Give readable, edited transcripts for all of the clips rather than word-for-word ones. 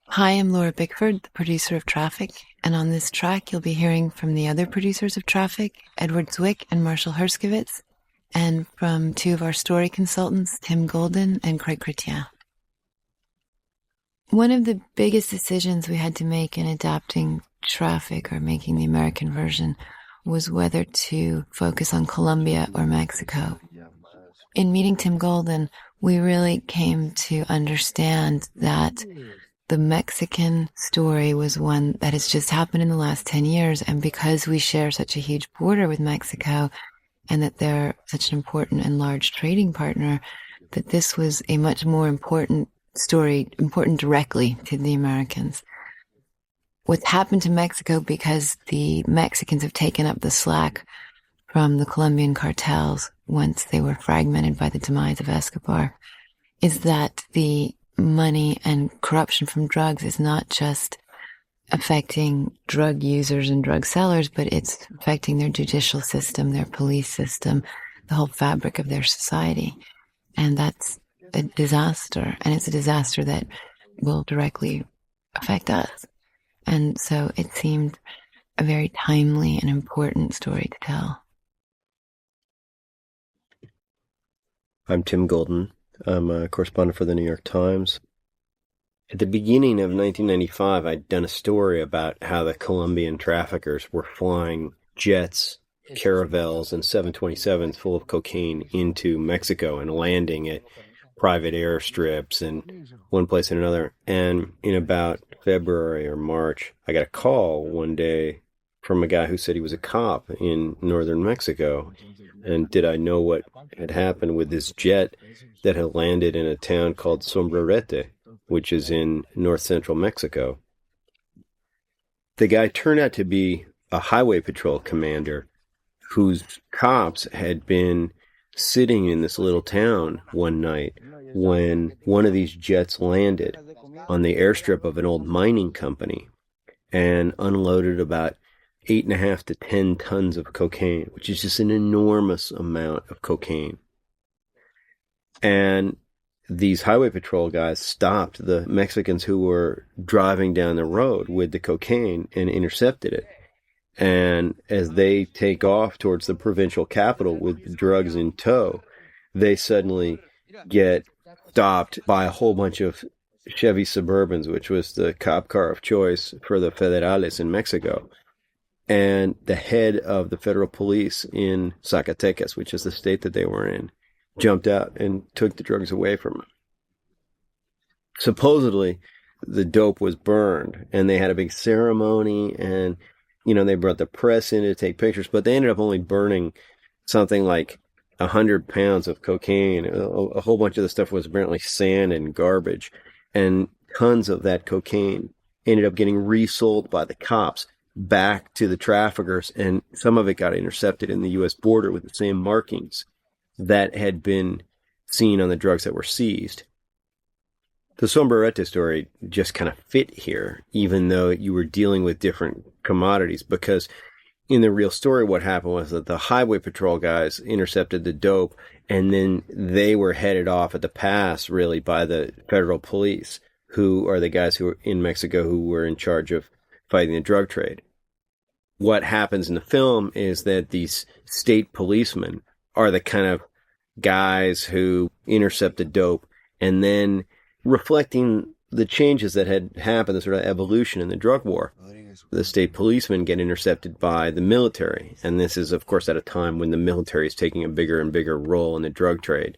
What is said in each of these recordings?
Hi, I'm Laura Bickford, the producer of Traffic, and on this track you'll be hearing from the other producers of Traffic, Edward Zwick and Marshall Herskovitz, and from two of our story consultants, Tim Golden and Craig Chrétien. One of the biggest decisions we had to make in adapting Traffic, or making the American version, was whether to focus on Colombia or Mexico. In meeting Tim Golden, we really came to understand that the Mexican story was one that has just happened in the last 10 years. And because we share such a huge border with Mexico and that they're such an important and large trading partner, that this was a much more important story, important directly to the Americans. What's happened to Mexico, because the Mexicans have taken up the slack from the Colombian cartels once they were fragmented by the demise of Escobar, is that the money and corruption from drugs is not just affecting drug users and drug sellers, but it's affecting their judicial system, their police system, the whole fabric of their society. And that's a disaster. And it's a disaster that will directly affect us. And so it seemed a very timely and important story to tell. I'm Tim Golden. I'm a correspondent for the New York Times. At the beginning of 1995, I'd done a story about how the Colombian traffickers were flying jets, caravels, and 727s full of cocaine into Mexico and landing at private airstrips and one place and another. And in about February or March, I got a call one day from a guy who said he was a cop in northern Mexico. And did I know what had happened with this jet that had landed in a town called Sombrerete, which is in north central Mexico? The guy turned out to be a highway patrol commander whose cops had been sitting in this little town one night when one of these jets landed on the airstrip of an old mining company and unloaded about 8.5 to 10 tons of cocaine, which is just an enormous amount of cocaine. And these highway patrol guys stopped the Mexicans who were driving down the road with the cocaine and intercepted it. And as they take off towards the provincial capital with the drugs in tow, they suddenly get stopped by a whole bunch of Chevy Suburbans, which was the cop car of choice for the federales in Mexico. And the head of the federal police in Zacatecas, which is the state that they were in, jumped out and took the drugs away from them. Supposedly, the dope was burned, and they had a big ceremony, and, they brought the press in to take pictures, but they ended up only burning something like 100 pounds of cocaine. A whole bunch of the stuff was apparently sand and garbage, and tons of that cocaine ended up getting resold by the cops back to the traffickers, and some of it got intercepted in the U.S. border with the same markings that had been seen on the drugs that were seized. The Sombrerete story just kind of fit here, even though you were dealing with different commodities, because in the real story, what happened was that the highway patrol guys intercepted the dope, and then they were headed off at the pass, really, by the federal police, who are the guys who are in Mexico who were in charge of fighting the drug trade. What happens in the film is that these state policemen are the kind of guys who intercept the dope, and then reflecting the changes that had happened, the sort of evolution in the drug war, the state policemen get intercepted by the military. And this is, of course, at a time when the military is taking a bigger and bigger role in the drug trade.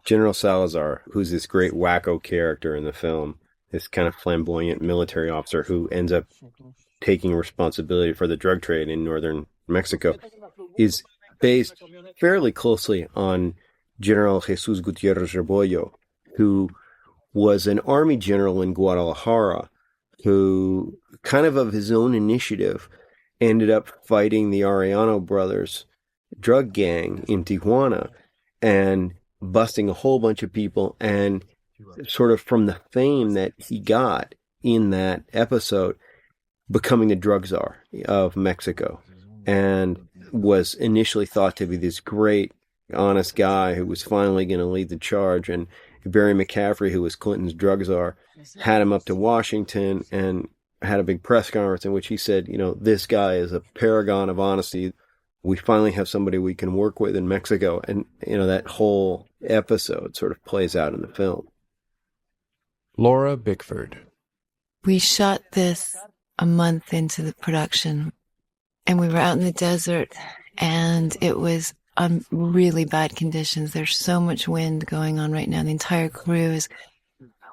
General Salazar, who's this great wacko character in the film, this kind of flamboyant military officer who ends up taking responsibility for the drug trade in northern Mexico, is based fairly closely on General Jesus Gutierrez Rebollo, who was an army general in Guadalajara, who kind of his own initiative ended up fighting the Arellano brothers drug gang in Tijuana and busting a whole bunch of people, and sort of from the fame that he got in that episode, becoming the drug czar of Mexico, and was initially thought to be this great, honest guy who was finally going to lead the charge and Barry McCaffrey, who was Clinton's drug czar, had him up to Washington and had a big press conference in which he said, this guy is a paragon of honesty. We finally have somebody we can work with in Mexico. And, that whole episode sort of plays out in the film. Laura Bickford. We shot this a month into the production, and we were out in the desert, and it was on really bad conditions. There's so much wind going on right now. The entire crew is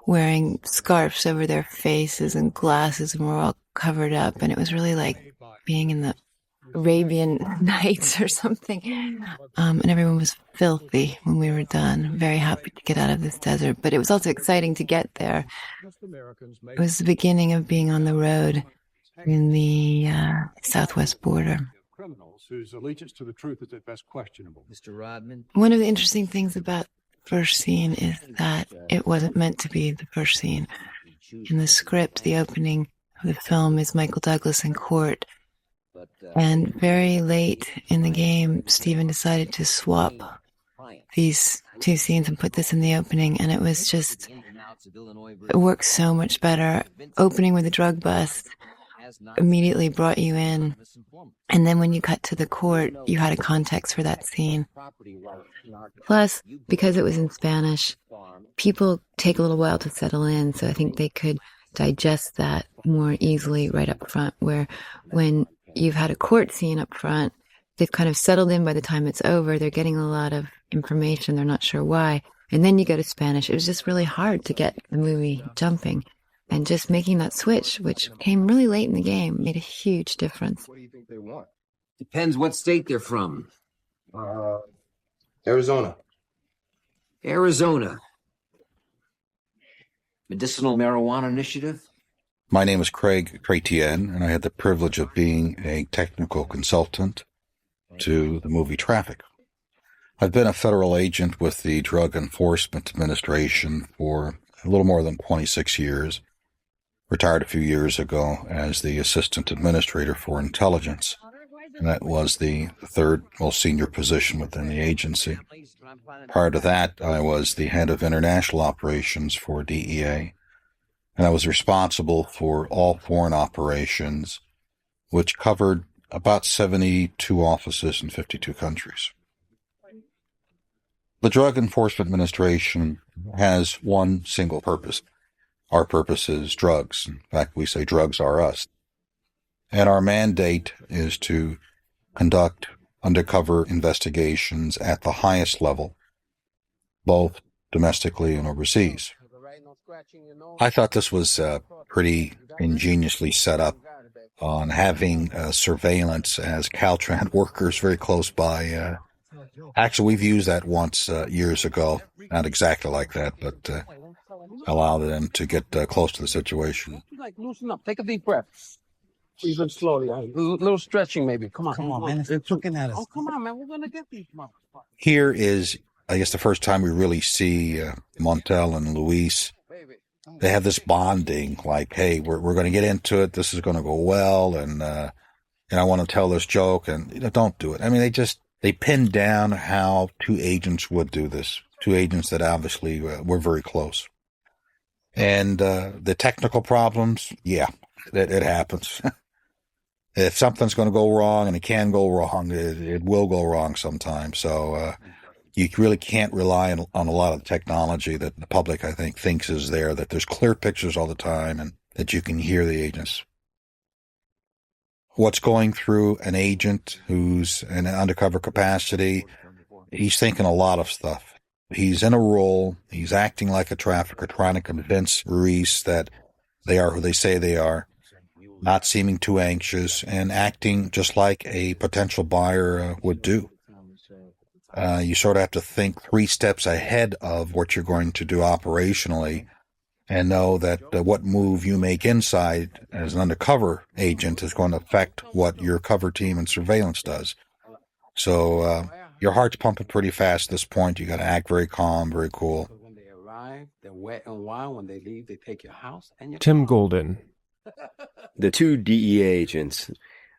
wearing scarves over their faces and glasses, and we're all covered up. And it was really like being in the Arabian Nights or something. And everyone was filthy when we were done. Very happy to get out of this desert. But it was also exciting to get there. It was the beginning of being on the road in the southwest border. Whose allegiance to the truth is at best questionable. Mr. Rodman. One of the interesting things about the first scene is that it wasn't meant to be the first scene. In the script, the opening of the film is Michael Douglas in court. And very late in the game, Steven decided to swap these two scenes and put this in the opening. And it was just, it worked so much better. Opening with a drug bust immediately brought you in. And then when you cut to the court, you had a context for that scene. Plus, because it was in Spanish, people take a little while to settle in. So I think they could digest that more easily right up front, where when you've had a court scene up front, they've kind of settled in by the time it's over. They're getting a lot of information. They're not sure why. And then you go to Spanish. It was just really hard to get the movie jumping. And just making that switch, which came really late in the game, made a huge difference. What do you think they want? Depends what state they're from. Arizona. Arizona. Medicinal Marijuana Initiative? My name is Craig Chrétien, and I had the privilege of being a technical consultant to the movie Traffic. I've been a federal agent with the Drug Enforcement Administration for a little more than 26 years. Retired a few years ago as the assistant administrator for intelligence, and that was the third most senior position within the agency. Prior to that, I was the head of international operations for DEA, and I was responsible for all foreign operations, which covered about 72 offices in 52 countries. The Drug Enforcement Administration has one single purpose. Our purpose is drugs. In fact, we say drugs are us. And our mandate is to conduct undercover investigations at the highest level, both domestically and overseas. I thought this was pretty ingeniously set up on having surveillance as Caltrans workers very close by. Actually, we've used that once years ago. Not exactly like that, but allow them to get close to the situation. Loosen up. Take a deep breath. Even slowly. A little stretching, maybe. Come on, man. It's looking at us. Oh, come on, man. We're going to get these motherfuckers. Here is, I guess, the first time we really see Montel and Luis. They have this bonding, like, hey, we're going to get into it. This is going to go well, and I want to tell this joke, and don't do it. I mean, they pinned down how two agents would do this. Two agents that obviously were very close. And the technical problems, yeah, it happens. If something's going to go wrong, and it can go wrong, it will go wrong sometimes. So you really can't rely on a lot of the technology that the public, I think, thinks is there, that there's clear pictures all the time and that you can hear the agents. What's going through an agent who's in an undercover capacity, he's thinking a lot of stuff. He's in a role, he's acting like a trafficker, trying to convince Ruiz that they are who they say they are, not seeming too anxious, and acting just like a potential buyer would do. You sort of have to think 3 steps ahead of what you're going to do operationally and know that what move you make inside as an undercover agent is going to affect what your cover team and surveillance does. So your heart's pumping pretty fast at this point. You got to act very calm, very cool. When they arrive, they're wet and wild. When they leave, they take your house and your Tim car. Golden. The two DEA agents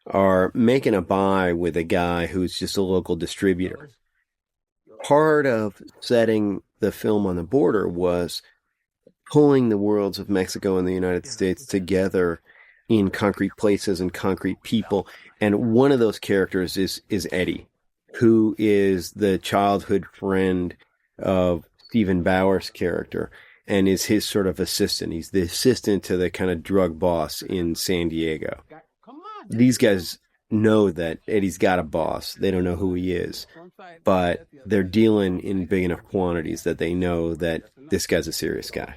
are making a buy with a guy who's just a local distributor. Part of setting the film on the border was pulling the worlds of Mexico and the United States together in concrete places and concrete people. And one of those characters is Eddie, who is the childhood friend of Stephen Bauer's character and is his sort of assistant. He's the assistant to the kind of drug boss in San Diego. These guys know that Eddie's got a boss. They don't know who he is, but they're dealing in big enough quantities that they know that this guy's a serious guy.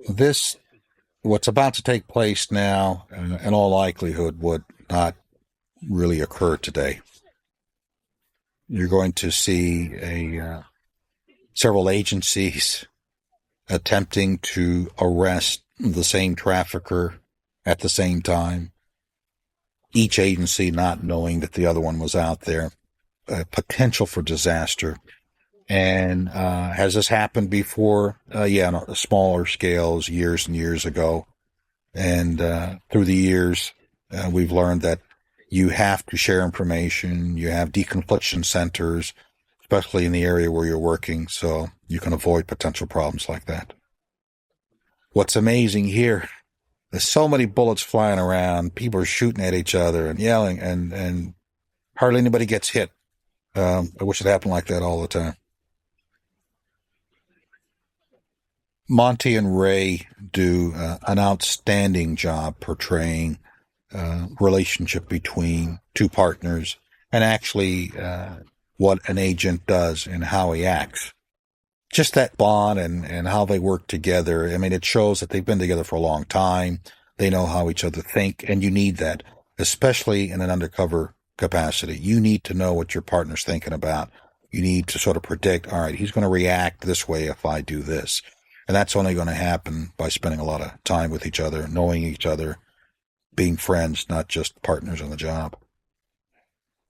This, what's about to take place now, in all likelihood, would not really occur today. You're going to see several agencies attempting to arrest the same trafficker at the same time, each agency not knowing that the other one was out there. Potential for disaster. And has this happened before? Yeah, on smaller scales, years and years ago. And through the years, we've learned that you have to share information. You have deconfliction centers, especially in the area where you're working, so you can avoid potential problems like that. What's amazing here, there's so many bullets flying around. People are shooting at each other and yelling, and hardly anybody gets hit. I wish it happened like that all the time. Monty and Ray do an outstanding job portraying relationship between two partners and actually what an agent does and how he acts. Just that bond and how they work together. I mean, it shows that they've been together for a long time. They know how each other think, and you need that, especially in an undercover capacity. You need to know what your partner's thinking about. You need to sort of predict, all right, he's going to react this way if I do this. And that's only going to happen by spending a lot of time with each other, knowing each other, being friends, not just partners on the job.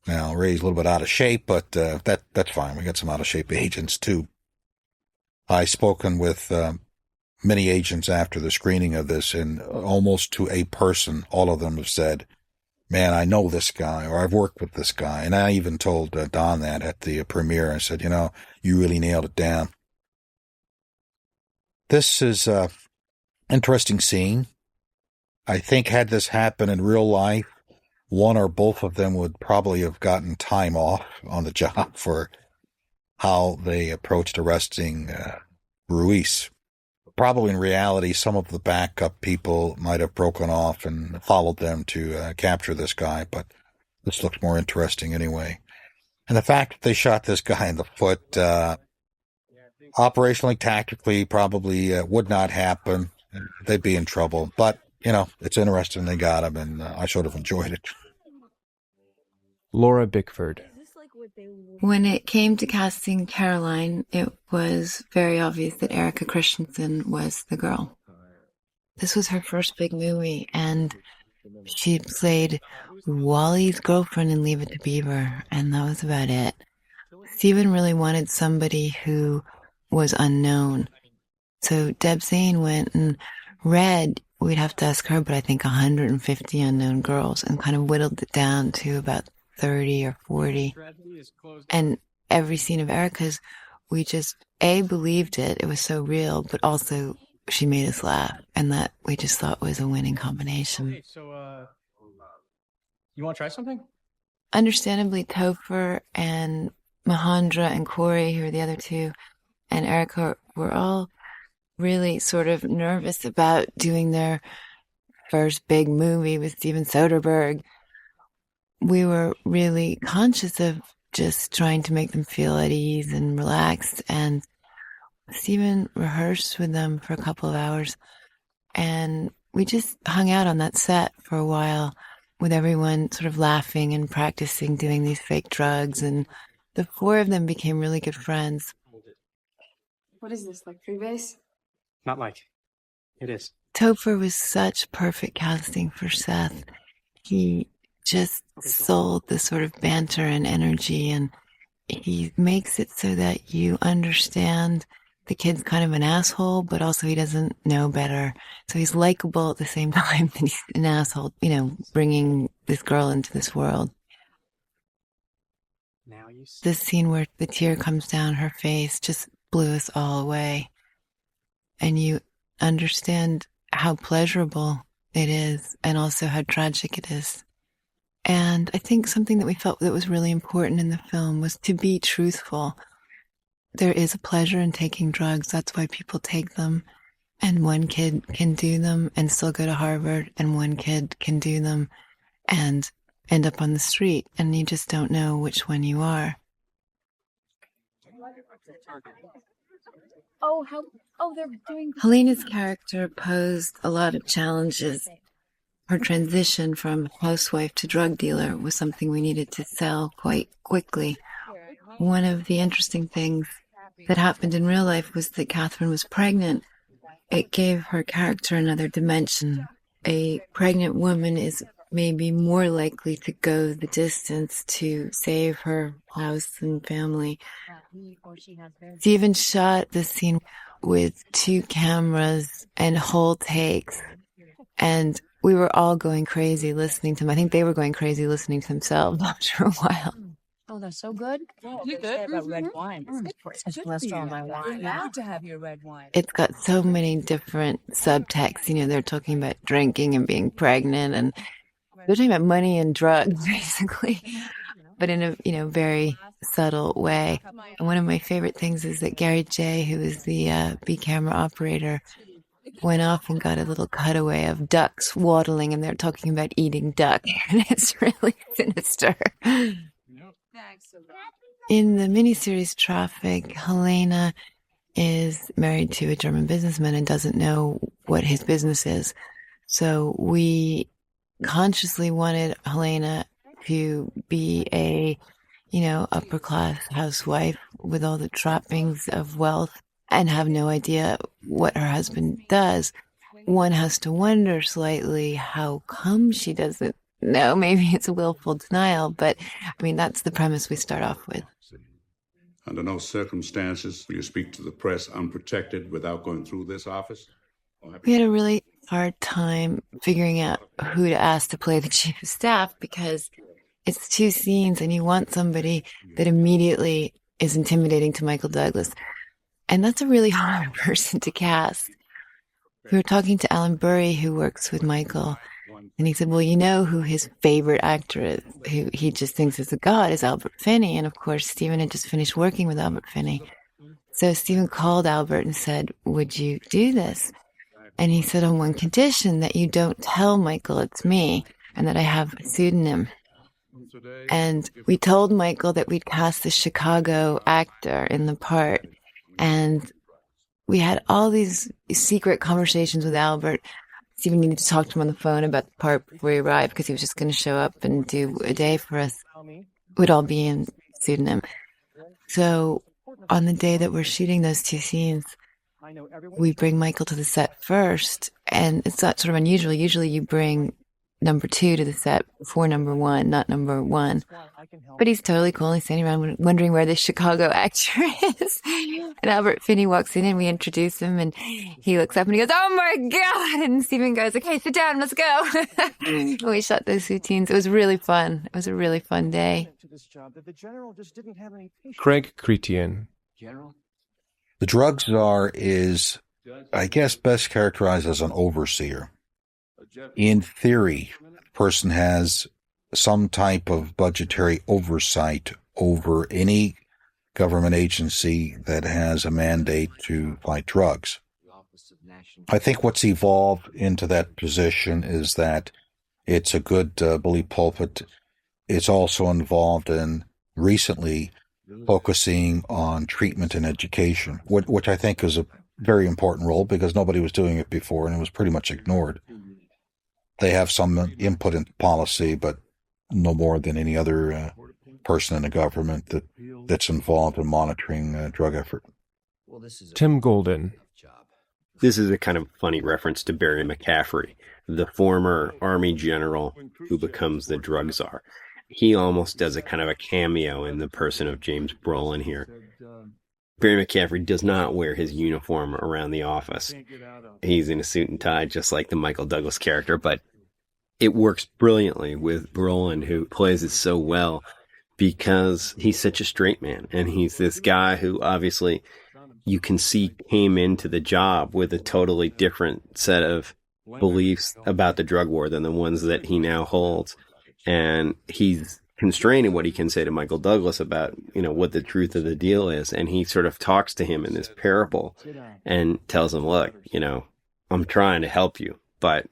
Now, Ray's a little bit out of shape, but that's fine. We got some out-of-shape agents, too. I've spoken with many agents after the screening of this, and almost to a person, all of them have said, man, I know this guy, or I've worked with this guy. And I even told Don that at the premiere. I said, you really nailed it down. This is an interesting scene. I think had this happened in real life, one or both of them would probably have gotten time off on the job for how they approached arresting Ruiz. Probably in reality, some of the backup people might have broken off and followed them to capture this guy, but this looks more interesting anyway. And the fact that they shot this guy in the foot, operationally, tactically, probably would not happen. They'd be in trouble. But, it's interesting they got him, and I sort of enjoyed it. Laura Bickford. When it came to casting Caroline, it was very obvious that Erika Christensen was the girl. This was her first big movie, and she played Wally's girlfriend in Leave It to Beaver, and that was about it. Steven really wanted somebody who was unknown. So Deb Zane went and read, we'd have to ask her, but I think 150 unknown girls, and kind of whittled it down to about 30 or 40. And every scene of Erika's, we just, believed it. It was so real, but also she made us laugh. And that we just thought was a winning combination. Hey, so, you want to try something? Understandably, Topher and Mahendra and Corey, who are the other two, and Erika were all really sort of nervous about doing their first big movie with Steven Soderbergh. We were really conscious of just trying to make them feel at ease and relaxed. And Steven rehearsed with them for a couple of hours. And we just hung out on that set for a while with everyone sort of laughing and practicing doing these fake drugs. And the four of them became really good friends. What is this, like freebase? Not like. It is. Topher was such perfect casting for Seth. He just sold the sort of banter and energy, and he makes it so that you understand the kid's kind of an asshole, but also he doesn't know better. So he's likable at the same time that he's an asshole, bringing this girl into this world. The scene where the tear comes down her face just blew us all away. And you understand how pleasurable it is and also how tragic it is. And I think something that we felt that was really important in the film was to be truthful. There is a pleasure in taking drugs. That's why people take them. And one kid can do them and still go to Harvard, and one kid can do them and end up on the street. And you just don't know which one you are. They're doing. Helena's character posed a lot of challenges. Her transition from housewife to drug dealer was something we needed to sell quite quickly. One of the interesting things that happened in real life was that Catherine was pregnant. It gave her character another dimension. A pregnant woman is maybe more likely to go the distance to save her house and family. Steven shot the scene with 2 cameras and whole takes, and we were all going crazy listening to him. I think they were going crazy listening to themselves after a while. Oh, that's so good. You good? About red wine. It's good for it. It's cholesterol in my wine. Yeah. Good to have your red wine. It's got so many different subtexts. You know, they're talking about drinking and being pregnant, and they're talking about money and drugs, basically, but in a, very subtle way. And one of my favorite things is that Gary J., who is the B camera operator, went off and got a little cutaway of ducks waddling, and they're talking about eating duck. And it's really sinister. In the miniseries Traffic, Helena is married to a German businessman and doesn't know what his business is. So we consciously wanted Helena to be a, upper class housewife with all the trappings of wealth and have no idea what her husband does. One has to wonder slightly how come she doesn't know. Maybe it's a willful denial, but that's the premise we start off with. Under no circumstances will you speak to the press unprotected without going through this office? We had a really hard time figuring out who to ask to play the chief of staff because it's 2 scenes and you want somebody that immediately is intimidating to Michael Douglas. And that's a really hard person to cast. We were talking to Alan Burry, who works with Michael, and he said, well, you know who his favorite actor is, who he just thinks is a god, is Albert Finney. And of course, Steven had just finished working with Albert Finney. So Steven called Albert and said, would you do this? And he said, on one condition, that you don't tell Michael it's me and that I have a pseudonym. And we told Michael that we'd cast the Chicago actor in the part. And we had all these secret conversations with Albert. Steven needed to talk to him on the phone about the part before he arrived because he was just going to show up and do a day for us. It would all be in pseudonym. So on the day that we're shooting those 2 scenes, we bring Michael to the set first. And it's not sort of unusual. Usually you bring number 2 to the set before number 1, not number 1. But he's totally cool. He's standing around wondering where this Chicago actor is. And Albert Finney walks in and we introduce him and he looks up and he goes, oh my God. And Steven goes, okay, sit down, let's go. We shot those routines. It was really fun. It was a really fun day. Craig Cretian. The drug czar is, I guess, best characterized as an overseer. In theory, the person has some type of budgetary oversight over any government agency that has a mandate to fight drugs. I think what's evolved into that position is that it's a good bully pulpit. It's also involved in recently focusing on treatment and education, which I think is a very important role because nobody was doing it before and it was pretty much ignored. They have some input in policy, but no more than any other person in the government that's involved in monitoring drug effort. Tim Golden. This is a kind of funny reference to Barry McCaffrey, the former Army general who becomes the drug czar. He almost does a kind of a cameo in the person of James Brolin here. Barry McCaffrey does not wear his uniform around the office. He's in a suit and tie, just like the Michael Douglas character, but it works brilliantly with Brolin, who plays it so well. because he's such a straight man. And he's this guy who obviously you can see came into the job with a totally different set of beliefs about the drug war than the ones that he now holds. And he's constrained in what he can say to Michael Douglas about, what the truth of the deal is. And he sort of talks to him in this parable and tells him, look, I'm trying to help you, but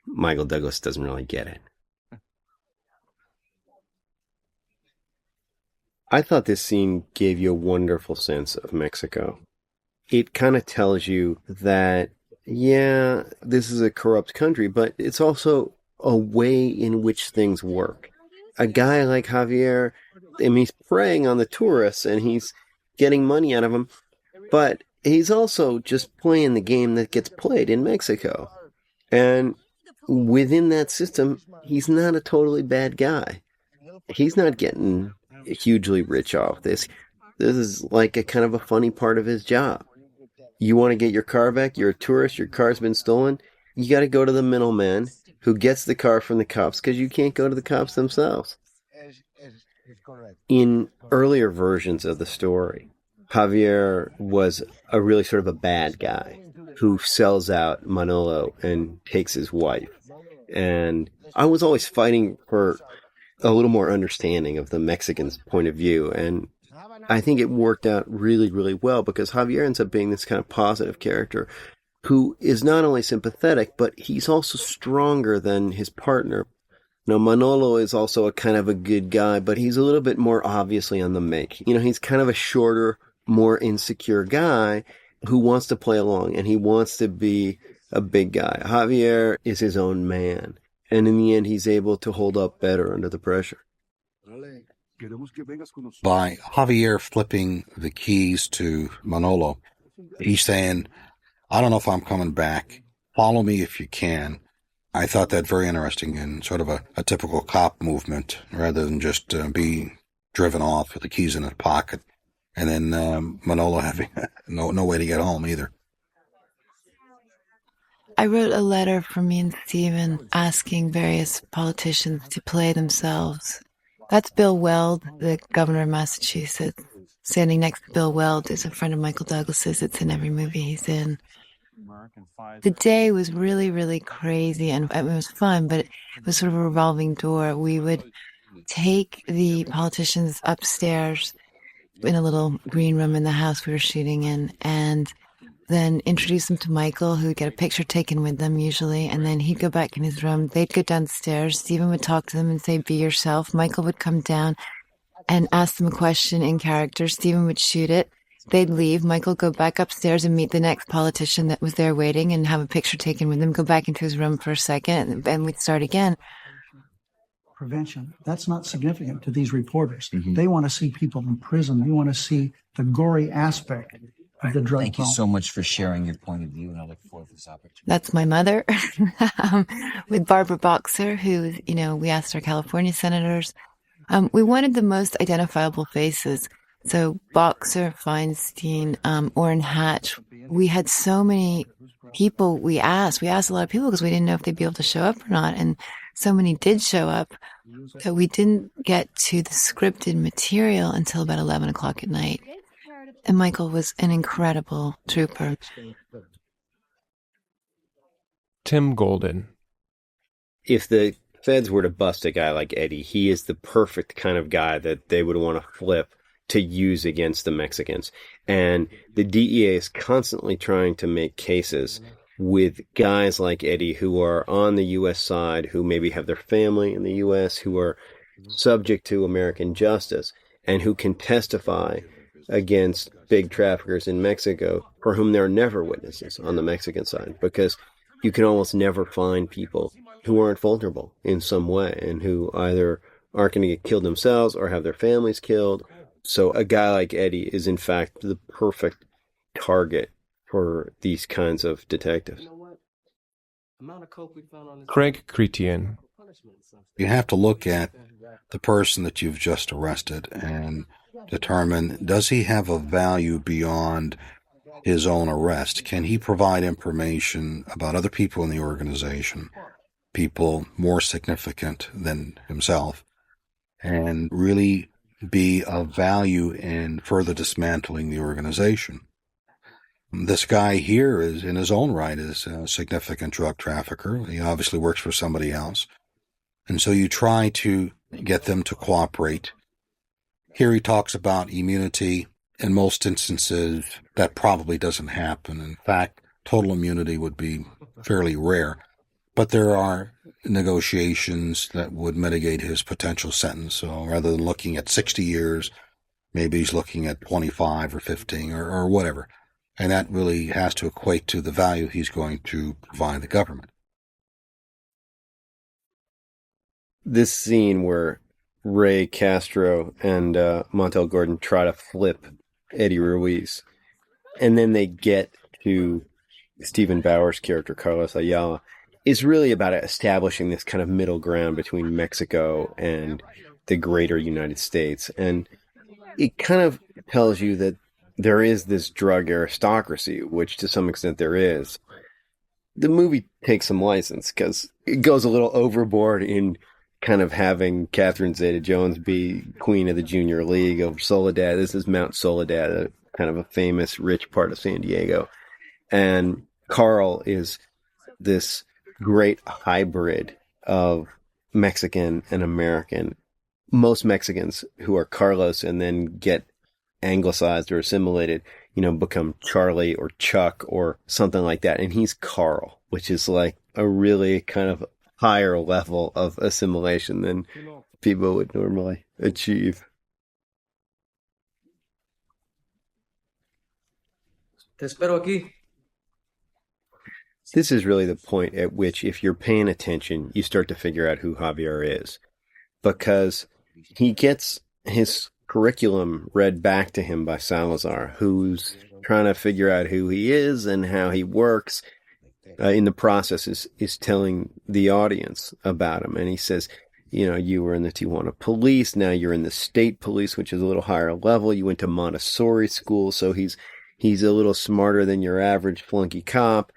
Michael Douglas doesn't really get it. I thought this scene gave you a wonderful sense of Mexico. It kind of tells you that, yeah, this is a corrupt country, but it's also a way in which things work. A guy like Javier, he's preying on the tourists and he's getting money out of them, but he's also just playing the game that gets played in Mexico. And within that system, he's not a totally bad guy. He's not getting hugely rich off this. This is like a kind of a funny part of his job. You want to get your car back? You're a tourist. Your car's been stolen. You got to go to the middleman who gets the car from the cops because you can't go to the cops themselves. In earlier versions of the story, Javier was a really sort of a bad guy who sells out Manolo and takes his wife. And I was always fighting for a little more understanding of the Mexican's point of view. And I think it worked out really, really well because Javier ends up being this kind of positive character who is not only sympathetic, but he's also stronger than his partner. Manolo is also a kind of a good guy, but he's a little bit more obviously on the make. He's kind of a shorter, more insecure guy who wants to play along and he wants to be a big guy. Javier is his own man. And in the end, he's able to hold up better under the pressure. By Javier flipping the keys to Manolo, he's saying, I don't know if I'm coming back. Follow me if you can. I thought that very interesting and sort of a typical cop movement rather than just be driven off with the keys in his pocket and then Manolo having no way to get home either. I wrote a letter from me and Stephen asking various politicians to play themselves. That's Bill Weld, the governor of Massachusetts. Standing next to Bill Weld is a friend of Michael Douglas's. It's in every movie he's in. The day was really, really crazy, and it was fun, but it was sort of a revolving door. We would take the politicians upstairs in a little green room in the house we were shooting in, and then introduce them to Michael, who would get a picture taken with them usually, and then he'd go back in his room. They'd go downstairs. Stephen would talk to them and say, be yourself. Michael would come down and ask them a question in character. Stephen would shoot it. They'd leave. Michael would go back upstairs and meet the next politician that was there waiting and have a picture taken with them, go back into his room for a second, and we'd start again. Prevention, that's not significant to these reporters. Mm-hmm. They want to see people in prison. They want to see the gory aspect of the drug Thank problem. you so much for sharing your point of view, and I look forward to this opportunity. That's my mother with Barbara Boxer, who, we asked our California senators. We wanted the most identifiable faces. So Boxer, Feinstein, Orrin Hatch. We had so many people we asked. We asked a lot of people because we didn't know if they'd be able to show up or not. And so many did show up that we didn't get to the scripted material until about 11 o'clock at night. And Michael was an incredible trooper. Tim Golden. If the feds were to bust a guy like Eddie, he is the perfect kind of guy that they would want to flip to use against the Mexicans. And the DEA is constantly trying to make cases with guys like Eddie who are on the U.S. side, who maybe have their family in the U.S., who are subject to American justice, and who can testify against big traffickers in Mexico for whom there are never witnesses on the Mexican side, because you can almost never find people who aren't vulnerable in some way and who either aren't going to get killed themselves or have their families killed. So a guy like Eddie is, in fact, the perfect target for these kinds of detectives. Craig Chrétien. You have to look at the person that you've just arrested and determine, does he have a value beyond his own arrest? Can he provide information about other people in the organization, people more significant than himself, and really be of value in further dismantling the organization. This guy here is, in his own right, is a significant drug trafficker. He obviously works for somebody else. And so you try to get them to cooperate. Here he talks about immunity. In most instances, that probably doesn't happen. In fact, total immunity would be fairly rare. But there are negotiations that would mitigate his potential sentence. So rather than looking at 60 years, maybe he's looking at 25 or 15 or whatever. And that really has to equate to the value he's going to provide the government. This scene where Ray Castro and Montel Gordon try to flip Eddie Ruiz, and then they get to Stephen Bauer's character, Carlos Ayala, is really about establishing this kind of middle ground between Mexico and the greater United States. And it kind of tells you that there is this drug aristocracy, which to some extent there is. The movie takes some license because it goes a little overboard in kind of having Catherine Zeta-Jones be queen of the junior league of Soledad. This is Mount Soledad, a kind of a famous rich part of San Diego. And Carl is this great hybrid of Mexican and American. Most Mexicans who are Carlos and then get anglicized or assimilated, become Charlie or Chuck or something like that. And he's Carl, which is like a really kind of higher level of assimilation than people would normally achieve. Te espero aquí. This is really the point at which, if you're paying attention, you start to figure out who Javier is. Because he gets his curriculum read back to him by Salazar, who's trying to figure out who he is and how he works. In the process is telling the audience about him. And he says, you were in the Tijuana police. Now you're in the state police, which is a little higher level. You went to Montessori school. So he's a little smarter than your average flunky cop.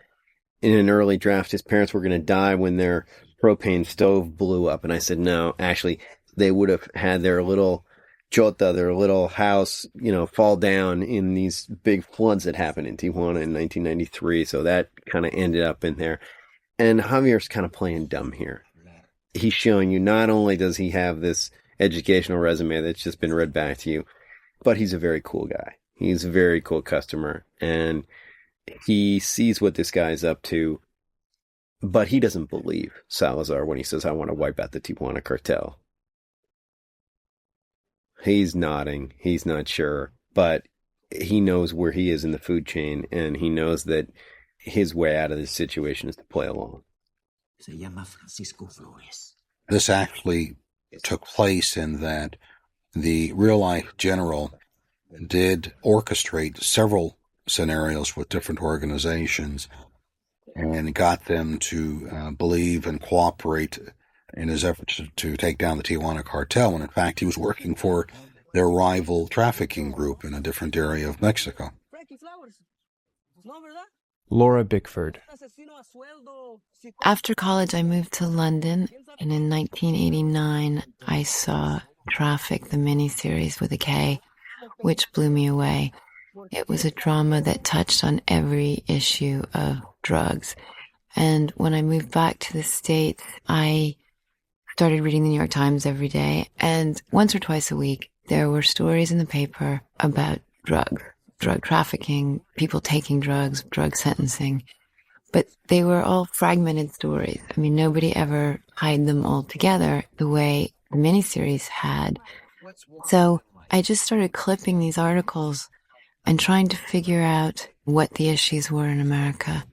In an early draft, his parents were going to die when their propane stove blew up. And I said, no, actually, they would have had their little chota, their little house, fall down in these big floods that happened in Tijuana in 1993. So that kind of ended up in there. And Javier's kind of playing dumb here. He's showing you not only does he have this educational resume that's just been read back to you, but he's a very cool guy. He's a very cool customer. And he sees what this guy's up to, but he doesn't believe Salazar when he says, I want to wipe out the Tijuana cartel. He's nodding. He's not sure, but he knows where he is in the food chain, and he knows that his way out of this situation is to play along. This actually took place in that the real-life general did orchestrate several scenarios with different organizations and got them to believe and cooperate in his efforts to take down the Tijuana cartel, when in fact he was working for their rival trafficking group in a different area of Mexico. Laura Bickford. After college, I moved to London, and in 1989, I saw Traffic, the miniseries with a K, which blew me away. It was a drama that touched on every issue of drugs. And when I moved back to the States, I started reading the New York Times every day. And once or twice a week, there were stories in the paper about drug trafficking, people taking drugs, drug sentencing. But they were all fragmented stories. I mean, nobody ever tied them all together the way the miniseries had. So I just started clipping these articles and trying to figure out what the issues were in America.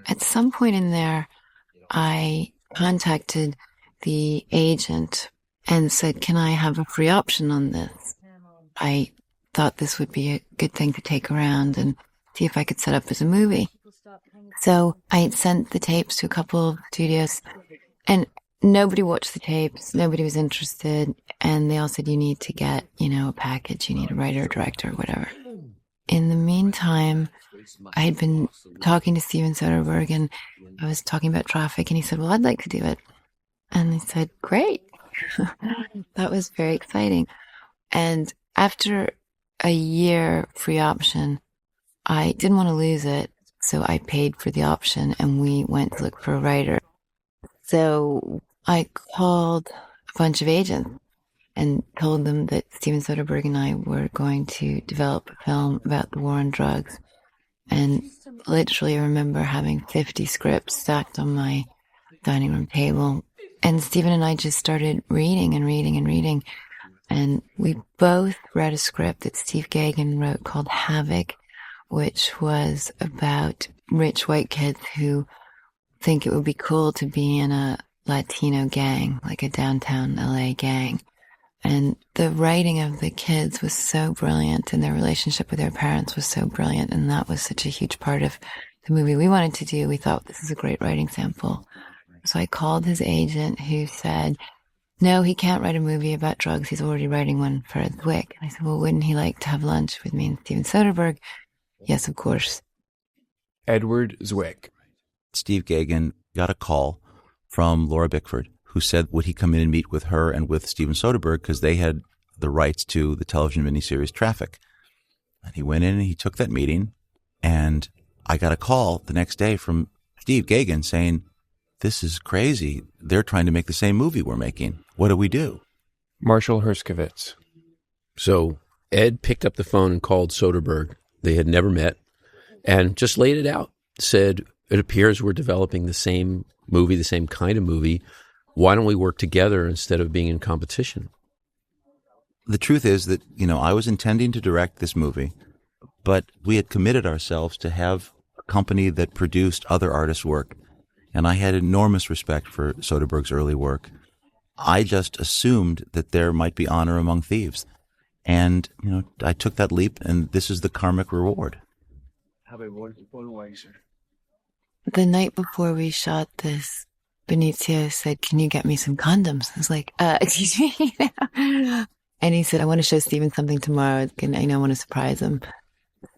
At some point in there, I contacted the agent and said, can I have a free option on this? I thought this would be a good thing to take around and see if I could set up as a movie. So I had sent the tapes to a couple of studios, and nobody watched the tapes. Nobody was interested. And they all said, you need to get, a package. You need a writer, director, whatever. In the meantime, I had been talking to Steven Soderbergh, and I was talking about Traffic, and he said, well, I'd like to do it. And I said, great. That was very exciting. And after a year free option, I didn't want to lose it. So I paid for the option and we went to look for a writer. So I called a bunch of agents and told them that Steven Soderbergh and I were going to develop a film about the war on drugs. And literally, I remember having 50 scripts stacked on my dining room table. And Steven and I just started reading and reading and reading. And we both read a script that Steve Gagan wrote called Havoc, which was about rich white kids who think it would be cool to be in a Latino gang, like a downtown LA gang. And the writing of the kids was so brilliant and their relationship with their parents was so brilliant. And that was such a huge part of the movie we wanted to do. We thought this is a great writing sample. So I called his agent who said, no, he can't write a movie about drugs. He's already writing one for Zwick. And I said, well, wouldn't he like to have lunch with me and Steven Soderbergh? Yes, of course. Edward Zwick. Steve Gagan got a call from Laura Bickford, who said would he come in and meet with her and with Steven Soderbergh because they had the rights to the television miniseries Traffic. And he went in and he took that meeting, and I got a call the next day from Steve Gagan saying, this is crazy. They're trying to make the same movie we're making. What do we do? Marshall Herskovitz. So Ed picked up the phone and called Soderbergh. They had never met and just laid it out. Said, it appears we're developing the same movie, the same kind of movie. Why don't we work together instead of being in competition? The truth is that, I was intending to direct this movie, but we had committed ourselves to have a company that produced other artists' work. And I had enormous respect for Soderbergh's early work. I just assumed that there might be honor among thieves. And, I took that leap, and this is the karmic reward. The night before we shot this, Benicio said, can you get me some condoms? I was like, excuse me? And he said, I want to show Steven something tomorrow. I want to surprise him.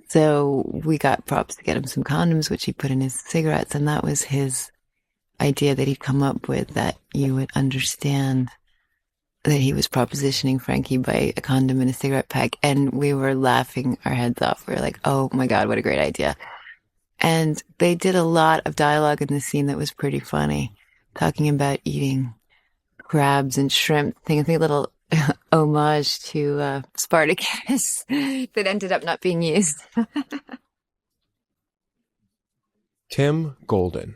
So we got props to get him some condoms, which he put in his cigarettes. And that was his idea that he'd come up with, that you would understand that he was propositioning Frankie by a condom and a cigarette pack. And we were laughing our heads off. We were like, oh my God, what a great idea. And they did a lot of dialogue in the scene that was pretty funny, talking about eating crabs and shrimp. I think a little homage to Spartacus that ended up not being used. Tim Golden.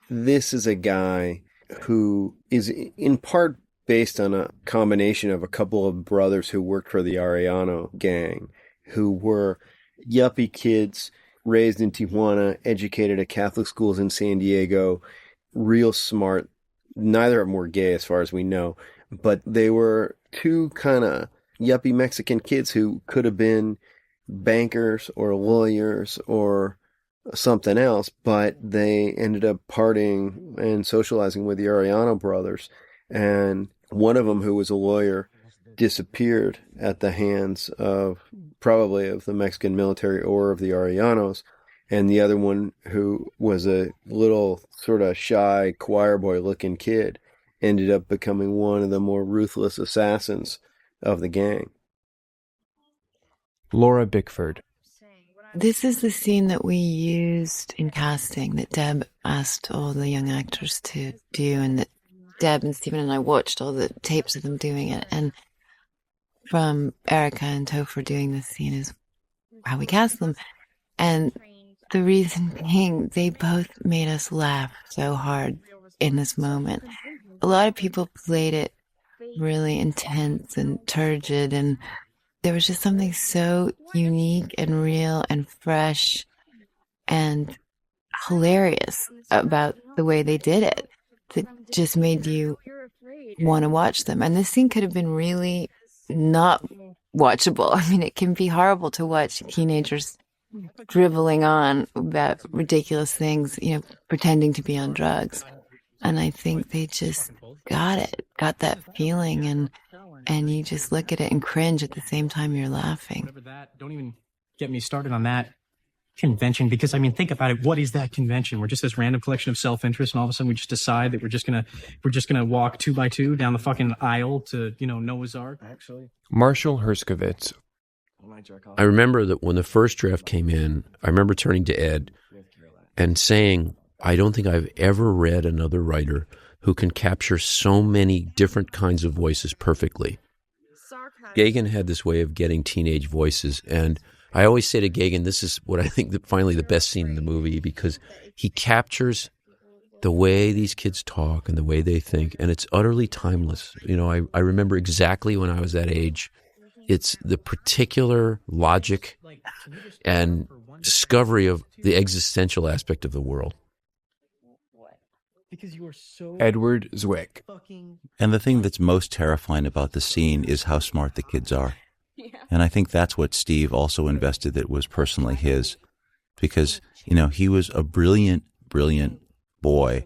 This is a guy who is in part based on a combination of a couple of brothers who worked for the Arellano gang, who were yuppie kids raised in Tijuana, educated at Catholic schools in San Diego, real smart. Neither of them were gay as far as we know, but they were two kind of yuppie Mexican kids who could have been bankers or lawyers or something else, but they ended up partying and socializing with the Arellano brothers. And one of them, who was a lawyer, disappeared at the hands of probably of the Mexican military or of the Arellanos. And the other one, who was a little sort of shy choir boy looking kid, ended up becoming one of the more ruthless assassins of the gang. Laura Bickford. This is the scene that we used in casting, that Deb asked all the young actors to do, and that Deb and Steven and I watched all the tapes of them doing it. And from Erica and Topher doing this scene is how we cast them. And the reason being, they both made us laugh so hard in this moment. A lot of people played it really intense and turgid, and there was just something so unique and real and fresh and hilarious about the way they did it that just made you want to watch them. And this scene could have been really not watchable. I mean, it can be horrible to watch teenagers dribbling on about ridiculous things, pretending to be on drugs. And I think they just got that feeling, and you just look at it and cringe at the same time you're laughing. Don't even get me started on that. convention, because I mean, think about it. What is that convention? We're just this random collection of self-interest, and all of a sudden we just decide that we're just gonna walk 2 by 2 down the fucking aisle to, Noah's Ark. Actually, Marshall Herskovitz. I remember that when the first draft came in, I remember turning to Ed and saying, I don't think I've ever read another writer who can capture so many different kinds of voices perfectly. Gagin had this way of getting teenage voices, and I always say to Gagin, this is what I think finally the best scene in the movie, because he captures the way these kids talk and the way they think, and it's utterly timeless. I remember exactly when I was that age. It's the particular logic and discovery of the existential aspect of the world. Edward Zwick. And the thing that's most terrifying about the scene is how smart the kids are. And I think that's what Steve also invested that was personally his, because, he was a brilliant, brilliant boy,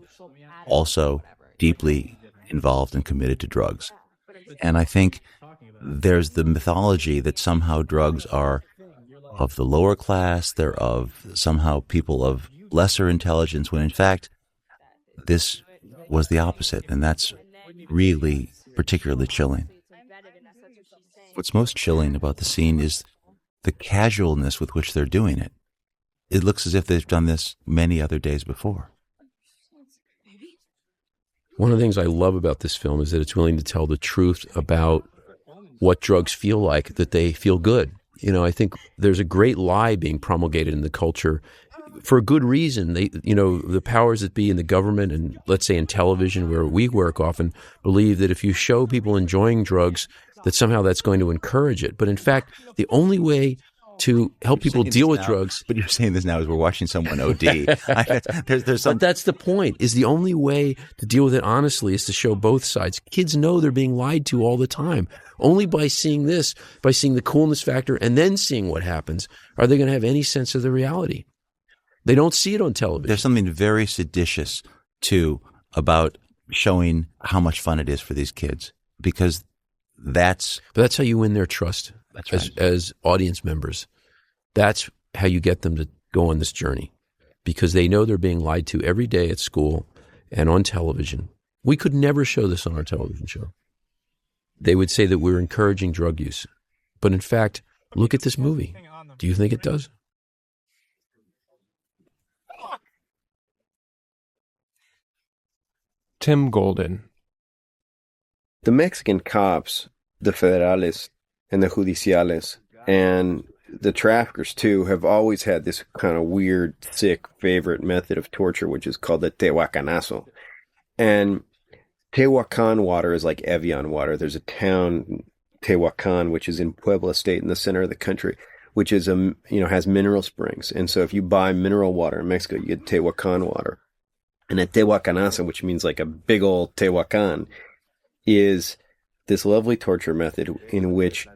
also deeply involved and committed to drugs. And I think there's the mythology that somehow drugs are of the lower class, they're of somehow people of lesser intelligence, when in fact, this was the opposite, and that's really particularly chilling. What's most chilling about the scene is the casualness with which they're doing it. It looks as if they've done this many other days before. One of the things I love about this film is that it's willing to tell the truth about what drugs feel like, that they feel good. I think there's a great lie being promulgated in the culture for a good reason. The powers that be in the government and, let's say, in television, where we work, often believe that if you show people enjoying drugs, that somehow that's going to encourage it. But in fact, the only way to help people deal with drugs. But you're saying this now as we're watching someone OD. But that's the point, is the only way to deal with it honestly is to show both sides. Kids know they're being lied to all the time. Only by seeing this, by seeing the coolness factor and then seeing what happens, are they going to have any sense of the reality. They don't see it on television. There's something very seditious, too, about showing how much fun it is for these kids, because that's how you win their trust. That's right. As audience members. That's how you get them to go on this journey, because they know they're being lied to every day at school and on television. We could never show this on our television show. They would say that we're encouraging drug use. But in fact, look at this movie. Do you think it does? Tim Golden. The Mexican cops, the federales and the judiciales, and the traffickers too, have always had this kind of weird, sick favorite method of torture, which is called the tehuacanazo. And Tehuacan water is like Evian water. There's a town, Tehuacan, which is in Puebla State in the center of the country, which is has mineral springs. And so if you buy mineral water in Mexico, you get Tehuacan water. And a tehuacanazo, which means like a big old Tehuacan, is this lovely torture method in which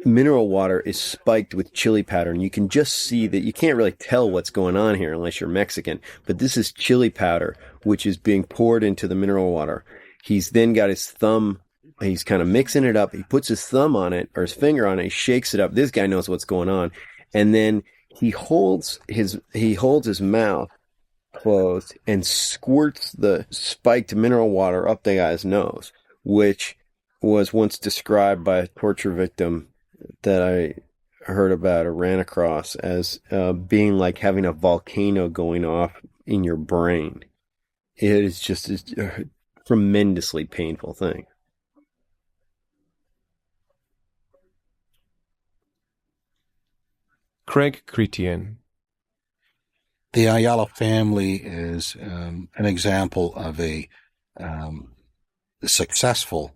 mineral water is spiked with chili powder, and you can just see that you can't really tell what's going on here unless you're Mexican, but this is chili powder which is being poured into the mineral water. He's then got his thumb, he's kind of mixing it up, he puts his thumb on it or his finger on it, he shakes it up. This guy knows what's going on, and then he holds his mouth closed and squirts the spiked mineral water up the guy's nose, which was once described by a torture victim that I heard about or ran across as being like having a volcano going off in your brain. It is just a tremendously painful thing. Craig Cretian. The Ayala family is an example of a successful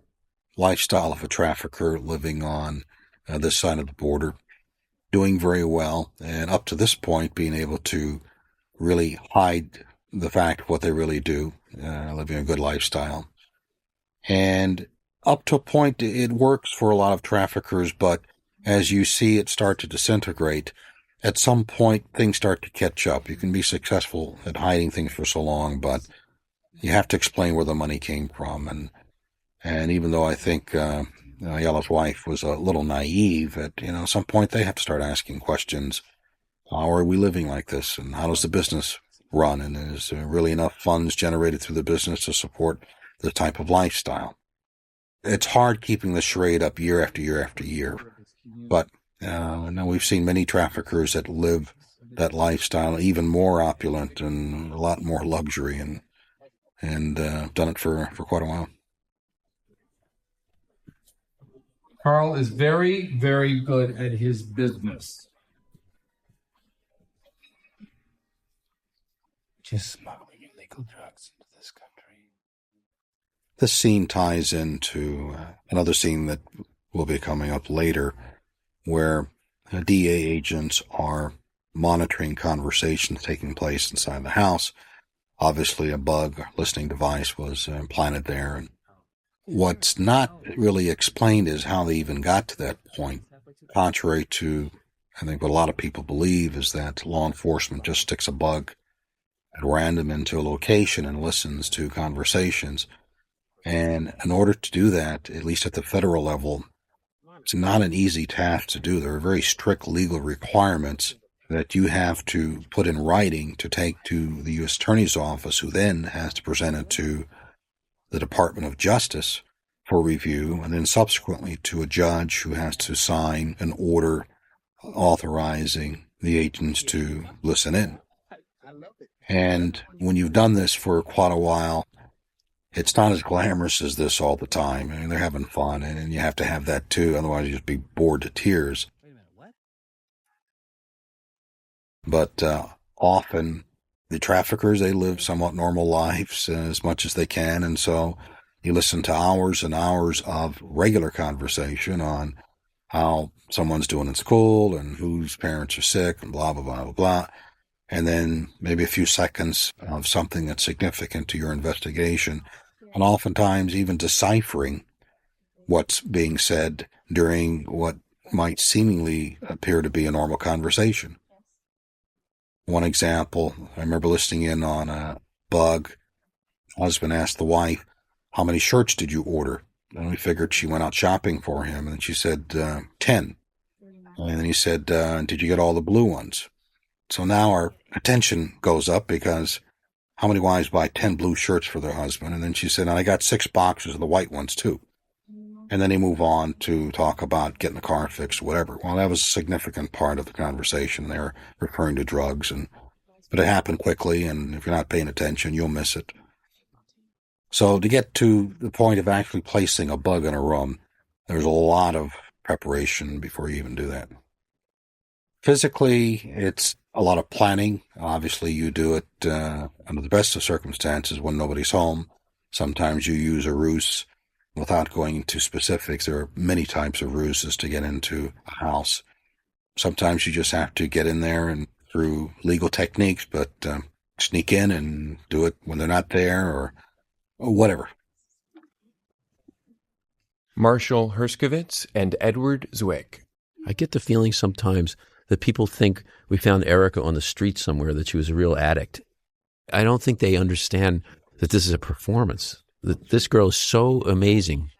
lifestyle of a trafficker living on this side of the border, doing very well, and up to this point being able to really hide the fact of what they really do, living a good lifestyle. And up to a point, it works for a lot of traffickers, but as you see it start to disintegrate, at some point things start to catch up. You can be successful at hiding things for so long, but you have to explain where the money came from. And even though I think Ayala's wife was a little naive, at some point they have to start asking questions how are we living like this, and how does the business run, and is there really enough funds generated through the business to support the type of lifestyle? It's hard keeping the charade up year after year after year, but now we've seen many traffickers that live that lifestyle, even more opulent and a lot more luxury, and done it for quite a while. Carl is very, very good at his business. Just smuggling illegal drugs into this country. This scene ties into another scene that will be coming up later, where DA agents are monitoring conversations taking place inside the house. Obviously, a bug listening device was planted there. And what's not really explained is how they even got to that point. Contrary to, I think, what a lot of people believe is that law enforcement just sticks a bug at random into a location and listens to conversations. And in order to do that, at least at the federal level, it's not an easy task to do. There are very strict legal requirements that you have to put in writing to take to the U.S. Attorney's Office, who then has to present it to the Department of Justice for review, and then subsequently to a judge who has to sign an order authorizing the agents to listen in. And when you've done this for quite a while, it's not as glamorous as this all the time. I mean, they're having fun, and you have to have that too, otherwise you'd just be bored to tears. But often the traffickers, they live somewhat normal lives as much as they can, and so you listen to hours and hours of regular conversation on how someone's doing in school and whose parents are sick and blah, blah, blah, blah, blah. And then maybe a few seconds of something that's significant to your investigation, and oftentimes even deciphering what's being said during what might seemingly appear to be a normal conversation. One example, I remember listening in on a bug. Husband asked the wife, "How many shirts did you order?" And we figured she went out shopping for him, and she said 10. And then he said, "Did you get all the blue ones?" So now our attention goes up, because how many wives buy 10 blue shirts for their husband? And then she said, "And I got 6 boxes of the white ones too." And then they move on to talk about getting the car fixed, whatever. Well, that was a significant part of the conversation. They were referring to drugs, but it happened quickly, and if you're not paying attention, you'll miss it. So to get to the point of actually placing a bug in a room, there's a lot of preparation before you even do that. Physically, it's a lot of planning. Obviously, you do it under the best of circumstances when nobody's home. Sometimes you use a ruse. Without going into specifics, there are many types of ruses to get into a house. Sometimes you just have to get in there and through legal techniques, but sneak in and do it when they're not there or whatever. Marshall Herskovitz and Edward Zwick. I get the feeling sometimes that people think we found Erica on the street somewhere, that she was a real addict. I don't think they understand that this is a performance. That this girl is so amazing.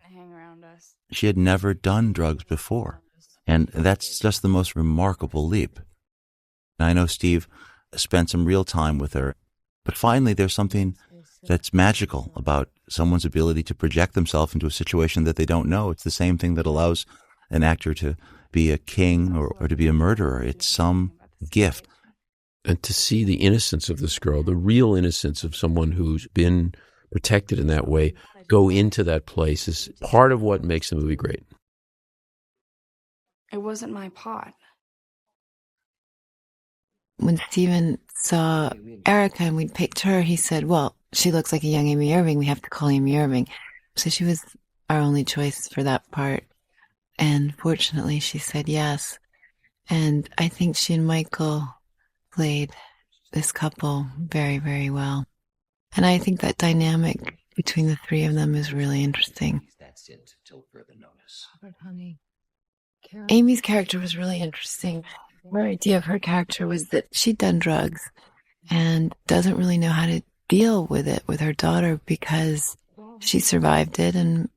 She had never done drugs before, and that's just the most remarkable leap. And I know Steve spent some real time with her, but finally there's something that's magical about someone's ability to project themselves into a situation that they don't know. It's the same thing that allows an actor to be a king or to be a murderer. It's some gift. And to see the innocence of this girl, the real innocence of someone who's been protected in that way, go into that place is part of what makes the movie great. It wasn't my pot. When Steven saw Erica and we'd picked her, he said, "Well, she looks like a young Amy Irving. We have to call Amy Irving." So she was our only choice for that part. And fortunately, she said yes. And I think she and Michael played this couple very, very well. And I think that dynamic between the three of them is really interesting. That's it till further notice. Robert, honey. Amy's character was really interesting. My idea of her character was that she'd done drugs and doesn't really know how to deal with it with her daughter, because she survived it and,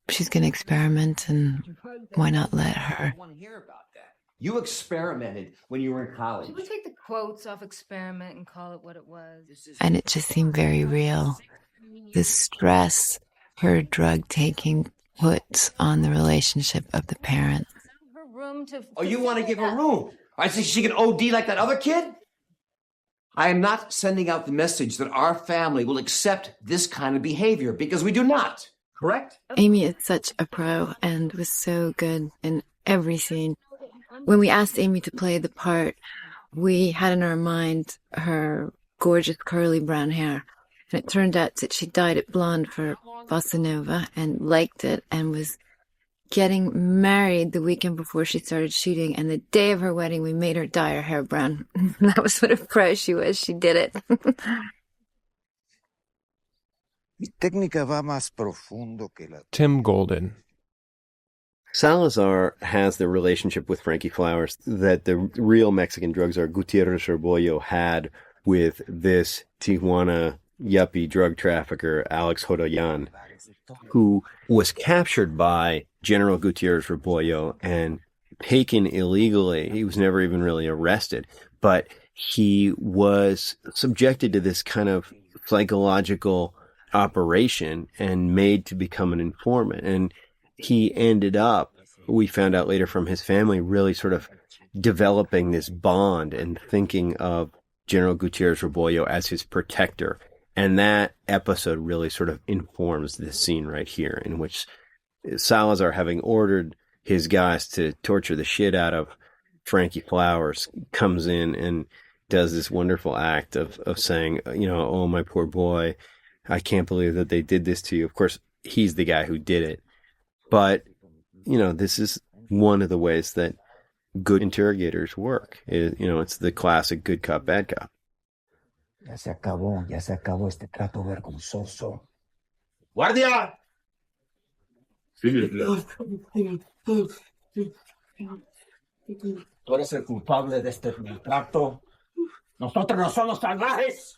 she's going to experiment, and why not let her? You experimented when you were in college. Can we take the quotes off experiment and call it what it was? And it just seemed very real. The stress her drug taking puts on the relationship of the parents. Her room to. Oh, you want to give her room? I think she can OD like that other kid? I am not sending out the message that our family will accept this kind of behavior because we do not. Correct? Amy is such a pro and was so good in every scene. When we asked Amy to play the part, we had in our mind her gorgeous curly brown hair. And it turned out that she dyed it blonde for Bossa Nova and liked it and was getting married the weekend before she started shooting. And the day of her wedding, we made her dye her hair brown. That was what a pro she was. She did it. Tim Golden. Salazar has the relationship with Frankie Flowers that the real Mexican drug czar Gutierrez Rebollo had with this Tijuana yuppie drug trafficker, Alex Hodoyan, who was captured by General Gutierrez Rebollo and taken illegally. He was never even really arrested, but he was subjected to this kind of psychological operation and made to become an informant. And he ended up, we found out later from his family, really sort of developing this bond and thinking of General Gutierrez Rebollo as his protector. And that episode really sort of informs this scene right here, in which Salazar, having ordered his guys to torture the shit out of Frankie Flowers, comes in and does this wonderful act of saying, you know, oh, my poor boy, I can't believe that they did this to you. Of course, he's the guy who did it. But, you know, this is one of the ways that good interrogators work. It's the classic good cop, bad cop. Ya se acabó este trato vergonzoso. ¡Guardia! Tú eres el culpable de este maltrato. Nosotros no somos salvajes.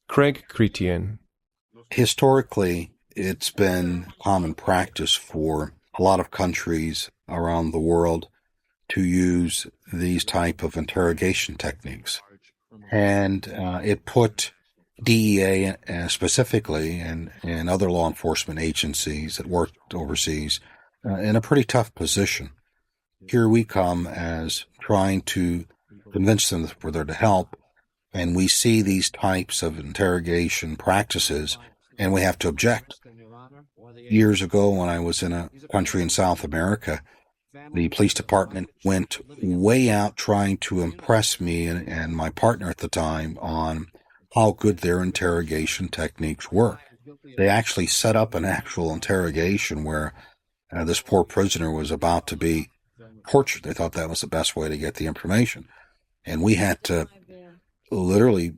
Craig Chrétien. Historically, it's been common practice for a lot of countries around the world to use these type of interrogation techniques. And it put DEA specifically and other law enforcement agencies that worked overseas in a pretty tough position. Here we come as trying to convince them that we're there to help, and we see these types of interrogation practices, and we have to object. Years ago, when I was in a country in South America, the police department went way out trying to impress me and my partner at the time on how good their interrogation techniques were. They actually set up an actual interrogation where this poor prisoner was about to be tortured. They thought that was the best way to get the information. And we had to literally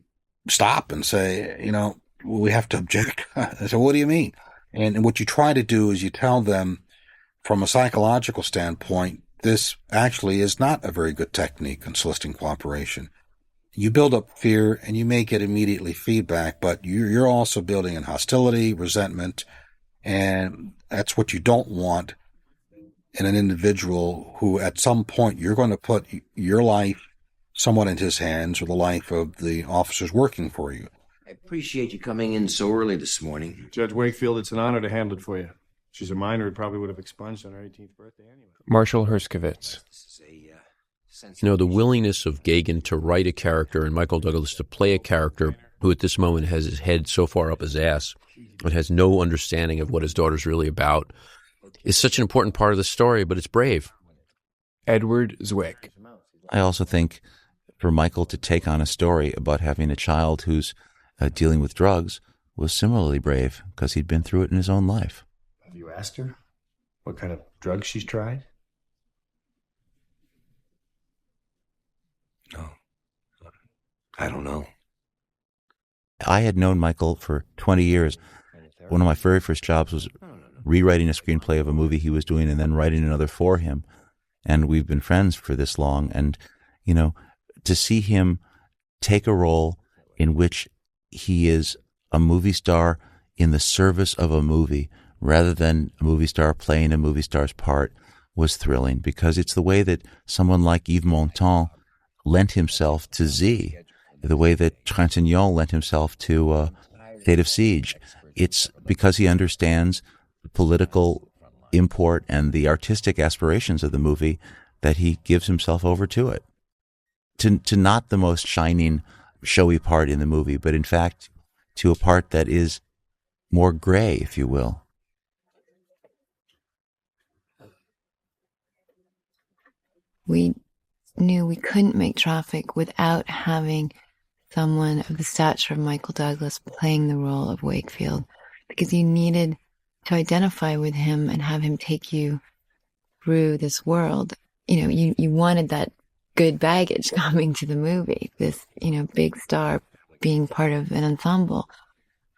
stop and say, you know, we have to object. I said, what do you mean? And what you try to do is you tell them from a psychological standpoint, this actually is not a very good technique in soliciting cooperation. You build up fear and you may get immediately feedback, but you're also building in hostility, resentment, and that's what you don't want in an individual who at some point you're going to put your life somewhat in his hands or the life of the officers working for you. I appreciate you coming in so early this morning. Judge Wakefield, it's an honor to handle it for you. She's a minor who probably would have expunged on her 18th birthday anyway. Marshall Herskovitz. You know, the willingness of Gagin to write a character and Michael Douglas to play a character who at this moment has his head so far up his ass and has no understanding of what his daughter's really about is such an important part of the story, but it's brave. Edward Zwick. I also think for Michael to take on a story about having a child who's dealing with drugs was similarly brave because he'd been through it in his own life. Have you asked her what kind of drugs she's tried? No. I don't know. I had known Michael for 20 years. One of my very first jobs was rewriting a screenplay of a movie he was doing and then writing another for him. And we've been friends for this long. And, you know, to see him take a role in which he is a movie star in the service of a movie rather than a movie star playing a movie star's part was thrilling because it's the way that someone like Yves Montand lent himself to Z, the way that Trintignant lent himself to State of Siege. It's because he understands the political import and the artistic aspirations of the movie that he gives himself over to it. To not the most shining, showy part in the movie, but in fact to a part that is more gray, if you will. We knew we couldn't make Traffic without having someone of the stature of Michael Douglas playing the role of Wakefield, because you needed to identify with him and have him take you through this world. You know, you wanted that good baggage coming to the movie, this, big star being part of an ensemble.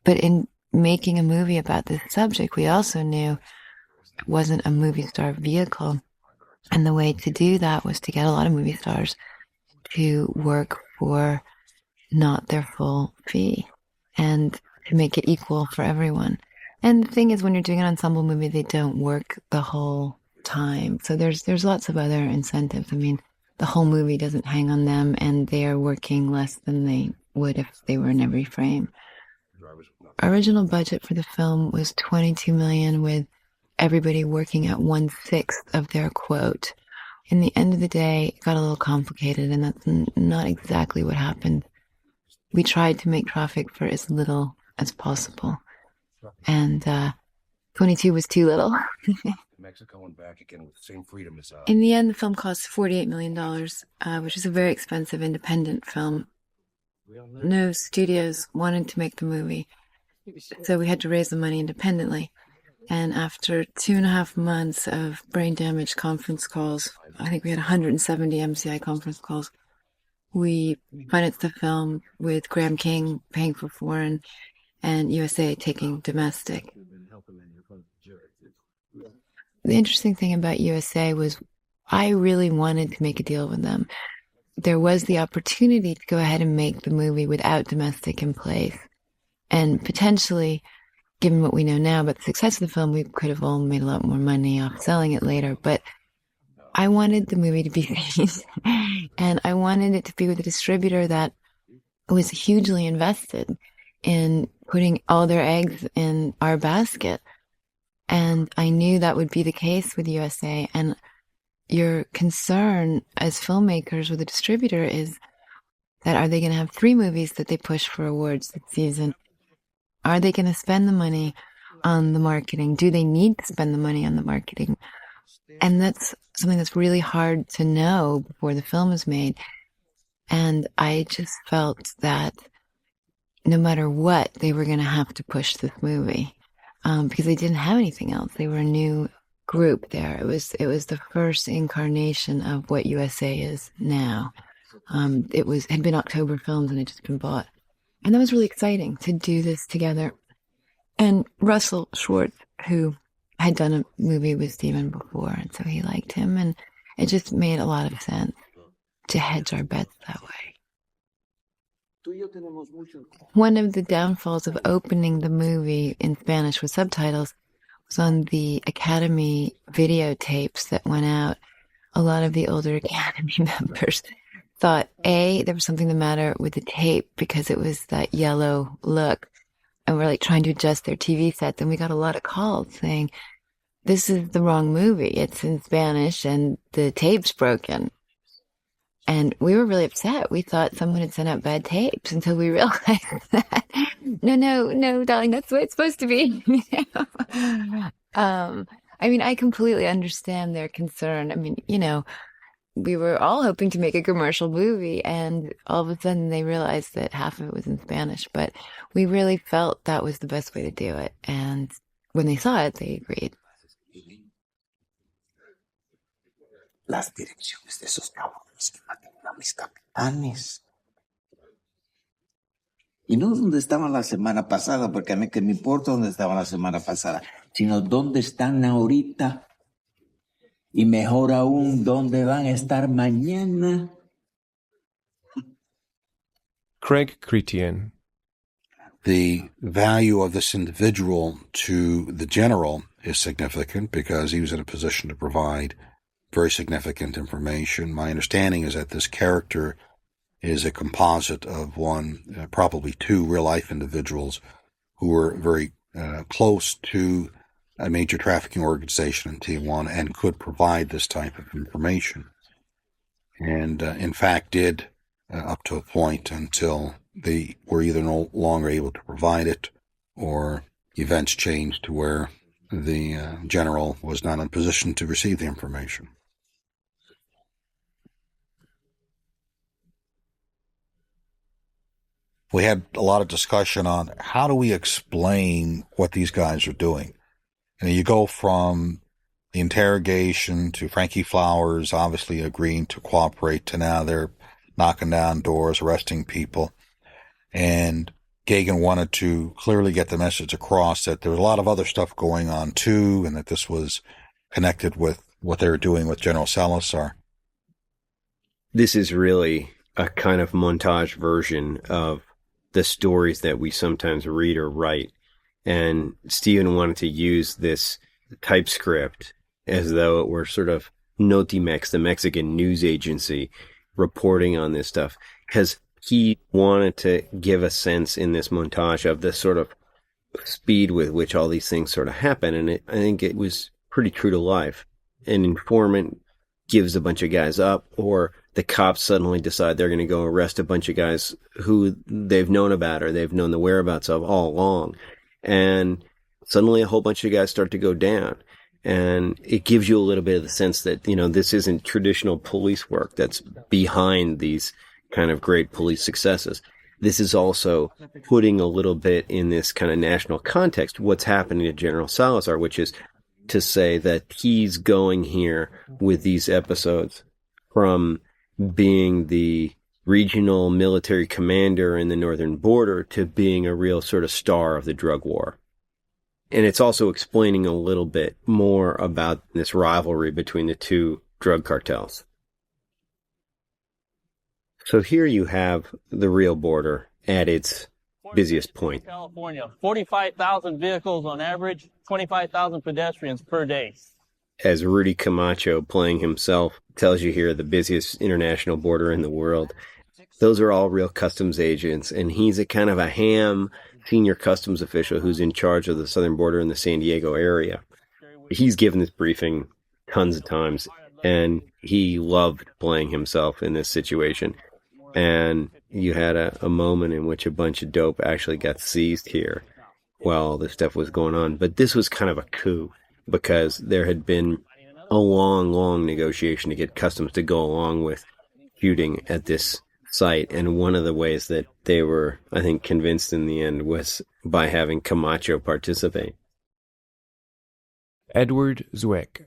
But in making a movie about this subject, we also knew it wasn't a movie star vehicle. And the way to do that was to get a lot of movie stars to work for not their full fee and to make it equal for everyone. And the thing is, when you're doing an ensemble movie, they don't work the whole time. So there's lots of other incentives. I mean, the whole movie doesn't hang on them, and they are working less than they would if they were in every frame. Our original budget for the film was $22 million, with everybody working at 1/6 of their quote. In the end of the day, it got a little complicated, and that's not exactly what happened. We tried to make Traffic for as little as possible, and 22 was too little. Mexico and back again with the same freedom as In the end, the film cost $48 million, which is a very expensive independent film. No studios wanted to make the movie, so we had to raise the money independently. And after 2.5 months of brain damage conference calls, I think we had 170 MCI conference calls, we financed the film with Graham King paying for foreign and USA taking domestic. The interesting thing about USA was I really wanted to make a deal with them. There was the opportunity to go ahead and make the movie without domestic in place. And potentially, given what we know now about the success of the film, we could have all made a lot more money off selling it later. But I wanted the movie to be made, and I wanted it to be with a distributor that was hugely invested in putting all their eggs in our basket. And I knew that would be the case with USA. And your concern as filmmakers with a distributor is that are they going to have 3 movies that they push for awards this season? Are they going to spend the money on the marketing? Do they need to spend the money on the marketing? And that's something that's really hard to know before the film is made. And I just felt that no matter what, they were going to have to push this movie. Because they didn't have anything else. They were a new group there. It was the first incarnation of what USA is now. It had been October Films and it had just been bought. And that was really exciting to do this together. And Russell Schwartz, who had done a movie with Steven before, and so he liked him, and it just made a lot of sense to hedge our bets that way. One of the downfalls of opening the movie in Spanish with subtitles was on the Academy videotapes that went out. A lot of the older Academy members thought, A, there was something the matter with the tape because it was that yellow look, and we're like trying to adjust their TV sets, and we got a lot of calls saying, this is the wrong movie. It's in Spanish and the tape's broken. And we were really upset. We thought someone had sent out bad tapes until we realized that, no, darling, that's the way it's supposed to be. I mean, I completely understand their concern. I mean, we were all hoping to make a commercial movie, and all of a sudden they realized that half of it was in Spanish. But we really felt that was the best way to do it. And when they saw it, they agreed. Las direcciones de esos cabrones que mataron a mis capitanes. Y no dónde estaban la semana pasada, porque a mí que me importa dónde estaban la semana pasada, sino dónde están ahorita. Y mejor aún, dónde van a estar mañana. Craig Chrétien. The value of this individual to the general is significant because he was in a position to provide very significant information. My understanding is that this character is a composite of one, probably two real-life individuals who were very close to a major trafficking organization in Tijuana and could provide this type of information. And in fact did up to a point until they were either no longer able to provide it or events changed to where the general was not in a position to receive the information. We had a lot of discussion on how do we explain what these guys are doing. And you go from the interrogation to Frankie Flowers obviously agreeing to cooperate to now they're knocking down doors, arresting people. And Gagan wanted to clearly get the message across that there was a lot of other stuff going on too, and that this was connected with what they were doing with General Salazar. This is really a kind of montage version of the stories that we sometimes read or write. And Stephen wanted to use this typescript as though it were sort of Notimex, the Mexican news agency, reporting on this stuff, because he wanted to give a sense in this montage of the sort of speed with which all these things sort of happen. And I think it was pretty true to life. An informant gives a bunch of guys up, or the cops suddenly decide they're going to go arrest a bunch of guys who they've known about or they've known the whereabouts of all along. And suddenly a whole bunch of guys start to go down. And it gives you a little bit of the sense that, you know, this isn't traditional police work that's behind these kind of great police successes. This is also putting a little bit in this kind of national context what's happening to General Salazar, which is to say that he's going here with these episodes from being the regional military commander in the northern border to being a real sort of star of the drug war. And it's also explaining a little bit more about this rivalry between the two drug cartels. So here you have the real border at its busiest point. California, 45,000 vehicles on average, 25,000 pedestrians per day. As Rudy Camacho, playing himself, tells you here, the busiest international border in the world. Those are all real customs agents, and he's a kind of a ham senior customs official who's in charge of the southern border in the San Diego area. He's given this briefing tons of times, and he loved playing himself in this situation. And you had a moment in which a bunch of dope actually got seized here while all this stuff was going on. But this was kind of a coup, because there had been a long negotiation to get customs to go along with shooting at this site. And one of the ways that they were, I think, convinced in the end was by having Camacho participate. Edward Zwick.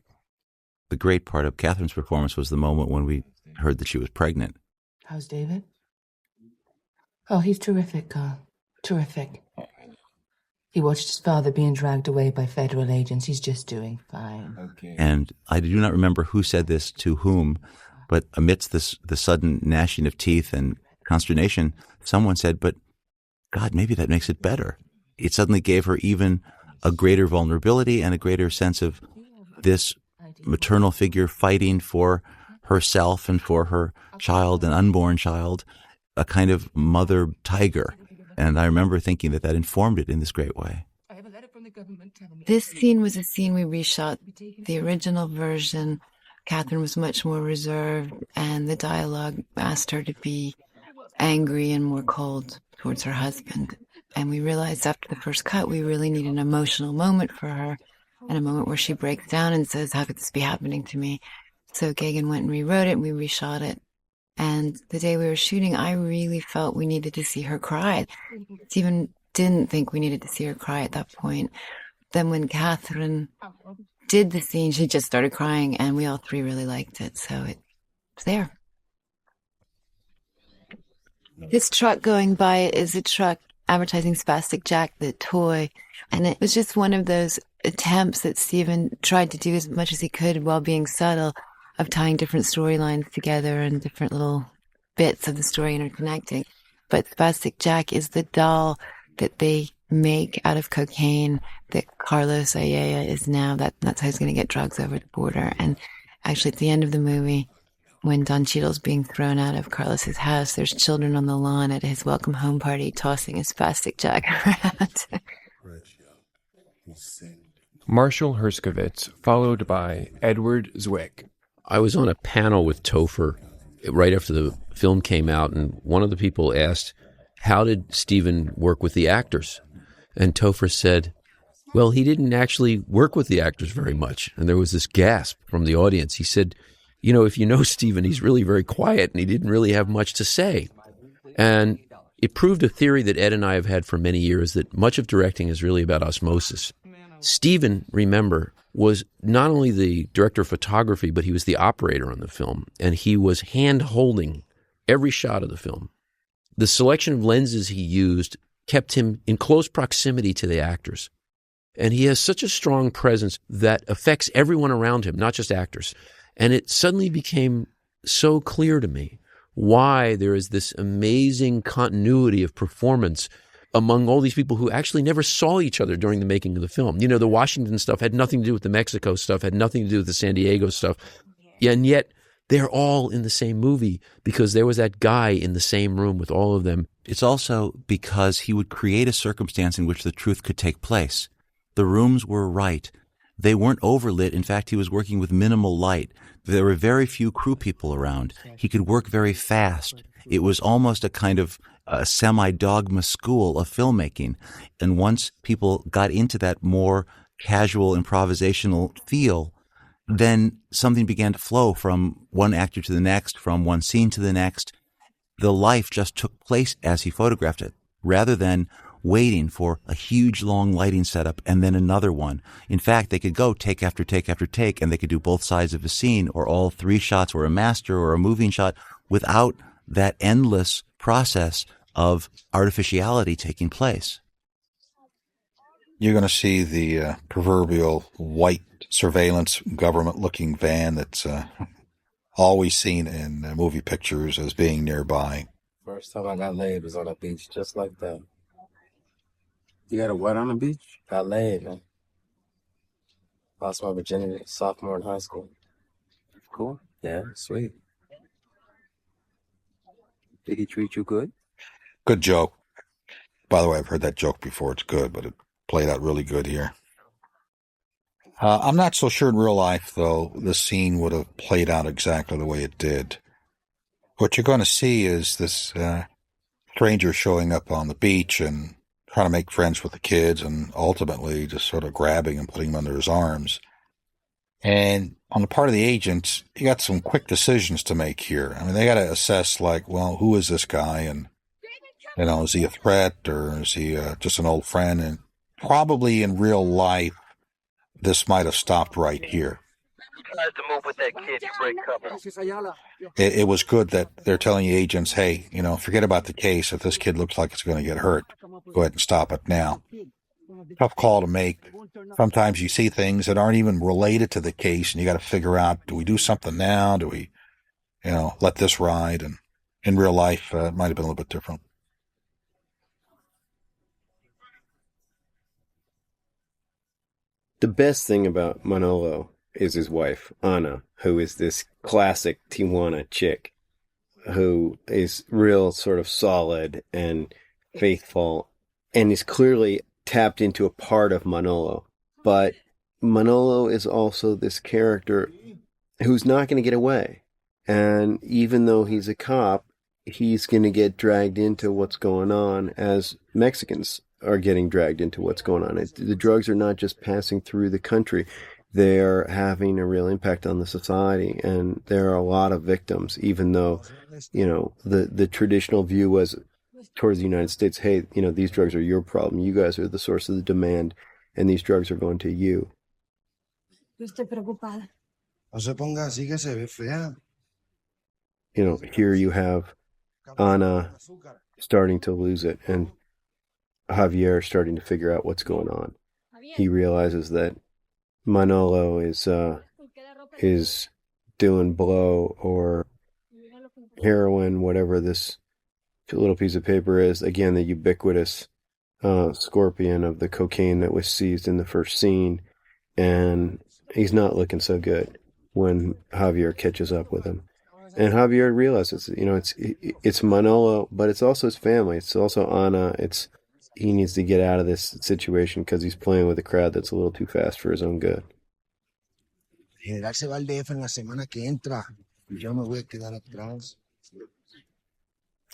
The great part of Catherine's performance was the moment when we heard that she was pregnant. How's David? Oh, he's terrific, Carl. Terrific. He watched his father being dragged away by federal agents. He's just doing fine. Okay. And I do not remember who said this to whom, but amidst the sudden gnashing of teeth and consternation, someone said, but God, maybe that makes it better. It suddenly gave her even a greater vulnerability and a greater sense of this maternal figure fighting for herself and for her child, an unborn child, a kind of mother tiger. And I remember thinking that informed it in this great way. This scene was a scene we reshot. The original version, Catherine was much more reserved, and the dialogue asked her to be angry and more cold towards her husband. And we realized after the first cut, we really need an emotional moment for her, and a moment where she breaks down and says, how could this be happening to me? So Gagan went and rewrote it, and we reshot it. And the day we were shooting, I really felt we needed to see her cry. Stephen didn't think we needed to see her cry at that point. Then when Catherine did the scene, she just started crying, and we all three really liked it. So it's there. This truck going by is a truck advertising Spastic Jack, the toy. And it was just one of those attempts that Stephen tried to do as much as he could while being subtle, of tying different storylines together and different little bits of the story interconnecting. But Spastic Jack is the doll that they make out of cocaine that Carlos Ayala is now, that's how he's going to get drugs over the border. And actually at the end of the movie, when Don Cheadle's being thrown out of Carlos's house, there's children on the lawn at his welcome home party tossing his spastic jacket around. Marshall Herskovitz, followed by Edward Zwick. I was on a panel with Topher right after the film came out, and one of the people asked, how did Steven work with the actors? And Topher said, well, he didn't actually work with the actors very much. And there was this gasp from the audience. He said, you know, if you know Steven, he's really very quiet and he didn't really have much to say. And it proved a theory that Ed and I have had for many years, that much of directing is really about osmosis. Steven, remember, was not only the director of photography, but he was the operator on the film. And he was hand-holding every shot of the film. The selection of lenses he used kept him in close proximity to the actors. And he has such a strong presence that affects everyone around him, not just actors. And it suddenly became so clear to me why there is this amazing continuity of performance among all these people who actually never saw each other during the making of the film. You know, the Washington stuff had nothing to do with the Mexico stuff, had nothing to do with the San Diego stuff. And yet they're all in the same movie because there was that guy in the same room with all of them. It's also because he would create a circumstance in which the truth could take place. The rooms were right. They weren't overlit. In fact, he was working with minimal light. There were very few crew people around. He could work very fast. It was almost a kind of semi-dogma school of filmmaking. And once people got into that more casual improvisational feel, then something began to flow from one actor to the next, from one scene to the next. The life just took place as he photographed it, rather than waiting for a huge long lighting setup and then another one. In fact, they could go take after take after take, and they could do both sides of a scene or all three shots or a master or a moving shot without that endless process of artificiality taking place. You're going to see the proverbial white surveillance government-looking van that's always seen in movie pictures as being nearby. First time I got laid was on a beach just like that. You got a what on the beach? Got laid, man. Lost my virginity sophomore in high school. Cool. Yeah, sweet. Did he treat you good? Good joke. By the way, I've heard that joke before. It's good, but it played out really good here. I'm not so sure in real life, though, this scene would have played out exactly the way it did. What you're going to see is this stranger showing up on the beach and trying to make friends with the kids and ultimately just sort of grabbing and putting them under his arms. And on the part of the agents, you got some quick decisions to make here. I mean, they got to assess, like, well, who is this guy? And, you know, is he a threat or is he just an old friend? And probably in real life, this might have stopped right here. To move with that kid, you break cover. It was good that they're telling the agents, hey, you know, forget about the case. If this kid looks like it's going to get hurt, go ahead and stop it now. Tough call to make. Sometimes you see things that aren't even related to the case, and you got to figure out, do we do something now? Do we, you know, let this ride? And in real life, it might have been a little bit different. The best thing about Manolo is his wife, Ana, who is this classic Tijuana chick who is real sort of solid and faithful and is clearly tapped into a part of Manolo. But Manolo is also this character who's not going to get away. And even though he's a cop, he's going to get dragged into what's going on as Mexicans are getting dragged into what's going on. The drugs are not just passing through the country. They're having a real impact on the society, and there are a lot of victims, even though, you know, the traditional view was towards the United States, hey, you know, these drugs are your problem. You guys are the source of the demand, and these drugs are going to you. Yo estoy preocupada. No se ponga así que se ve fea. You know, here you have Ana starting to lose it, and Javier starting to figure out what's going on. He realizes that Manolo is doing blow or heroin, whatever this little piece of paper is. Again, the ubiquitous Scorpion of the cocaine that was seized in the first scene, and he's not looking so good when Javier catches up with him. And Javier realizes, it's Manolo, but it's also his family. It's also Ana. He needs to get out of this situation because he's playing with a crowd that's a little too fast for his own good. General se va al DF en la semana que entra. Yo me voy a quedar atrás.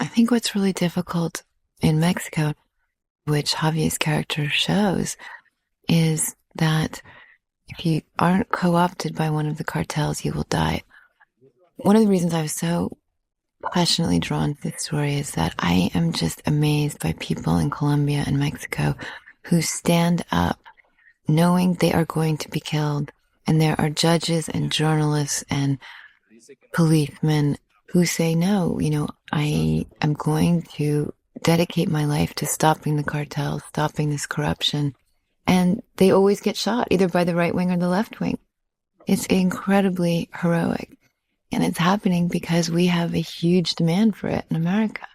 I think what's really difficult in Mexico, which Javier's character shows, is that if you aren't co-opted by one of the cartels, you will die. One of the reasons I was so passionately drawn to this story is that I am just amazed by people in Colombia and Mexico who stand up knowing they are going to be killed. And there are judges and journalists and policemen who say, no, I am going to dedicate my life to stopping the cartels, stopping this corruption. And they always get shot, either by the right wing or the left wing. It's incredibly heroic. And it's happening because we have a huge demand for it in America.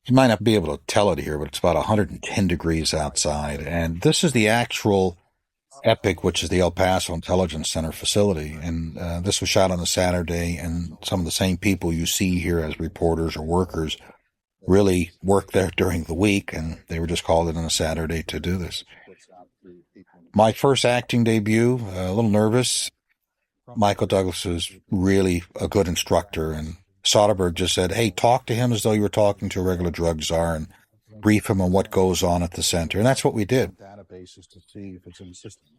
You might not be able to tell it here, but it's about 110 degrees outside. And this is the actual EPIC, which is the El Paso Intelligence Center facility. And this was shot on a Saturday, and some of the same people you see here as reporters or workers really work there during the week, and they were just called in on a Saturday to do this. My first acting debut, a little nervous. Michael Douglas is really a good instructor, and Soderbergh just said, hey, talk to him as though you were talking to a regular drug czar and brief him on what goes on at the center. And that's what we did.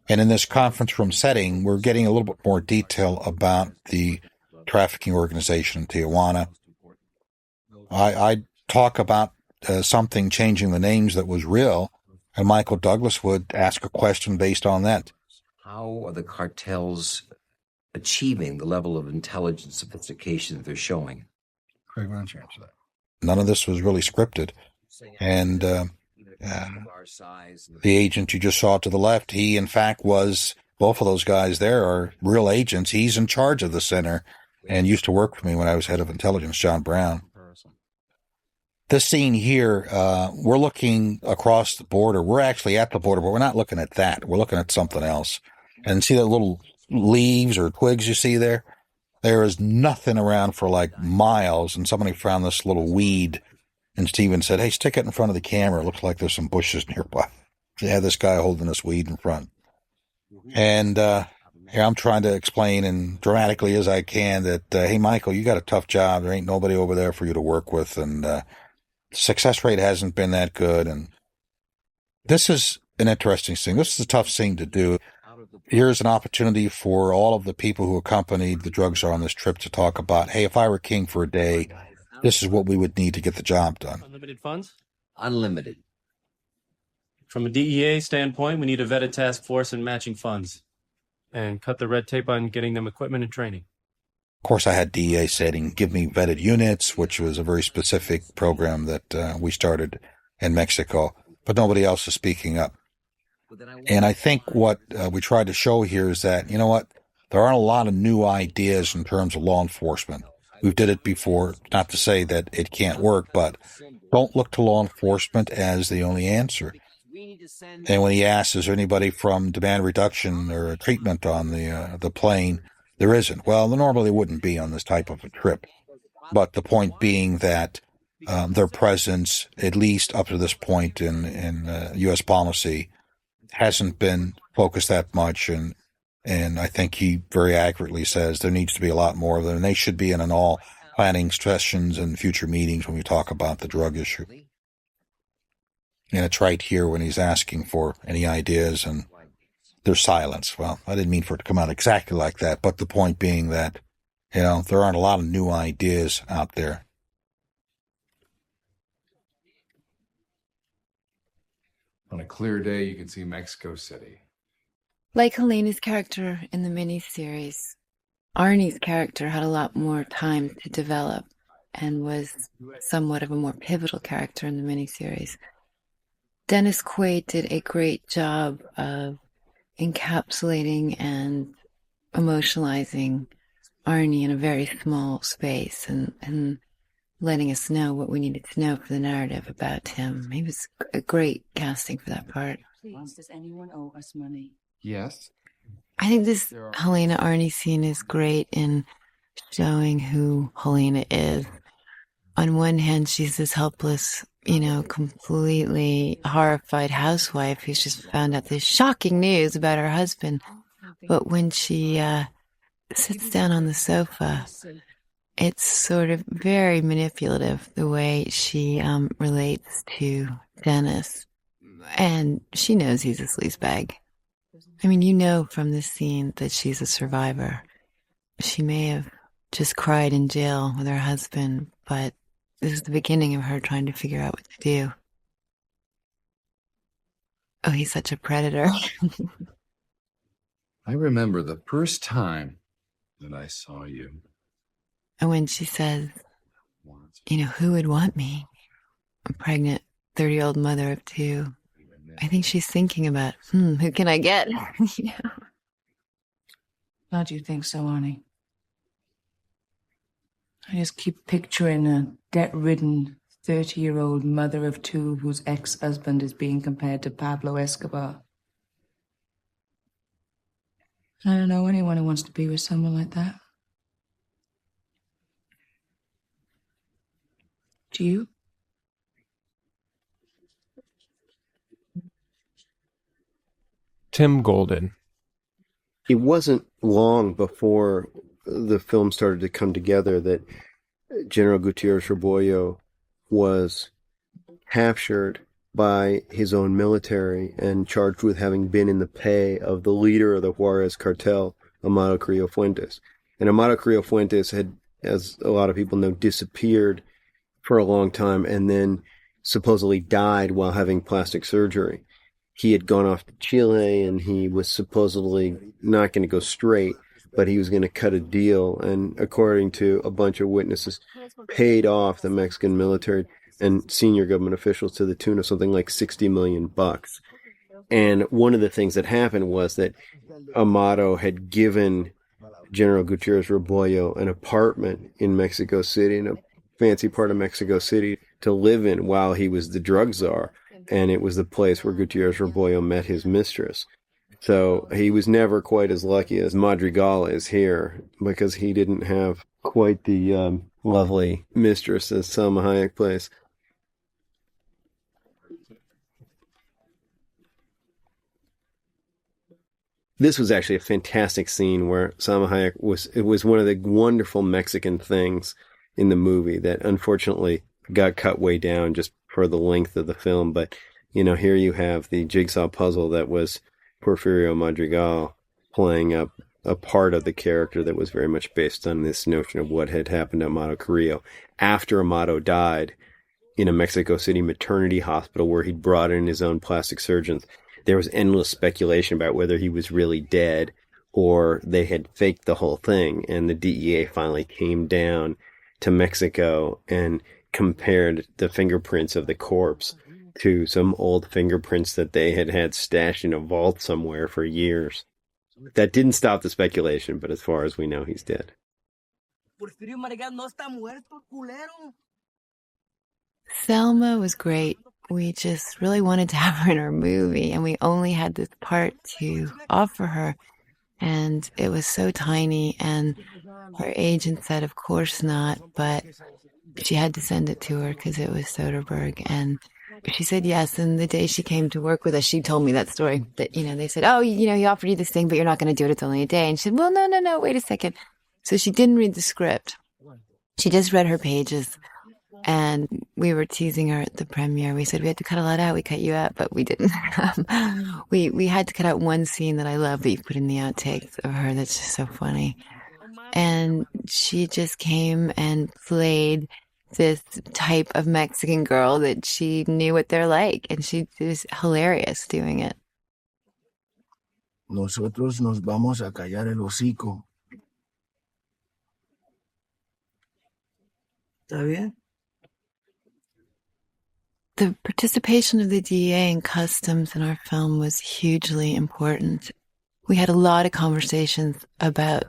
And in this conference room setting, we're getting a little bit more detail about the trafficking organization in Tijuana. I talk about something changing the names that was real, and Michael Douglas would ask a question based on that. How are the cartels achieving the level of intelligence sophistication that they're showing? Craig, why don't you answer that? None of this was really scripted. And the agent you just saw to the left, he in fact was, both of those guys there are real agents. He's in charge of the center and used to work for me when I was head of intelligence, John Brown. This scene here, we're looking across the border. We're actually at the border, but we're not looking at that. We're looking at something else. And see that little leaves or twigs you see there? There is nothing around for like miles, and somebody found this little weed, and Steven said, hey, stick it in front of the camera. It looks like there's some bushes nearby. They had this guy holding this weed in front. And here I'm trying to explain, and dramatically as I can, that, hey, Michael, you got a tough job. There ain't nobody over there for you to work with, and the success rate hasn't been that good. And this is an interesting thing. This is a tough thing to do. Here's an opportunity for all of the people who accompanied the drug czar on this trip to talk about, hey, if I were king for a day, this is what we would need to get the job done. Unlimited funds? Unlimited. From a DEA standpoint, we need a vetted task force and matching funds. And cut the red tape on getting them equipment and training. Of course, I had DEA saying, give me vetted units, which was a very specific program that we started in Mexico. But nobody else is speaking up. And I think what we tried to show here is that, you know what, there aren't a lot of new ideas in terms of law enforcement. We've did it before, not to say that it can't work, but don't look to law enforcement as the only answer. And when he asks, is there anybody from demand reduction or treatment on the plane, there isn't. Well, normally wouldn't be on this type of a trip. But the point being that their presence, at least up to this point in U.S. policy, hasn't been focused that much, and I think he very accurately says there needs to be a lot more of them, and they should be in all planning sessions and future meetings when we talk about the drug issue. And it's right here when he's asking for any ideas, and there's silence. Well, I didn't mean for it to come out exactly like that, but the point being that, there aren't a lot of new ideas out there. On a clear day, you can see Mexico City. Like Helena's character in the miniseries, Arnie's character had a lot more time to develop and was somewhat of a more pivotal character in the miniseries. Dennis Quaid did a great job of encapsulating and emotionalizing Arnie in a very small space, and letting us know what we needed to know for the narrative about him. He was a great casting for that part. Please, does anyone owe us money? Yes. I think this Helena Arnie scene is great in showing who Helena is. On one hand, she's this helpless, completely horrified housewife who's just found out this shocking news about her husband. But when she sits down on the sofa, it's sort of very manipulative the way she relates to Dennis. And she knows he's a sleazebag. I mean, from this scene that she's a survivor. She may have just cried in jail with her husband, but this is the beginning of her trying to figure out what to do. Oh, he's such a predator. I remember the first time that I saw you. And when she says, who would want me? A pregnant 30-year-old mother of 2. I think she's thinking about, who can I get? Glad you think so, Arnie. I just keep picturing a debt-ridden 30-year-old mother of 2 whose ex-husband is being compared to Pablo Escobar. I don't know anyone who wants to be with someone like that. Do you? Tim Golden. It wasn't long before the film started to come together that General Gutierrez Rebollo was captured by his own military and charged with having been in the pay of the leader of the Juarez cartel, Amado Carrillo Fuentes. And Amado Carrillo Fuentes had, as a lot of people know, disappeared for a long time and then supposedly died while having plastic surgery. He had gone off to Chile and he was supposedly not going to go straight, but he was going to cut a deal. And according to a bunch of witnesses, paid off the Mexican military and senior government officials to the tune of something like $60 million. And one of the things that happened was that Amado had given General Gutierrez Rebollo an apartment in Mexico City, in a fancy part of Mexico City, to live in while he was the drug czar. And it was the place where Gutierrez Rebollo met his mistress. So he was never quite as lucky as Madrigal is here, because he didn't have quite the lovely mistress as Salma Hayek plays. This was actually a fantastic scene where Salma Hayek it was one of the wonderful Mexican things in the movie that unfortunately got cut way down just for the length of the film. But, here you have the jigsaw puzzle that was Porfirio Madrigal playing up a part of the character that was very much based on this notion of what had happened to Amado Carrillo. After Amado died in a Mexico City maternity hospital where he'd brought in his own plastic surgeons, there was endless speculation about whether he was really dead or they had faked the whole thing. And the DEA finally came down to Mexico and compared the fingerprints of the corpse to some old fingerprints that they had stashed in a vault somewhere for years. That didn't stop the speculation, but as far as we know, he's dead. Selma was great. We just really wanted to have her in our movie, and we only had this part to offer her. And it was so tiny, and her agent said, of course not, but she had to send it to her because it was Soderbergh. And she said yes, and the day she came to work with us, she told me that story, that, they said, oh, he offered you this thing, but you're not going to do it, it's only a day. And she said, well, no, wait a second. So she didn't read the script. She just read her pages. And we were teasing her at the premiere. We said we had to cut a lot out. We cut you out, but we didn't. We had to cut out one scene that I love that you put in the outtakes of her. That's just so funny. And she just came and played this type of Mexican girl that she knew what they're like. And she was hilarious doing it. Nosotros nos vamos a callar el hocico. ¿Está bien? The participation of the DEA and customs in our film was hugely important. We had a lot of conversations about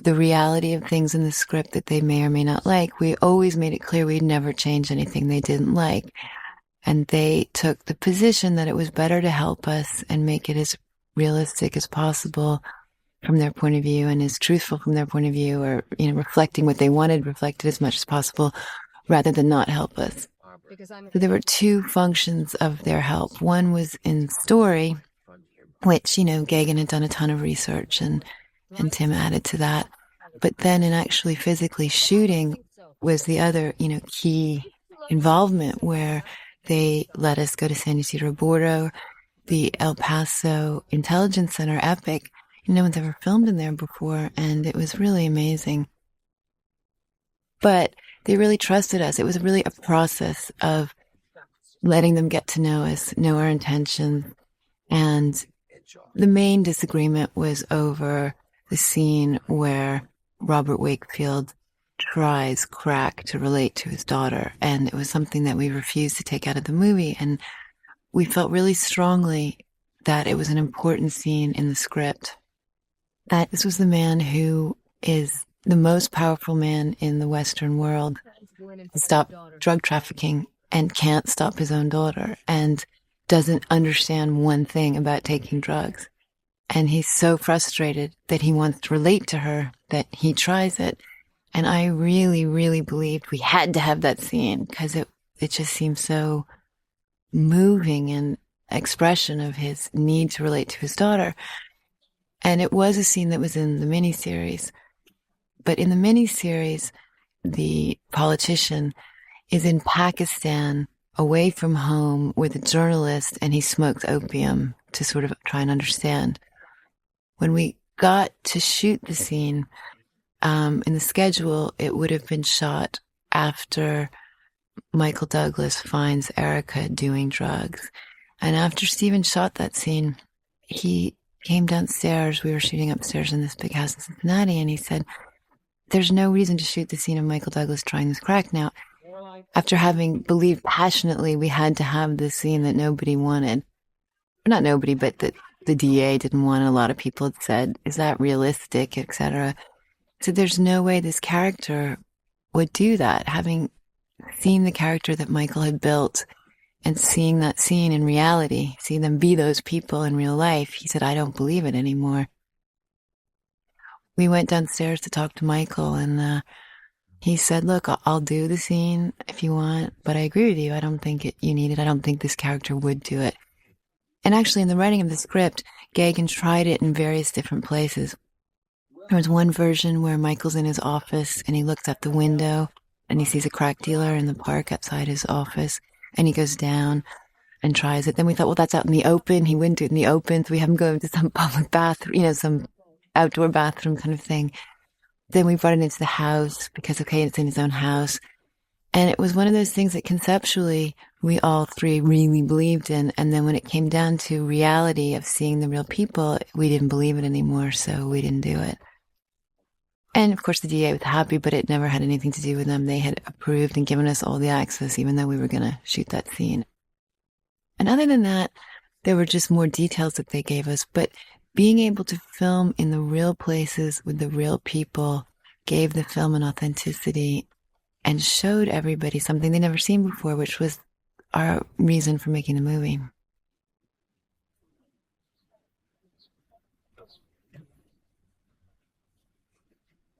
the reality of things in the script that they may or may not like. We always made it clear we'd never change anything they didn't like. And they took the position that it was better to help us and make it as realistic as possible from their point of view and as truthful from their point of view, or, reflecting what they wanted reflected as much as possible, rather than not help us. So there were two functions of their help. One was in story, which, Gagan had done a ton of research and Tim added to that. But then in actually physically shooting was the other, key involvement, where they let us go to San Ysidro Bordo, the El Paso Intelligence Center, EPIC. No one's ever filmed in there before, and it was really amazing. But they really trusted us. It was really a process of letting them get to know us, know our intentions. And the main disagreement was over the scene where Robert Wakefield tries crack to relate to his daughter. And it was something that we refused to take out of the movie. And we felt really strongly that it was an important scene in the script. That this was the man who is the most powerful man in the Western world to stop drug trafficking and can't stop his own daughter and doesn't understand one thing about taking drugs. And he's so frustrated that he wants to relate to her that he tries it. And I really, really believed we had to have that scene because it just seemed so moving in expression of his need to relate to his daughter. And it was a scene that was in the miniseries. But in the miniseries, the politician is in Pakistan, away from home, with a journalist, and he smokes opium to sort of try and understand. When we got to shoot the scene, in the schedule, it would have been shot after Michael Douglas finds Erica doing drugs. And after Steven shot that scene, he came downstairs. We were shooting upstairs in this big house in Cincinnati, and he said, there's no reason to shoot the scene of Michael Douglas trying this crack now. After having believed passionately we had to have this scene that nobody wanted. Not nobody, but that the DA didn't want. A lot of people had said, is that realistic, etc. So there's no way this character would do that. Having seen the character that Michael had built and seeing that scene in reality, seeing them be those people in real life, he said, I don't believe it anymore. We went downstairs to talk to Michael, and he said, look, I'll do the scene if you want, but I agree with you. I don't think you need it. I don't think this character would do it. And actually, in the writing of the script, Gagan tried it in various different places. There was one version where Michael's in his office, and he looks out the window, and he sees a crack dealer in the park outside his office. And he goes down and tries it. Then we thought, well, that's out in the open. He wouldn't do it in the open. So we have him go into some public bathroom, some outdoor bathroom kind of thing. Then we brought it into the house because, okay, it's in his own house. And it was one of those things that conceptually we all three really believed in. And then when it came down to reality of seeing the real people, we didn't believe it anymore. So we didn't do it. And of course the DA was happy, but it never had anything to do with them. They had approved and given us all the access, even though we were going to shoot that scene. And other than that, there were just more details that they gave us. But being able to film in the real places with the real people gave the film an authenticity and showed everybody something they'd never seen before, which was our reason for making the movie.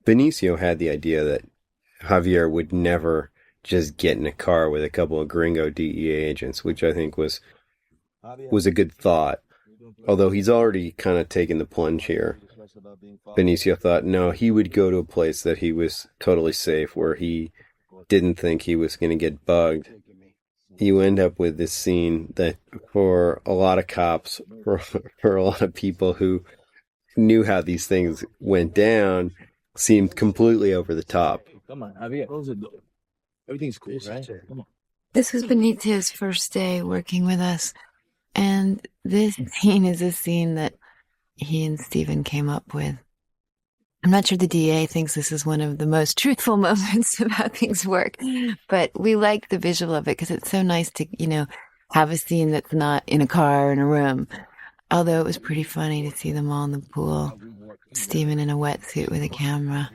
Benicio had the idea that Javier would never just get in a car with a couple of gringo DEA agents, which I think was a good thought. Although he's already kind of taken the plunge here. Benicio thought, no, he would go to a place that he was totally safe, where he didn't think he was going to get bugged. You end up with this scene that for a lot of cops, for a lot of people who knew how these things went down, seemed completely over the top. Come on, Javier. Close the door. Everything's cool, right? Come on. This was Benitez's first day working with us. And this scene is a scene that he and Steven came up with. I'm not sure the DA thinks this is one of the most truthful moments of how things work, but we like the visual of it because it's so nice to, have a scene that's not in a car or in a room. Although it was pretty funny to see them all in the pool. Stephen in a wetsuit with a camera,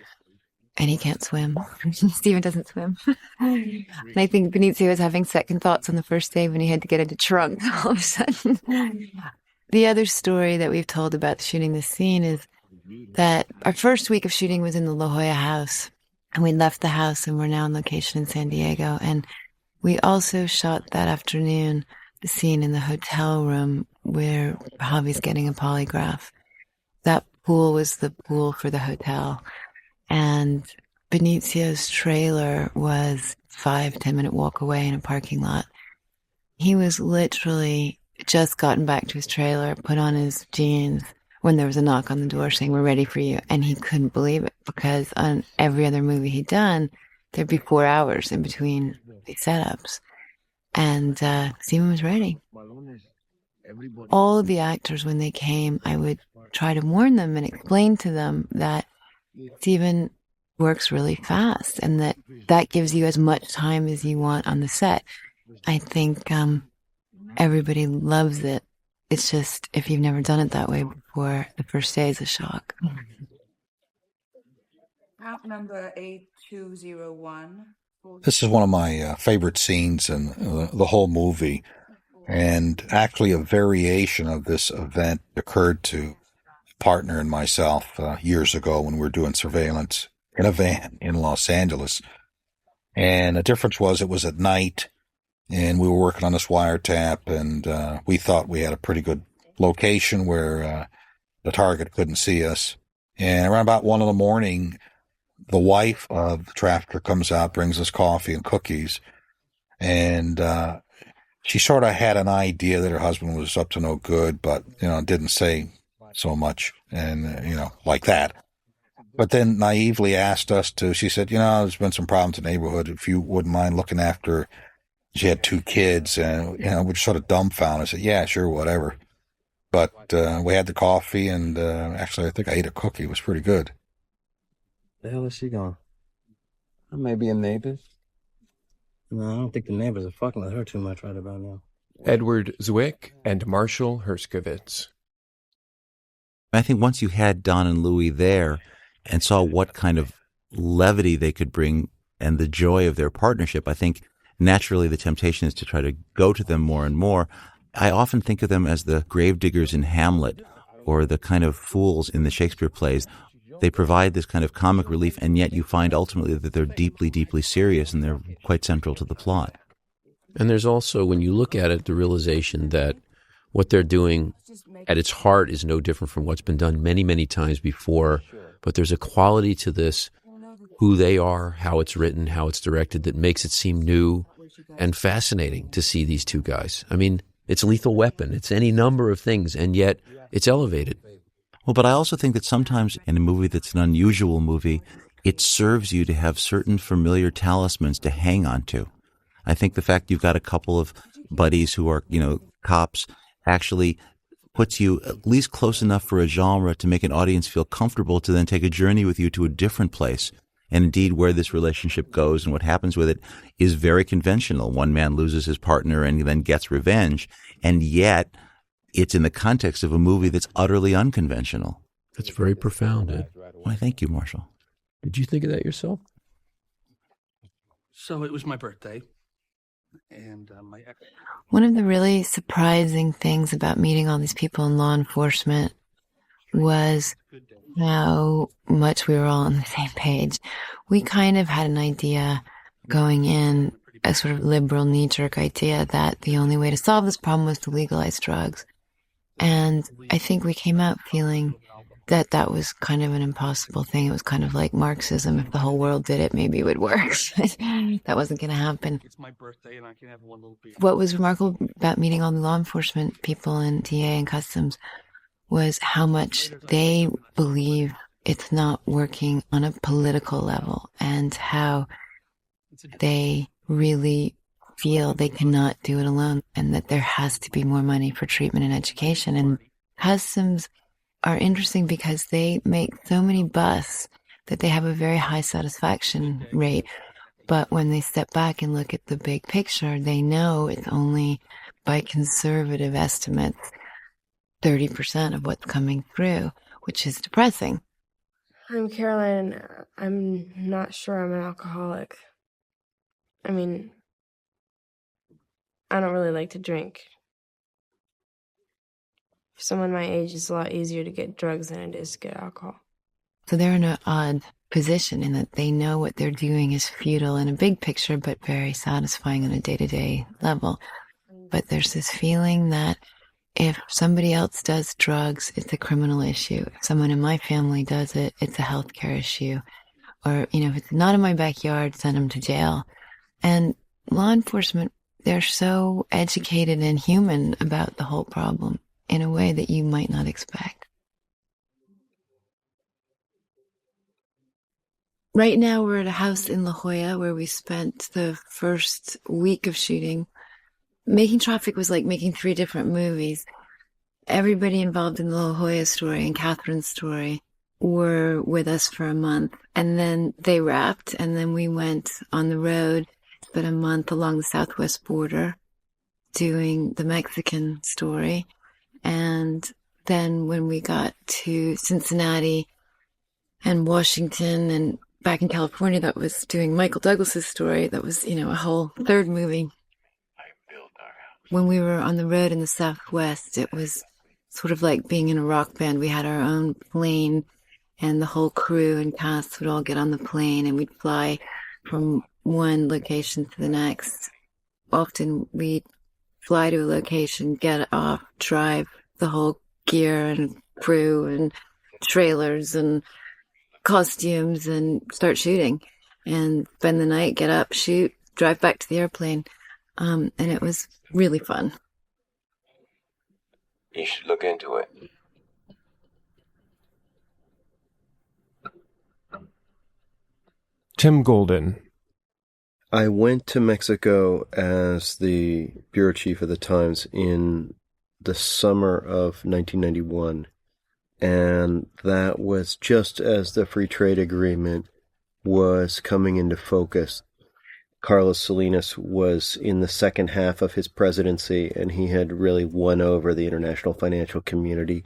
and he can't swim. Stephen doesn't swim. And I think Benicio was having second thoughts on the first day when he had to get into trunk all of a sudden. The other story that we've told about shooting this scene is that our first week of shooting was in the La Jolla house, and we left the house and we're now on location in San Diego. And we also shot that afternoon the scene in the hotel room where Javi's getting a polygraph. That pool was the pool for the hotel. And Benicio's trailer was 5-10 minute walk away in a parking lot. He was literally just gotten back to his trailer, put on his jeans when there was a knock on the door saying, "We're ready for you." And he couldn't believe it because on every other movie he'd done, there'd be 4 hours in between the setups. And Stephen was ready. All of the actors, when they came, I would try to warn them and explain to them that Stephen works really fast and that gives you as much time as you want on the set. I think everybody loves it. It's just, if you've never done it that way before, the first day is a shock. Route number 8201. This is one of my favorite scenes in the whole movie. And actually a variation of this event occurred to a partner and myself years ago when we were doing surveillance in a van in Los Angeles. And the difference was it was at night and we were working on this wiretap, and we thought we had a pretty good location where the target couldn't see us. And around about 1 a.m, the wife of the trafficker comes out, brings us coffee and cookies, and she sort of had an idea that her husband was up to no good, but, didn't say so much and, like that. But then naively asked us she said, there's been some problems in the neighborhood. If you wouldn't mind looking after. She had 2 kids, and, we just sort of dumbfounded. I said, yeah, sure, whatever. But we had the coffee, and actually, I think I ate a cookie. It was pretty good. The hell is she going? I may be a neighbor. No, I don't think the neighbors are fucking with her too much right about now. Edward Zwick and Marshall Herskovitz. I think once you had Don and Louis there and saw what kind of levity they could bring and the joy of their partnership, I think naturally the temptation is to try to go to them more and more. I often think of them as the gravediggers in Hamlet or the kind of fools in the Shakespeare plays. They provide this kind of comic relief, and yet you find ultimately that they're deeply, deeply serious and they're quite central to the plot. And there's also, when you look at it, the realization that what they're doing at its heart is no different from what's been done many, many times before. But there's a quality to this, who they are, how it's written, how it's directed, that makes it seem new and fascinating to see these two guys. I mean, it's Lethal Weapon. It's any number of things, and yet it's elevated. Well, but I also think that sometimes in a movie that's an unusual movie, it serves you to have certain familiar talismans to hang on to. I think the fact you've got a couple of buddies who are, cops actually puts you at least close enough for a genre to make an audience feel comfortable to then take a journey with you to a different place. And indeed, where this relationship goes and what happens with it is very conventional. One man loses his partner and he then gets revenge. And yet, it's in the context of a movie that's utterly unconventional. That's very profound, Ed. Why, thank you, Marshall. Did you think of that yourself? So it was my birthday. And one of the really surprising things about meeting all these people in law enforcement was how much we were all on the same page. We kind of had an idea going in, a sort of liberal knee-jerk idea that the only way to solve this problem was to legalize drugs. And I think we came out feeling that that was kind of an impossible thing. It was kind of like Marxism. If the whole world did it, maybe it would work. That wasn't going to happen. It's my birthday and I can have one little beer. What was remarkable about meeting all the law enforcement people in DA and Customs was how much they believe it's not working on a political level and how they really feel they cannot do it alone and that there has to be more money for treatment and education. And Customs are interesting because they make so many busts that they have a very high satisfaction rate. But when they step back and look at the big picture, they know it's only by conservative estimates 30% of what's coming through, which is depressing. I'm Caroline. I'm not sure I'm an alcoholic. I mean, I don't really like to drink. For someone my age, it's a lot easier to get drugs than it is to get alcohol. So they're in an odd position in that they know what they're doing is futile in a big picture, but very satisfying on a day-to-day level. But there's this feeling that if somebody else does drugs, it's a criminal issue. If someone in my family does it, it's a healthcare issue. Or, if it's not in my backyard, send them to jail. And law enforcement, they're so educated and human about the whole problem in a way that you might not expect. Right now, we're at a house in La Jolla where we spent the first week of shooting. Making Traffic was like making 3 different movies. Everybody involved in the La Jolla story and Catherine's story were with us for a month. And then they wrapped, and then we went on the road, spent a month along the southwest border doing the Mexican story. And then when we got to Cincinnati and Washington and back in California, that was doing Michael Douglas's story. That was, a whole 3rd movie. When we were on the road in the Southwest, it was sort of like being in a rock band. We had our own plane, and the whole crew and cast would all get on the plane, and we'd fly from one location to the next. Often we'd fly to a location, get off, drive the whole gear and crew and trailers and costumes and start shooting and spend the night, get up, shoot, drive back to the airplane. And it was really fun. You should look into it. Tim Golden. I went to Mexico as the bureau chief of the Times in the summer of 1991. And that was just as the free trade agreement was coming into focus. Carlos Salinas was in the second half of his presidency, and he had really won over the international financial community.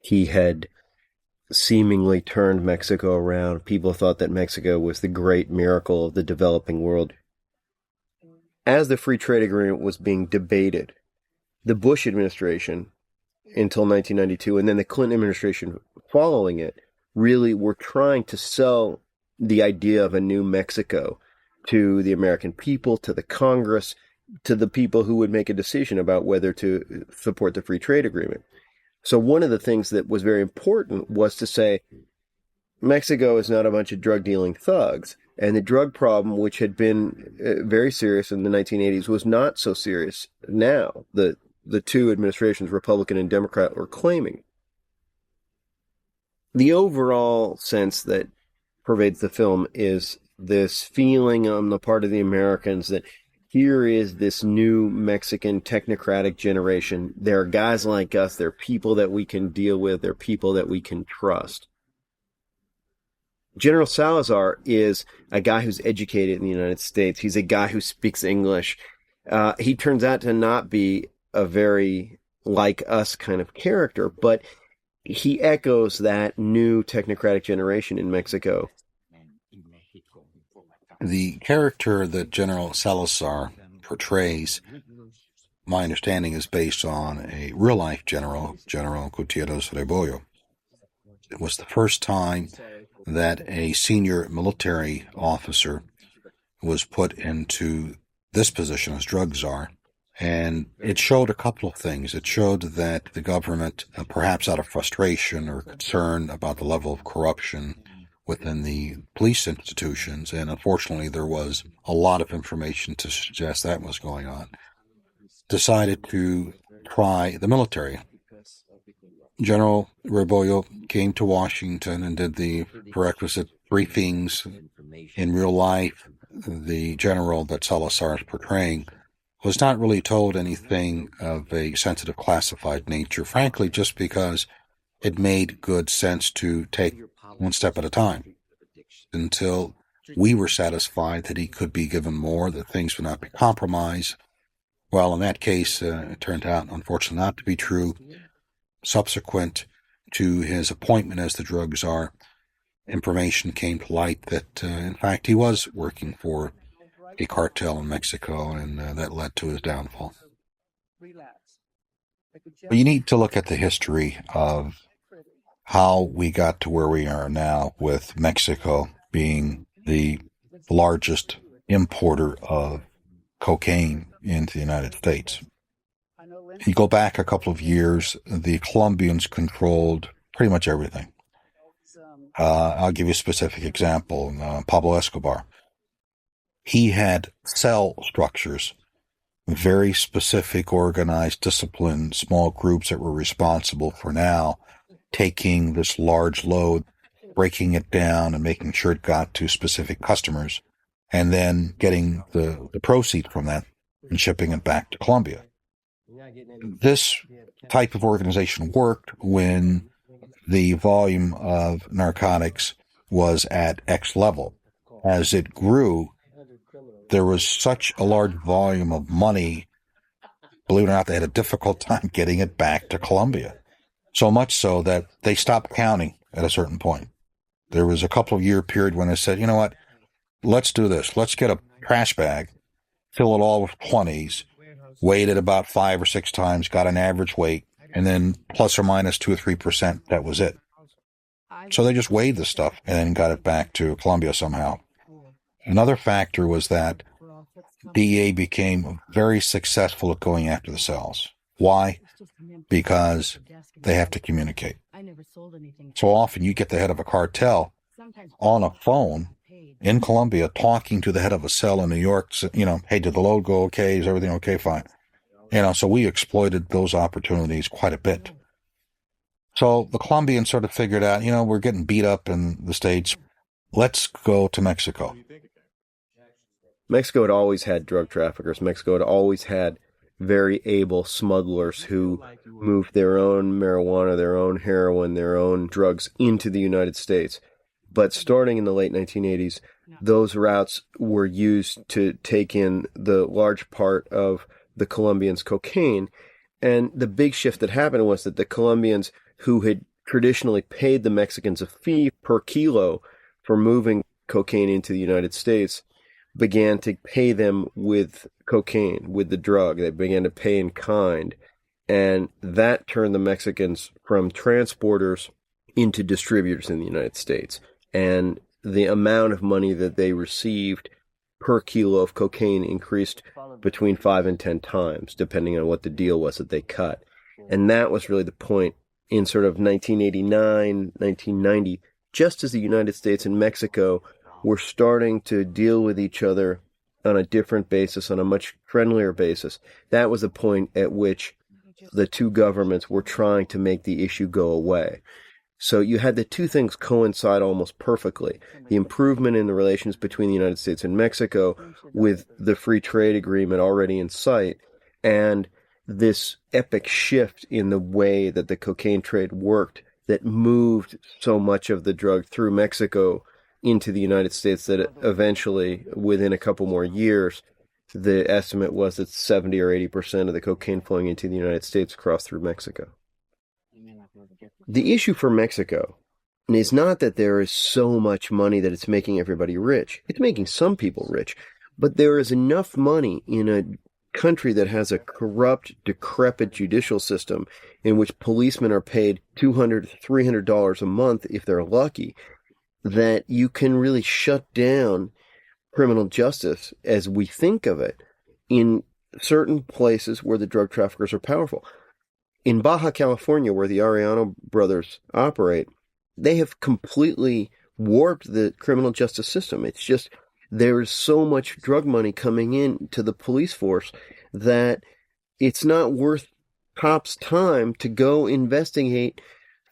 He had seemingly turned Mexico around. People thought that Mexico was the great miracle of the developing world. As the free trade agreement was being debated, the Bush administration, until 1992, and then the Clinton administration following it, really were trying to sell the idea of a new Mexico to the American people, to the Congress, to the people who would make a decision about whether to support the free trade agreement. So one of the things that was very important was to say, Mexico is not a bunch of drug-dealing thugs, and the drug problem, which had been very serious in the 1980s, was not so serious now. The two administrations, Republican and Democrat, were claiming. The overall sense that pervades the film is this feeling on the part of the Americans that here is this new Mexican technocratic generation. There are guys like us. There are people that we can deal with. There are people that we can trust. General Salazar is a guy who's educated in the United States. He's a guy who speaks English. He turns out to not be a very like us kind of character, but he echoes that new technocratic generation in Mexico. The character that General Salazar portrays, my understanding, is based on a real-life general, General Gutierrez Rebollo. It was the first time that a senior military officer was put into this position as drug czar, and it showed a couple of things. It showed that the government, perhaps out of frustration or concern about the level of corruption within the police institutions, and unfortunately there was a lot of information to suggest that was going on, decided to try the military. General Rebollo came to Washington and did the prerequisite briefings. In real life, the general that Salazar is portraying was not really told anything of a sensitive, classified nature, frankly, just because it made good sense to take one step at a time until we were satisfied that he could be given more, that things would not be compromised. Well, in that case, it turned out, unfortunately, not to be true. Subsequent to his appointment as the drug czar, information came to light that, in fact, he was working for a cartel in Mexico, and that led to his downfall. But you need to look at the history of how we got to where we are now, with Mexico being the largest importer of cocaine into the United States. You go back a couple of years, the Colombians controlled pretty much everything. I'll give you a specific example. Pablo Escobar. He had cell structures, very specific, organized, disciplined, small groups that were responsible for now taking this large load, breaking it down, and making sure it got to specific customers, and then getting the proceeds from that and shipping it back to Colombia. This type of organization worked when the volume of narcotics was at X level. As it grew, there was such a large volume of money, believe it or not, they had a difficult time getting it back to Colombia. So much so that they stopped counting at a certain point. There was a couple of year period when they said, you know what, let's do this. Let's get a trash bag, fill it all with 20s, weighed it about 5 or 6 times, got an average weight, and then plus or minus 2 or 3%, that was it. So they just weighed the stuff and then got it back to Colombia somehow. Another factor was that DEA became very successful at going after the cells. Why? Because they have to communicate. So often you get the head of a cartel on a phone in Colombia talking to the head of a cell in New York, you know, hey, did the load go okay? Is everything okay? Fine. You know, so we exploited those opportunities quite a bit. So the Colombians sort of figured out, you know, we're getting beat up in the States. Let's go to Mexico. Mexico had always had drug traffickers. Mexico had always had very able smugglers who moved their own marijuana, their own heroin, their own drugs into the United States. But starting in the late 1980s, those routes were used to take in the large part of the Colombians' cocaine. And the big shift that happened was that the Colombians, who had traditionally paid the Mexicans a fee per kilo for moving cocaine into the United States, began to pay them with cocaine, with the drug. They began to pay in kind. And that turned the Mexicans from transporters into distributors in the United States. And the amount of money that they received per kilo of cocaine increased between 5 and 10 times, depending on what the deal was that they cut. And that was really the point in sort of 1989, 1990, just as the United States and Mexico were starting to deal with each other on a different basis, on a much friendlier basis. That was the point at which the two governments were trying to make the issue go away. So you had the two things coincide almost perfectly. The improvement in the relations between the United States and Mexico with the free trade agreement already in sight, and this epic shift in the way that the cocaine trade worked that moved so much of the drug through Mexico into the United States that eventually, within a couple more years, the estimate was that 70 or 80% of the cocaine flowing into the United States crossed through Mexico. The issue for Mexico is not that there is so much money that it's making everybody rich. It's making some people rich, but there is enough money in a country that has a corrupt, decrepit judicial system in which policemen are paid $200 to $300 a month if they're lucky, that you can really shut down criminal justice as we think of it in certain places where the drug traffickers are powerful. In Baja California, where the Arellano brothers operate, they have completely warped the criminal justice system. It's just there is so much drug money coming in to the police force that it's not worth cops' time to go investigate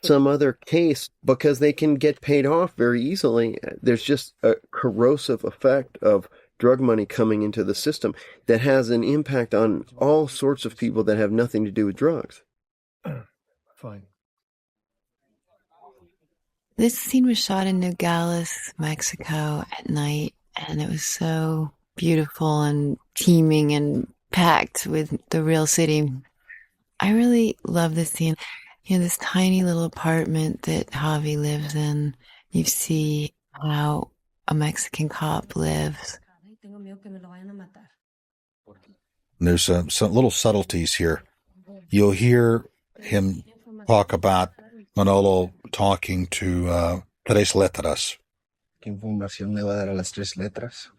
some other case because they can get paid off very easily. There's just a corrosive effect of drug money coming into the system that has an impact on all sorts of people that have nothing to do with drugs. Fine. This scene was shot in Nogales, Mexico at night, and it was so beautiful and teeming and packed with the real city. I really love this scene. this tiny little apartment that Javi lives in. You see how a Mexican cop lives. There's some little subtleties here. You'll hear him talk about Manolo talking to Tres Letras, ¿Qué información le va a dar a las tres letras?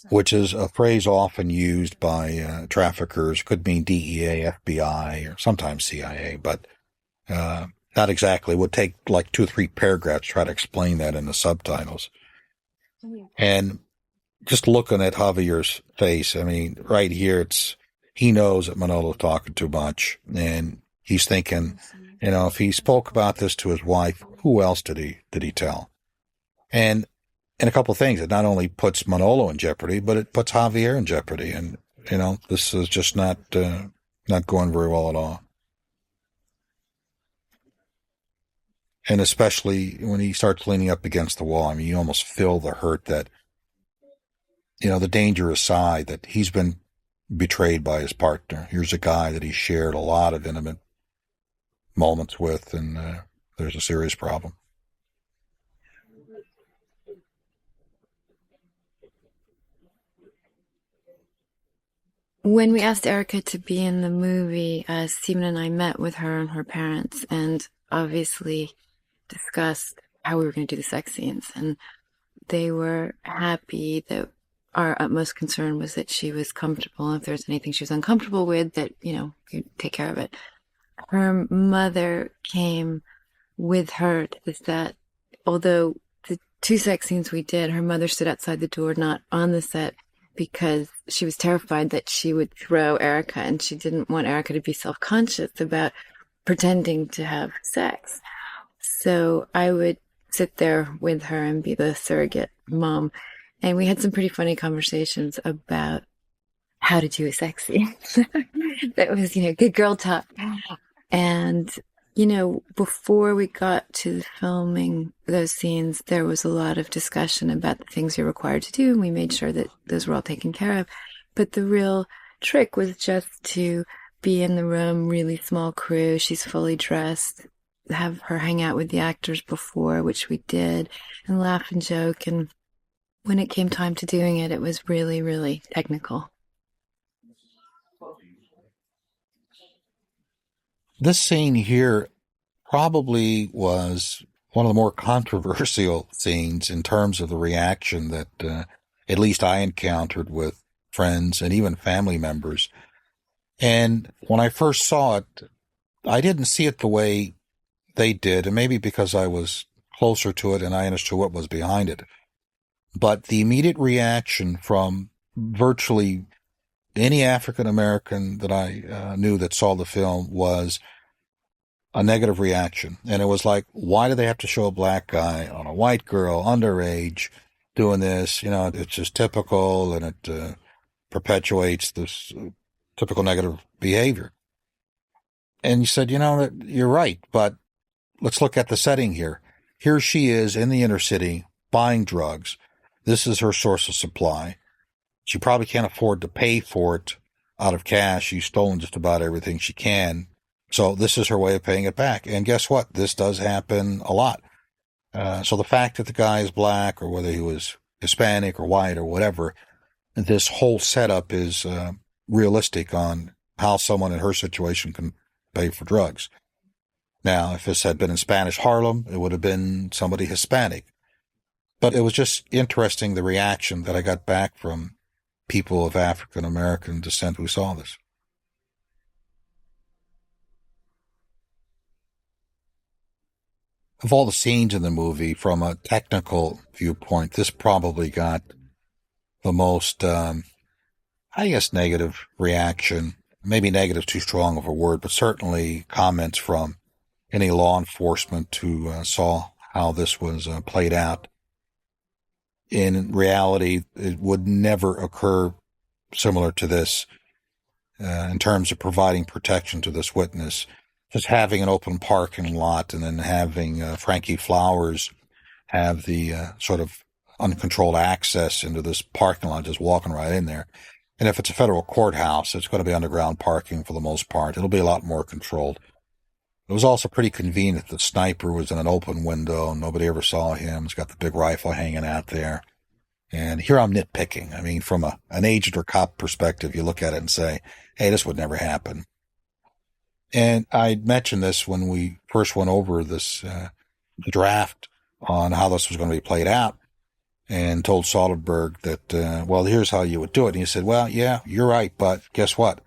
which is a phrase often used by traffickers. Could mean DEA, FBI, or sometimes CIA, but not exactly. It would take like 2 or 3 paragraphs to try to explain that in the subtitles. And just looking at Javier's face, I mean, right here, he knows that Manolo's talking too much, and he's thinking, if he spoke about this to his wife, who else did he tell? And a couple of things, it not only puts Manolo in jeopardy, but it puts Javier in jeopardy. And, this is just not going very well at all. And especially when he starts leaning up against the wall, I mean, you almost feel the hurt that, the dangerous side that he's been betrayed by his partner. Here's a guy that he shared a lot of intimate moments with, and there's a serious problem. When we asked Erica to be in the movie, Stephen and I met with her and her parents and obviously discussed how we were going to do the sex scenes. And they were happy. That our utmost concern was that she was comfortable. If there's anything she was uncomfortable with, that, you'd take care of it. Her mother came with her to the set. Although the 2 sex scenes we did, her mother stood outside the door, not on the set, because she was terrified that she would throw Erica, and she didn't want Erica to be self-conscious about pretending to have sex. So I would sit there with her and be the surrogate mom. And we had some pretty funny conversations about how to do a sex scene. That was, good girl talk. And, before we got to filming those scenes, there was a lot of discussion about the things you're required to do, and we made sure that those were all taken care of. But the real trick was just to be in the room, really small crew, she's fully dressed, have her hang out with the actors before, which we did, and laugh and joke. And when it came time to doing it, it was really, really technical. This scene here probably was one of the more controversial scenes in terms of the reaction that at least I encountered with friends and even family members. And when I first saw it, I didn't see it the way they did, and maybe because I was closer to it and I understood what was behind it. But the immediate reaction from virtually any African American that I knew that saw the film was a negative reaction. And it was like, why do they have to show a black guy on a white girl, underage, doing this? It's just typical, and it perpetuates this typical negative behavior. And you said, you're right, but let's look at the setting here. Here she is in the inner city buying drugs. This is her source of supply. She probably can't afford to pay for it out of cash. She's stolen just about everything she can. So this is her way of paying it back. And guess what? This does happen a lot. So the fact that the guy is black, or whether he was Hispanic or white or whatever, this whole setup is realistic on how someone in her situation can pay for drugs. Now, if this had been in Spanish Harlem, it would have been somebody Hispanic. But it was just interesting, the reaction that I got back from people of African American descent who saw this. Of all the scenes in the movie, from a technical viewpoint, this probably got the most, negative reaction. Maybe negative too strong of a word, but certainly comments from any law enforcement who saw how this was played out. In reality, it would never occur similar to this in terms of providing protection to this witness. Just having an open parking lot and then having Frankie Flowers have the sort of uncontrolled access into this parking lot, just walking right in there. And if it's a federal courthouse, it's going to be underground parking for the most part. It'll be a lot more controlled. It was also pretty convenient. The sniper was in an open window. Nobody ever saw him. He's got the big rifle hanging out there. And here I'm nitpicking. I mean, from an agent or cop perspective, you look at it and say, hey, this would never happen. And I mentioned this when we first went over this the draft on how this was going to be played out, and told Soderbergh that, well, here's how you would do it. And he said, well, yeah, you're right, but guess what?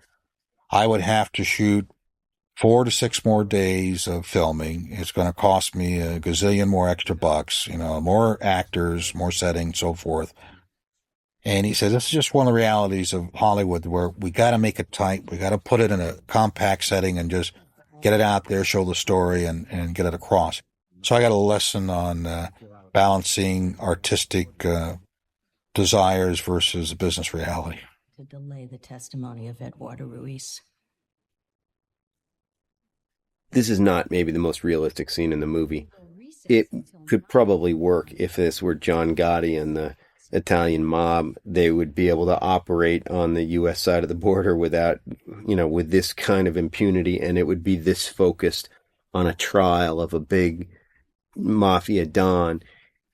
I would have to shoot 4 to 6 more days of filming. It's going to cost me a gazillion more extra bucks, more actors, more settings, so forth. And he says, this is just one of the realities of Hollywood, where we got to make it tight. We got to put it in a compact setting and just get it out there, show the story, and get it across. So I got a lesson on balancing artistic desires versus business reality. To delay the testimony of Eduardo Ruiz. This is not maybe the most realistic scene in the movie. It could probably work if this were John Gotti and the Italian mob. They would be able to operate on the U.S. side of the border without, with this kind of impunity, and it would be this focused on a trial of a big mafia don.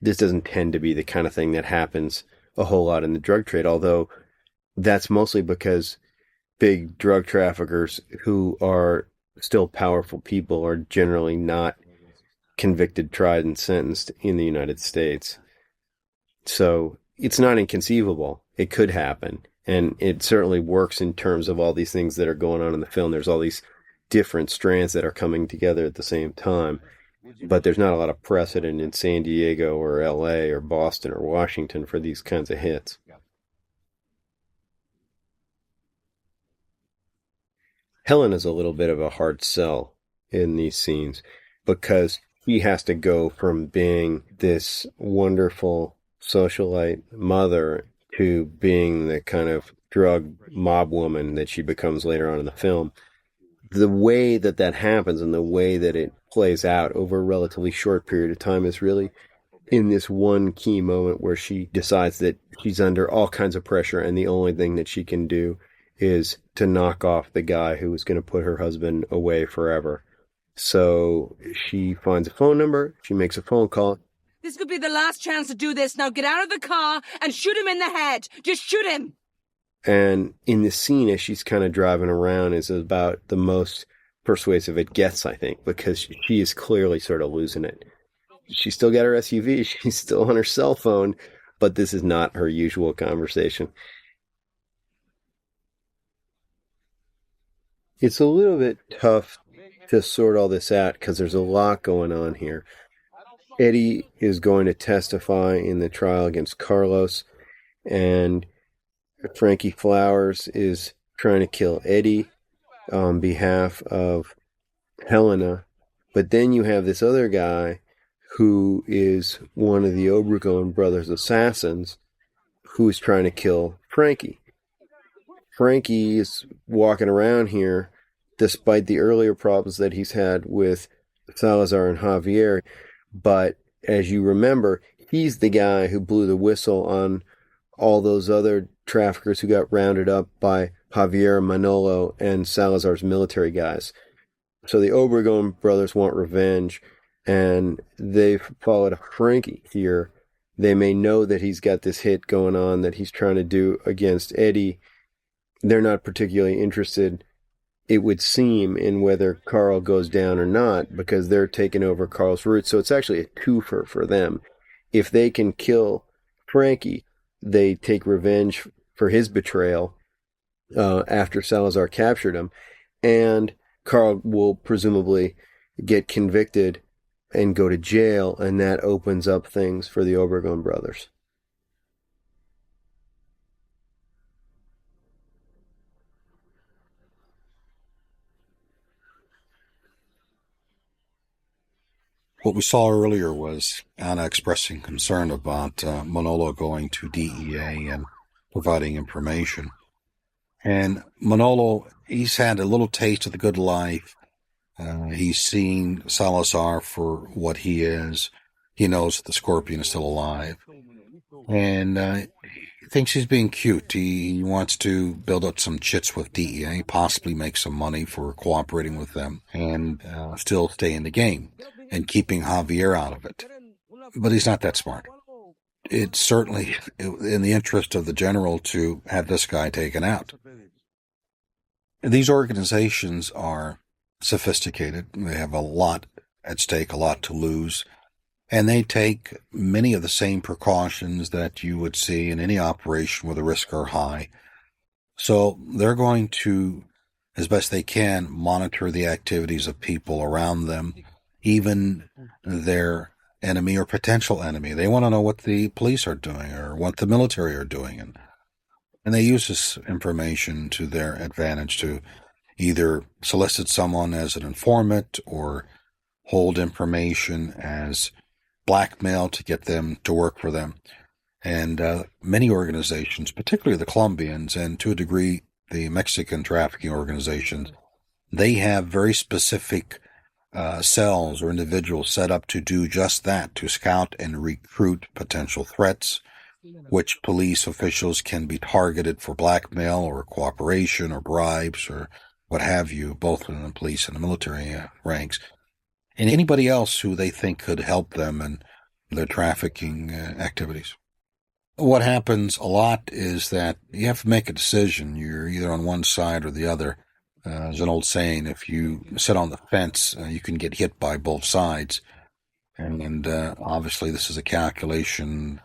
This doesn't tend to be the kind of thing that happens a whole lot in the drug trade, although that's mostly because big drug traffickers who are still powerful people are generally not convicted, tried, and sentenced in the United States. So it's not inconceivable. It could happen. And it certainly works in terms of all these things that are going on in the film. There's all these different strands that are coming together at the same time. But there's not a lot of precedent in San Diego or LA or Boston or Washington for these kinds of hits. Helena's a little bit of a hard sell in these scenes because he has to go from being this wonderful socialite mother to being the kind of drug mob woman that she becomes later on in the film. The way that happens and the way that it plays out over a relatively short period of time is really in this one key moment where she decides that she's under all kinds of pressure and the only thing that she can do is to knock off the guy who was going to put her husband away forever. So she finds a phone number, she makes a phone call. This could be the last chance to do this. Now get out of the car and shoot him in the head. Just shoot him. And in the scene, as she's kind of driving around, is about the most persuasive it gets, I think, because she is clearly sort of losing it. She's still got her SUV, she's still on her cell phone, but this is not her usual conversation. It's a little bit tough to sort all this out because there's a lot going on here. Eddie is going to testify in the trial against Carlos, and Frankie Flowers is trying to kill Eddie on behalf of Helena. But then you have this other guy who is one of the Obregon brothers' assassins who's trying to kill Frankie. Frankie is walking around here despite the earlier problems that he's had with Salazar and Javier. But as you remember, he's the guy who blew the whistle on all those other traffickers who got rounded up by Javier, Manolo, and Salazar's military guys. So the Obregon brothers want revenge, and they've followed Frankie here. They may know that he's got this hit going on that he's trying to do against Eddie. They're not particularly interested, it would seem, in whether Carl goes down or not, because they're taking over Carl's route. So it's actually a twofer for them. If they can kill Frankie, they take revenge for his betrayal after Salazar captured him, and Carl will presumably get convicted and go to jail, and that opens up things for the Obregon brothers. What we saw earlier was Anna expressing concern about Manolo going to DEA and providing information. And Manolo, he's had a little taste of the good life. He's seen Salazar for what he is. He knows that the Scorpion is still alive. And thinks he's being cute. He wants to build up some chits with DEA, possibly make some money for cooperating with them, and still stay in the game and keeping Javier out of it. But he's not that smart. It's certainly in the interest of the general to have this guy taken out. These organizations are sophisticated. They have a lot at stake, a lot to lose. And they take many of the same precautions that you would see in any operation where the risks are high. So they're going to, as best they can, monitor the activities of people around them, even their enemy or potential enemy. They want to know what the police are doing or what the military are doing. And they use this information to their advantage to either solicit someone as an informant or hold information as blackmail to get them to work for them. And many organizations, particularly the Colombians and to a degree the Mexican trafficking organizations, they have very specific cells or individuals set up to do just that, to scout and recruit potential threats, which police officials can be targeted for blackmail or cooperation or bribes or what have you, both in the police and the military ranks. And anybody else who they think could help them in their trafficking activities. What happens a lot is that you have to make a decision. You're either on one side or the other. There's an old saying, if you sit on the fence, you can get hit by both sides. And obviously this is a calculation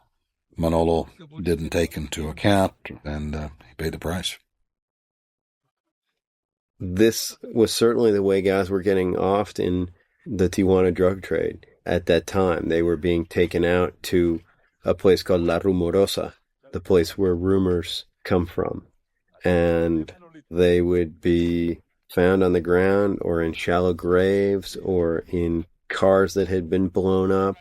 Manolo didn't take into account, and he paid the price. This was certainly the way guys were getting offed in the Tijuana drug trade at that time. They were being taken out to a place called La Rumorosa, the place where rumors come from. And they would be found on the ground or in shallow graves or in cars that had been blown up.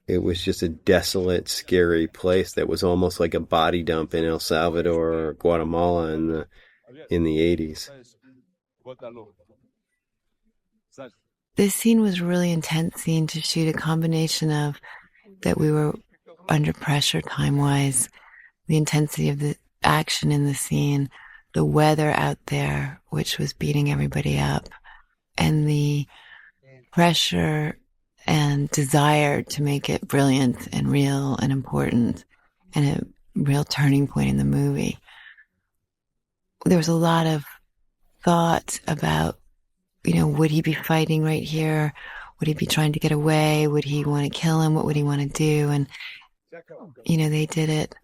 It was just a desolate, scary place that was almost like a body dump in El Salvador or Guatemala in the 80s. This scene was a really intense scene to shoot, a combination of that we were under pressure time-wise, the intensity of the action in the scene, the weather out there, which was beating everybody up, and the pressure and desire to make it brilliant and real and important and a real turning point in the movie. There was a lot of thought about, would he be fighting right here? Would he be trying to get away? Would he want to kill him? What would he want to do? And, they did it.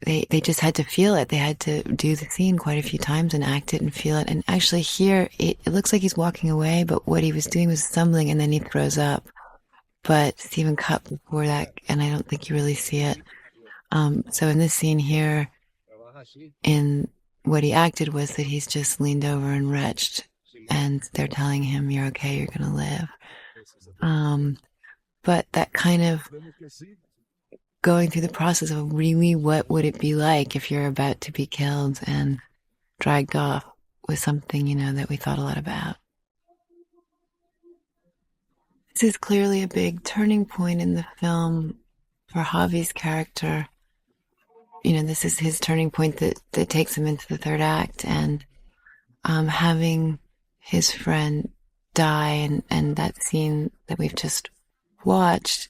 They just had to feel it. They had to do the scene quite a few times and act it and feel it. And actually here, it looks like he's walking away, but what he was doing was stumbling and then he throws up. But Stephen cut before that, and I don't think you really see it. So in this scene here, in what he acted was that he's just leaned over and retched, and they're telling him, you're okay, you're going to live. But that kind of going through the process of really what would it be like if you're about to be killed and dragged off was something, that we thought a lot about. This is clearly a big turning point in the film for Javi's character. This is his turning point that takes him into the third act, and having his friend die and that scene that we've just watched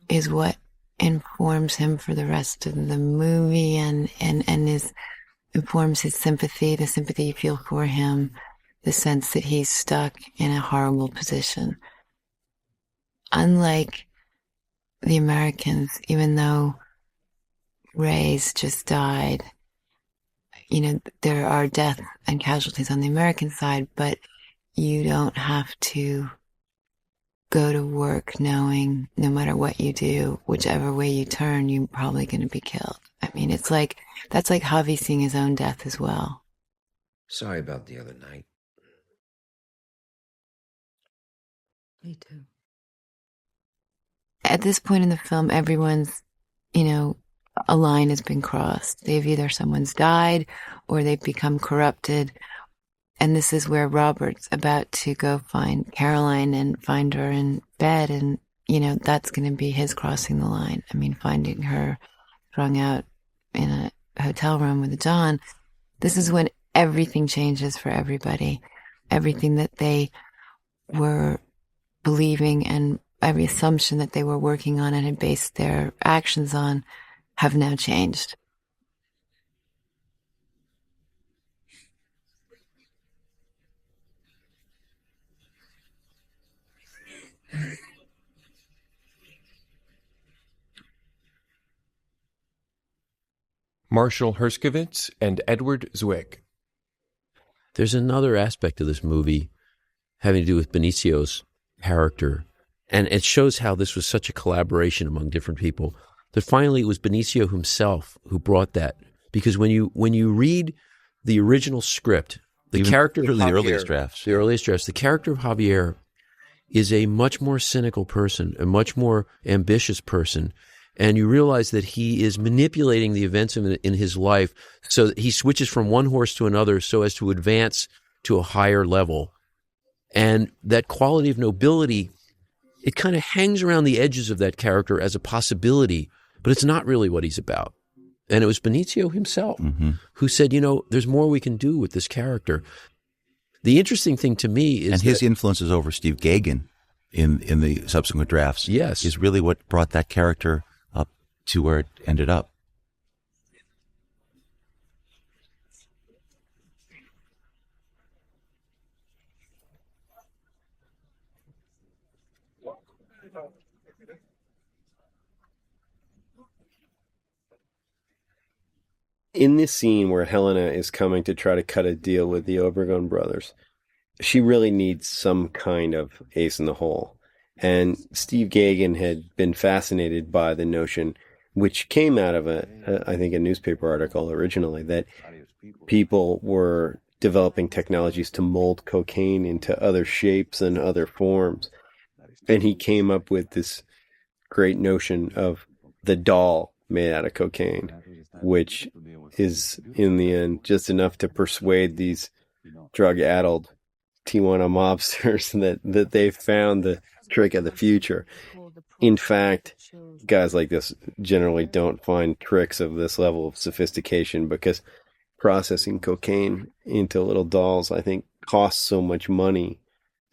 is what informs him for the rest of the movie and informs his sympathy, the sympathy you feel for him, the sense that he's stuck in a horrible position. Unlike the Americans, even though Reyes just died, there are death and casualties on the American side, but you don't have to go to work knowing no matter what you do, whichever way you turn, you're probably going to be killed. I mean, that's like Javi seeing his own death as well. Sorry about the other night. Me too. At this point in the film, everyone's, a line has been crossed. Someone's died or they've become corrupted. And this is where Robert's about to go find Caroline and find her in bed. And, that's going to be his crossing the line. I mean, finding her strung out in a hotel room with John, this is when everything changes for everybody. Everything that they were believing and every assumption that they were working on and had based their actions on have now changed. Marshall Herskovitz and Edward Zwick. There's another aspect of this movie having to do with Benicio's character, and it shows how this was such a collaboration among different people, that finally it was Benicio himself who brought that. Because when you read the original script, the character of the Javier, earliest drafts, the character of Javier is a much more cynical person, a much more ambitious person, and you realize that he is manipulating the events in his life so that he switches from one horse to another so as to advance to a higher level. And that quality of nobility, it kind of hangs around the edges of that character as a possibility, but it's not really what he's about. And it was Benicio himself who said, there's more we can do with this character. The interesting thing to me is and his influences over Steve Gagin in the subsequent drafts, yes, is really what brought that character up to where it ended up. In this scene where Helena is coming to try to cut a deal with the Obregon brothers, she really needs some kind of ace in the hole. And Steve Gagin had been fascinated by the notion, which came out of I think a newspaper article originally, that people were developing technologies to mold cocaine into other shapes and other forms. And he came up with this great notion of the doll made out of cocaine, which is in the end just enough to persuade these drug-addled Tijuana mobsters that they've found the trick of the future. In fact, guys like this generally don't find tricks of this level of sophistication because processing cocaine into little dolls, I think, costs so much money,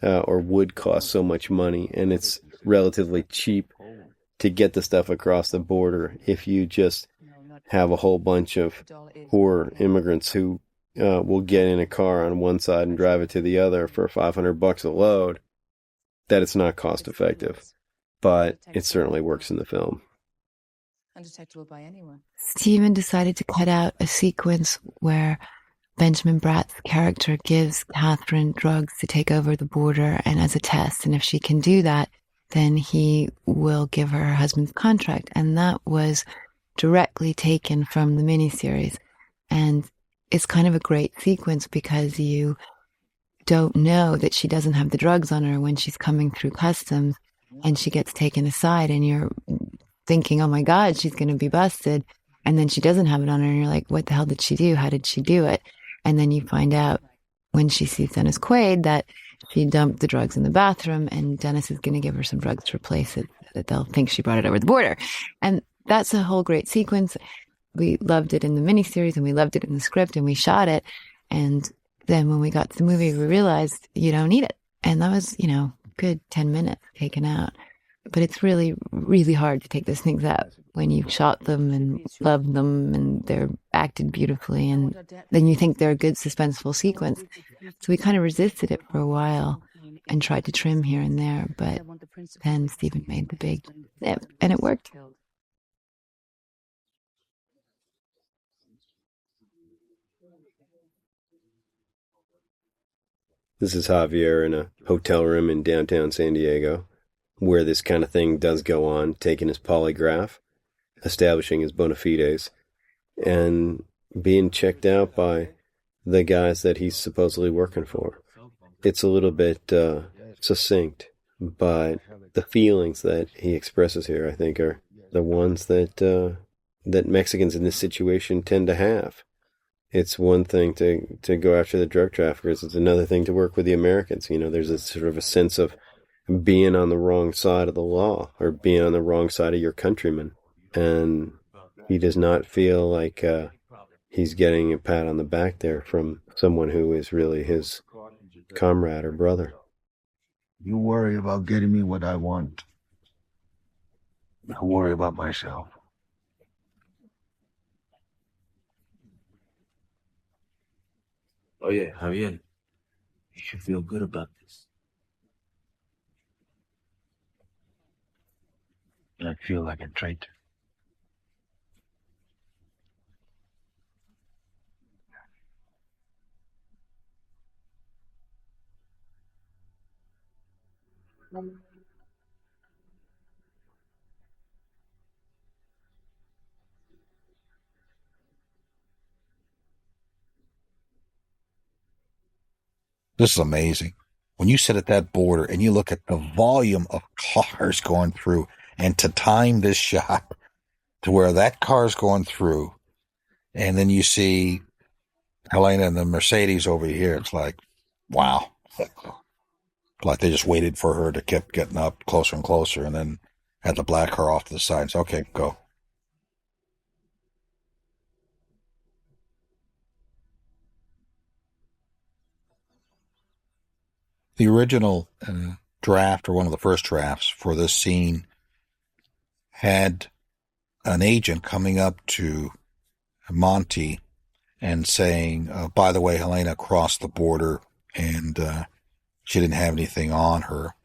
or would cost so much money, and it's relatively cheap to get the stuff across the border if you just have a whole bunch of poor immigrants who will get in a car on one side and drive it to the other for $500 a load, that it's not cost effective. But it certainly works in the film. Undetectable by anyone. Steven decided to cut out a sequence where Benjamin Bratt's character gives Catherine drugs to take over the border and as a test. And if she can do that, then he will give her husband's contract. And that was directly taken from the miniseries. And it's kind of a great sequence because you don't know that she doesn't have the drugs on her when she's coming through customs and she gets taken aside and you're thinking, oh my God, she's going to be busted. And then she doesn't have it on her and you're like, what the hell did she do? How did she do it? And then you find out when she sees Dennis Quaid that she dumped the drugs in the bathroom and Dennis is going to give her some drugs to replace it, that they'll think she brought it over the border. And that's a whole great sequence. We loved it in the miniseries and we loved it in the script and we shot it. And then when we got to the movie, we realized you don't need it. And that was, good 10 minutes taken out. But it's really, really hard to take those things out when you've shot them and loved them and they're acted beautifully. And then you think they're a good suspenseful sequence. So we kind of resisted it for a while and tried to trim here and there. But then Steven made the big zip and it worked. This is Javier in a hotel room in downtown San Diego, where this kind of thing does go on, taking his polygraph, establishing his bona fides, and being checked out by the guys that he's supposedly working for. It's a little bit succinct, but the feelings that he expresses here, I think, are the ones that that Mexicans in this situation tend to have. It's one thing to go after the drug traffickers. It's another thing to work with the Americans. There's a sort of a sense of being on the wrong side of the law or being on the wrong side of your countrymen. And He does not feel like he's getting a pat on the back there from someone who is really his comrade or brother. You worry about getting me what I want. I worry about myself. Oh yeah, Javier, you should feel good about this. I feel like a traitor. This is amazing. When you sit at that border and you look at the volume of cars going through, and to time this shot to where that car's going through, and then you see Helena and the Mercedes over here, it's like, wow. Like they just waited for her to keep getting up closer and closer, and then had the black car off to the side. So, okay, go. The original draft, or one of the first drafts for this scene, had an agent coming up to Monty and saying, by the way, Helena crossed the border and she didn't have anything on her.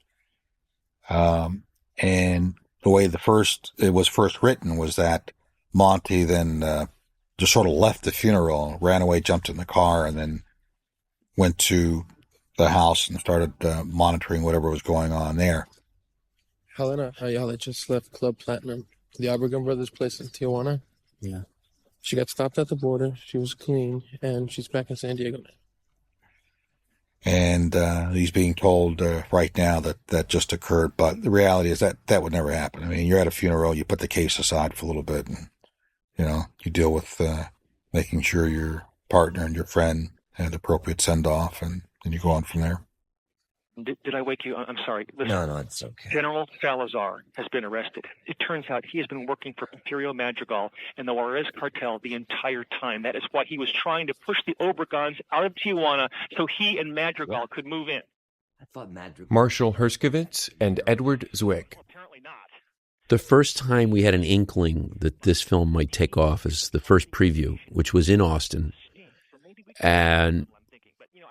And the way it was first written was that Monty then just sort of left the funeral, ran away, jumped in the car, and then went to the house and started monitoring whatever was going on there. Helena, y'all had just left Club Platinum, the Obregon Brothers place in Tijuana. Yeah. She got stopped at the border. She was clean, and she's back in San Diego now. And he's being told right now that just occurred. But the reality is that would never happen. I mean, you're at a funeral, you put the case aside for a little bit, and, you deal with making sure your partner and your friend had the appropriate send-off, and then you go on from there. Did I wake you? I'm sorry. Listen, No, it's okay. General Salazar has been arrested. It turns out he has been working for Imperial Madrigal and the Juarez cartel the entire time. That is why he was trying to push the Obregons out of Tijuana so he and Madrigal could move in. I thought Madrigal. Marshall Herskovitz and Edward Zwick. The first time we had an inkling that this film might take off is the first preview, which was in Austin. And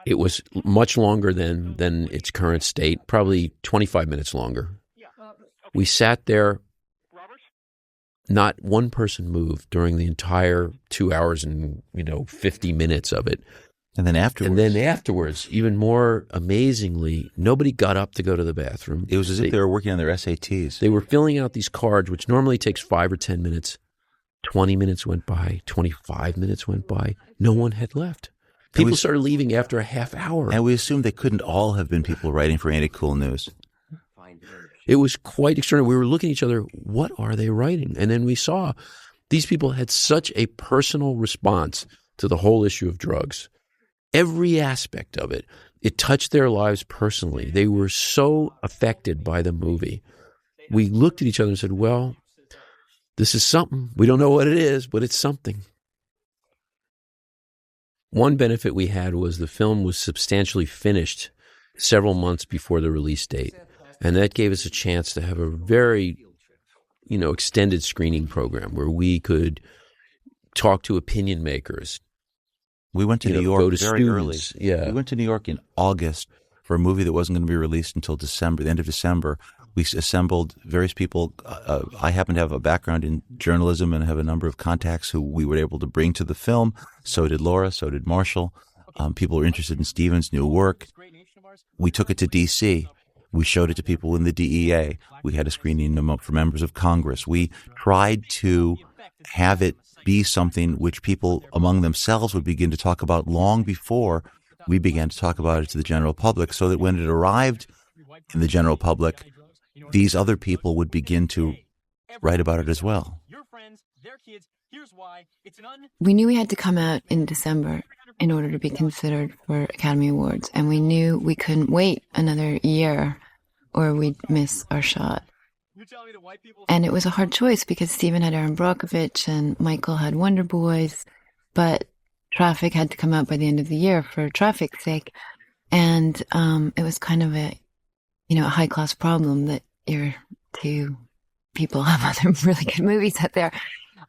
it was much longer than its current state, probably 25 minutes longer. We sat there. Not one person moved during the entire 2 hours and 50 minutes of it. And then afterwards, even more amazingly, nobody got up to go to the bathroom. It was as if they were working on their SATs. They were filling out these cards, which normally takes 5 or 10 minutes. 20 minutes went by. 25 minutes went by. No one had left. People started leaving after a half hour. And we assumed they couldn't all have been people writing for Anti-Cool News. It was quite extraordinary. We were looking at each other, what are they writing? And then we saw these people had such a personal response to the whole issue of drugs. Every aspect of it, it touched their lives personally. They were so affected by the movie. We looked at each other and said, well, this is something. We don't know what it is, but it's something. One benefit we had was the film was substantially finished several months before the release date. And that gave us a chance to have a very, extended screening program where we could talk to opinion makers. We went to New York go to very students. early. Yeah. We went to New York in August for a movie that wasn't going to be released until December, the end of December. We assembled various people. I happen to have a background in journalism and have a number of contacts who we were able to bring to the film. So did Laura. So did Marshall. People were interested in Stephen's new work. We took it to D.C. We showed it to people in the DEA. We had a screening for members of Congress. We tried to have it be something which people among themselves would begin to talk about long before we began to talk about it to the general public, so that when it arrived in the general public, these other people would begin to write about it as well. We knew we had to come out in December in order to be considered for Academy Awards, and we knew we couldn't wait another year or we'd miss our shot. And it was a hard choice because Steven had Aaron Brockovich and Michael had Wonder Boys, but Traffic had to come out by the end of the year for Traffic's sake. And it was kind of a high-class problem that your two people have other really good movies out there.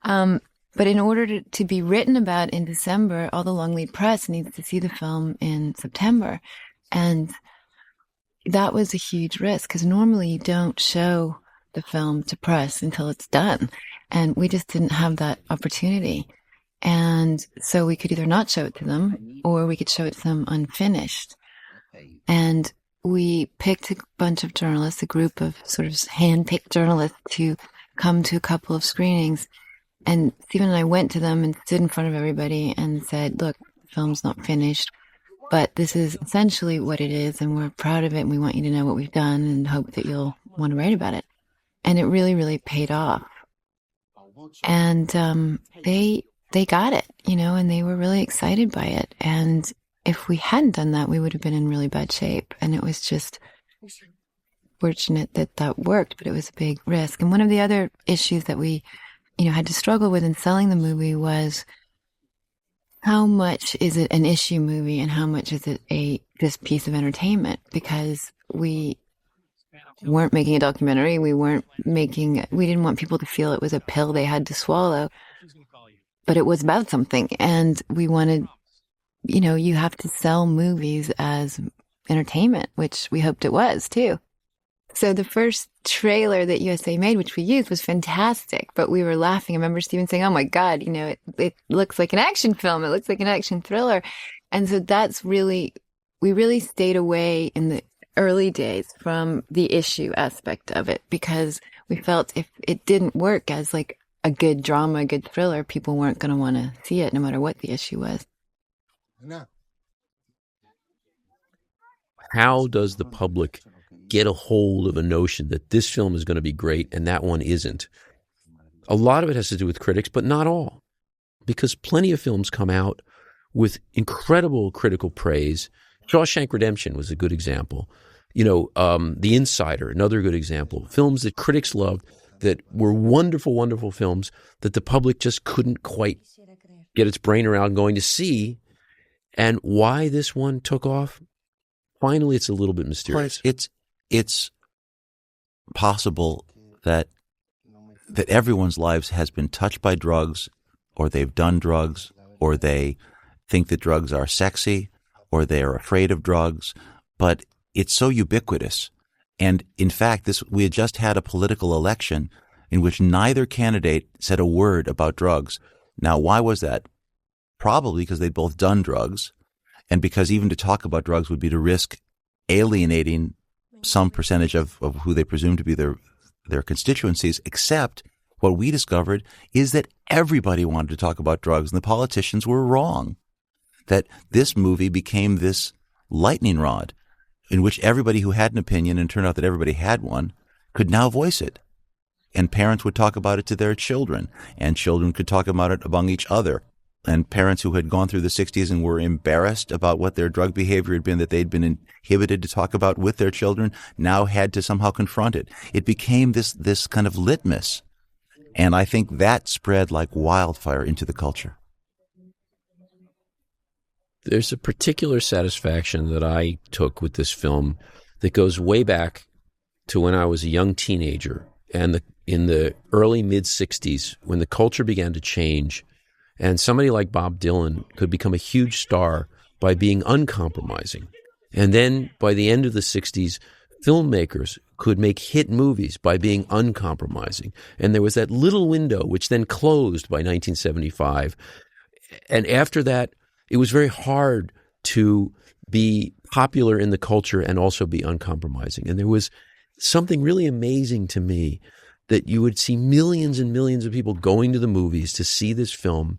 But in order to be written about in December, all the long lead press needs to see the film in September. And that was a huge risk because normally you don't show the film to press until it's done. And we just didn't have that opportunity. And so we could either not show it to them or we could show it to them unfinished. And we picked a bunch of journalists, a group of sort of hand-picked journalists to come to a couple of screenings. And Steven and I went to them and stood in front of everybody and said, look, the film's not finished, but this is essentially what it is, and we're proud of it, and we want you to know what we've done and hope that you'll want to write about it. And it really, really paid off. And they got it, and they were really excited by it. And if we hadn't done that, we would have been in really bad shape. And it was just fortunate that worked, but it was a big risk. And one of the other issues that we had to struggle with in selling the movie was how much is it an issue movie and how much is it this piece of entertainment? Because we weren't making a documentary. We didn't want people to feel it was a pill they had to swallow, but it was about something. And we wanted, you have to sell movies as entertainment, which we hoped it was too. So the first trailer that USA made, which we used, was fantastic, but we were laughing. I remember Steven saying, oh my God, it looks like an action film. It looks like an action thriller. And so we really stayed away in the early days from the issue aspect of it because we felt if it didn't work as like a good drama, a good thriller, people weren't going to want to see it no matter what the issue was. How does the public get a hold of a notion that this film is going to be great and that one isn't? A lot of it has to do with critics, but not all, because plenty of films come out with incredible critical praise. Shawshank Redemption was a good example. The Insider, another good example. Films that critics loved that were wonderful, wonderful films that the public just couldn't quite get its brain around going to see. And why this one took off, finally, it's a little bit mysterious. It's possible that everyone's lives has been touched by drugs, or they've done drugs, or they think that drugs are sexy, or they are afraid of drugs, but it's so ubiquitous. And in fact, we had just had a political election in which neither candidate said a word about drugs. Now, why was that? Probably because they'd both done drugs, and because even to talk about drugs would be to risk alienating some percentage of who they presume to be their constituencies, except what we discovered is that everybody wanted to talk about drugs, and the politicians were wrong. That this movie became this lightning rod in which everybody who had an opinion, and it turned out that everybody had one, could now voice it. And parents would talk about it to their children, and children could talk about it among each other. And parents who had gone through the 60s and were embarrassed about what their drug behavior had been, that they'd been inhibited to talk about with their children, now had to somehow confront it. It became this kind of litmus. And I think that spread like wildfire into the culture. There's a particular satisfaction that I took with this film that goes way back to when I was a young teenager and in the early mid-60s when the culture began to change. And somebody like Bob Dylan could become a huge star by being uncompromising. And then by the end of the 60s, filmmakers could make hit movies by being uncompromising. And there was that little window, which then closed by 1975. And after that, it was very hard to be popular in the culture and also be uncompromising. And there was something really amazing to me that you would see millions and millions of people going to the movies to see this film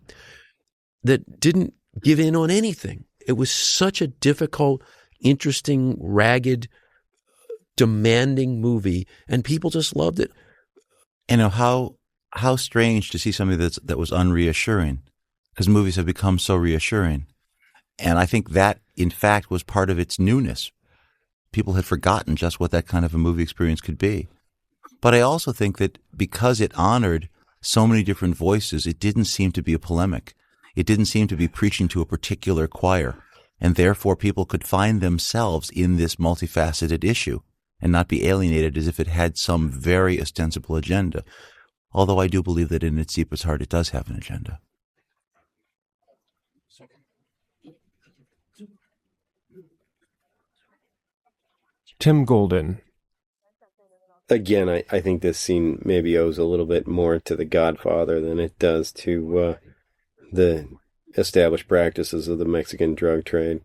that didn't give in on anything. It was such a difficult, interesting, ragged, demanding movie, and people just loved it. And how strange to see something that was unreassuring, because movies have become so reassuring. And I think that, in fact, was part of its newness. People had forgotten just what that kind of a movie experience could be. But I also think that because it honored so many different voices, it didn't seem to be a polemic. It didn't seem to be preaching to a particular choir. And therefore, people could find themselves in this multifaceted issue and not be alienated as if it had some very ostensible agenda. Although I do believe that in its deepest heart, it does have an agenda. Tim Golden. Again, I think this scene maybe owes a little bit more to The Godfather than it does to the established practices of the Mexican drug trade.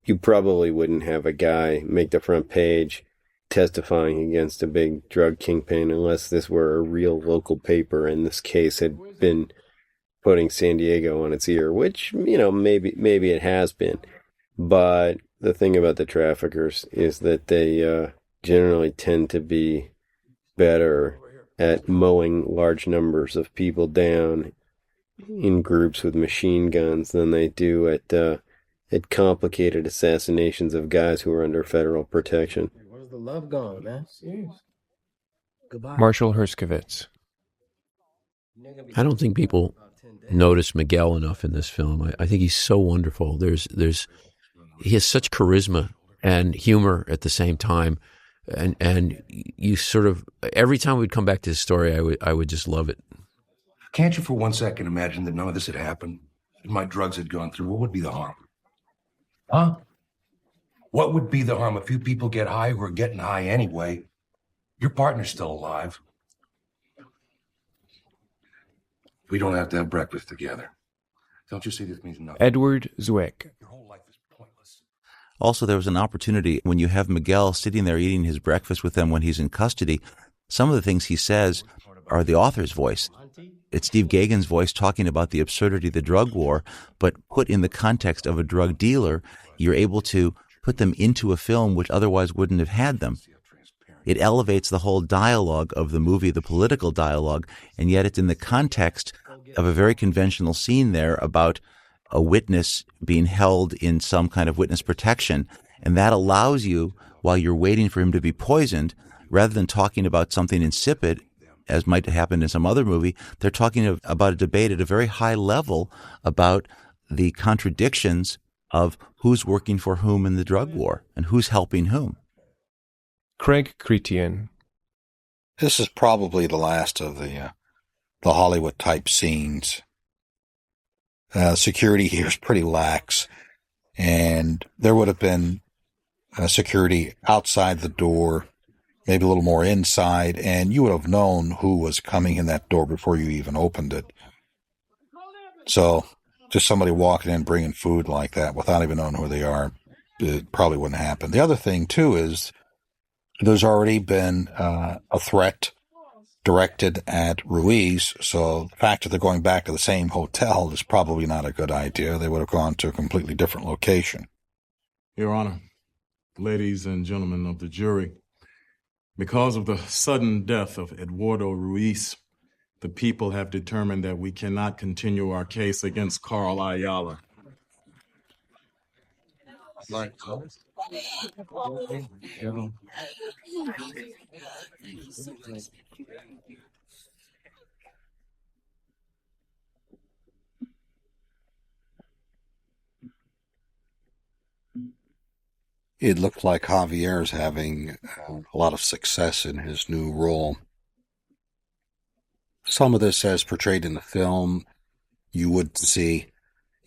You probably wouldn't have a guy make the front page testifying against a big drug kingpin unless this were a real local paper and this case had been putting San Diego on its ear, which, maybe it has been. But the thing about the traffickers is that they generally tend to be better at mowing large numbers of people down in groups with machine guns than they do at complicated assassinations of guys who are under federal protection. Where's the love gone, man? Serious. Goodbye. Marshall Herskovitz. I don't think people notice Miguel enough in this film. I think he's so wonderful. He has such charisma and humor at the same time. And you sort of, every time we'd come back to his story, I would just love it. Can't you for 1 second imagine that none of this had happened? If my drugs had gone through, what would be the harm? Huh? What would be the harm? A few people get high who are getting high anyway. Your partner's still alive. We don't have to have breakfast together. Don't you see this means nothing? Edward Zwick. Also, there was an opportunity when you have Miguel sitting there eating his breakfast with them when he's in custody. Some of the things he says are the author's voice. It's Steve Gagan's voice talking about the absurdity of the drug war, but put in the context of a drug dealer, you're able to put them into a film which otherwise wouldn't have had them. It elevates the whole dialogue of the movie, the political dialogue, and yet it's in the context of a very conventional scene there about a witness being held in some kind of witness protection. And that allows you, while you're waiting for him to be poisoned, rather than talking about something insipid, as might happen in some other movie, they're talking about a debate at a very high level about the contradictions of who's working for whom in the drug war and who's helping whom. Craig Cretian. This is probably the last of the Hollywood-type scenes. Security here is pretty lax, and there would have been security outside the door, maybe a little more inside, and you would have known who was coming in that door before you even opened it. So just somebody walking in bringing food like that without even knowing who they are, it probably wouldn't happen. The other thing, too, is there's already been a threat directed at Ruiz, so the fact that they're going back to the same hotel is probably not a good idea. They would have gone to a completely different location. Your Honor, ladies and gentlemen of the jury, because of the sudden death of Eduardo Ruiz, the people have determined that we cannot continue our case against Carl Ayala. It looked like Javier's having a lot of success in his new role. Some of this, as portrayed in the film, you would see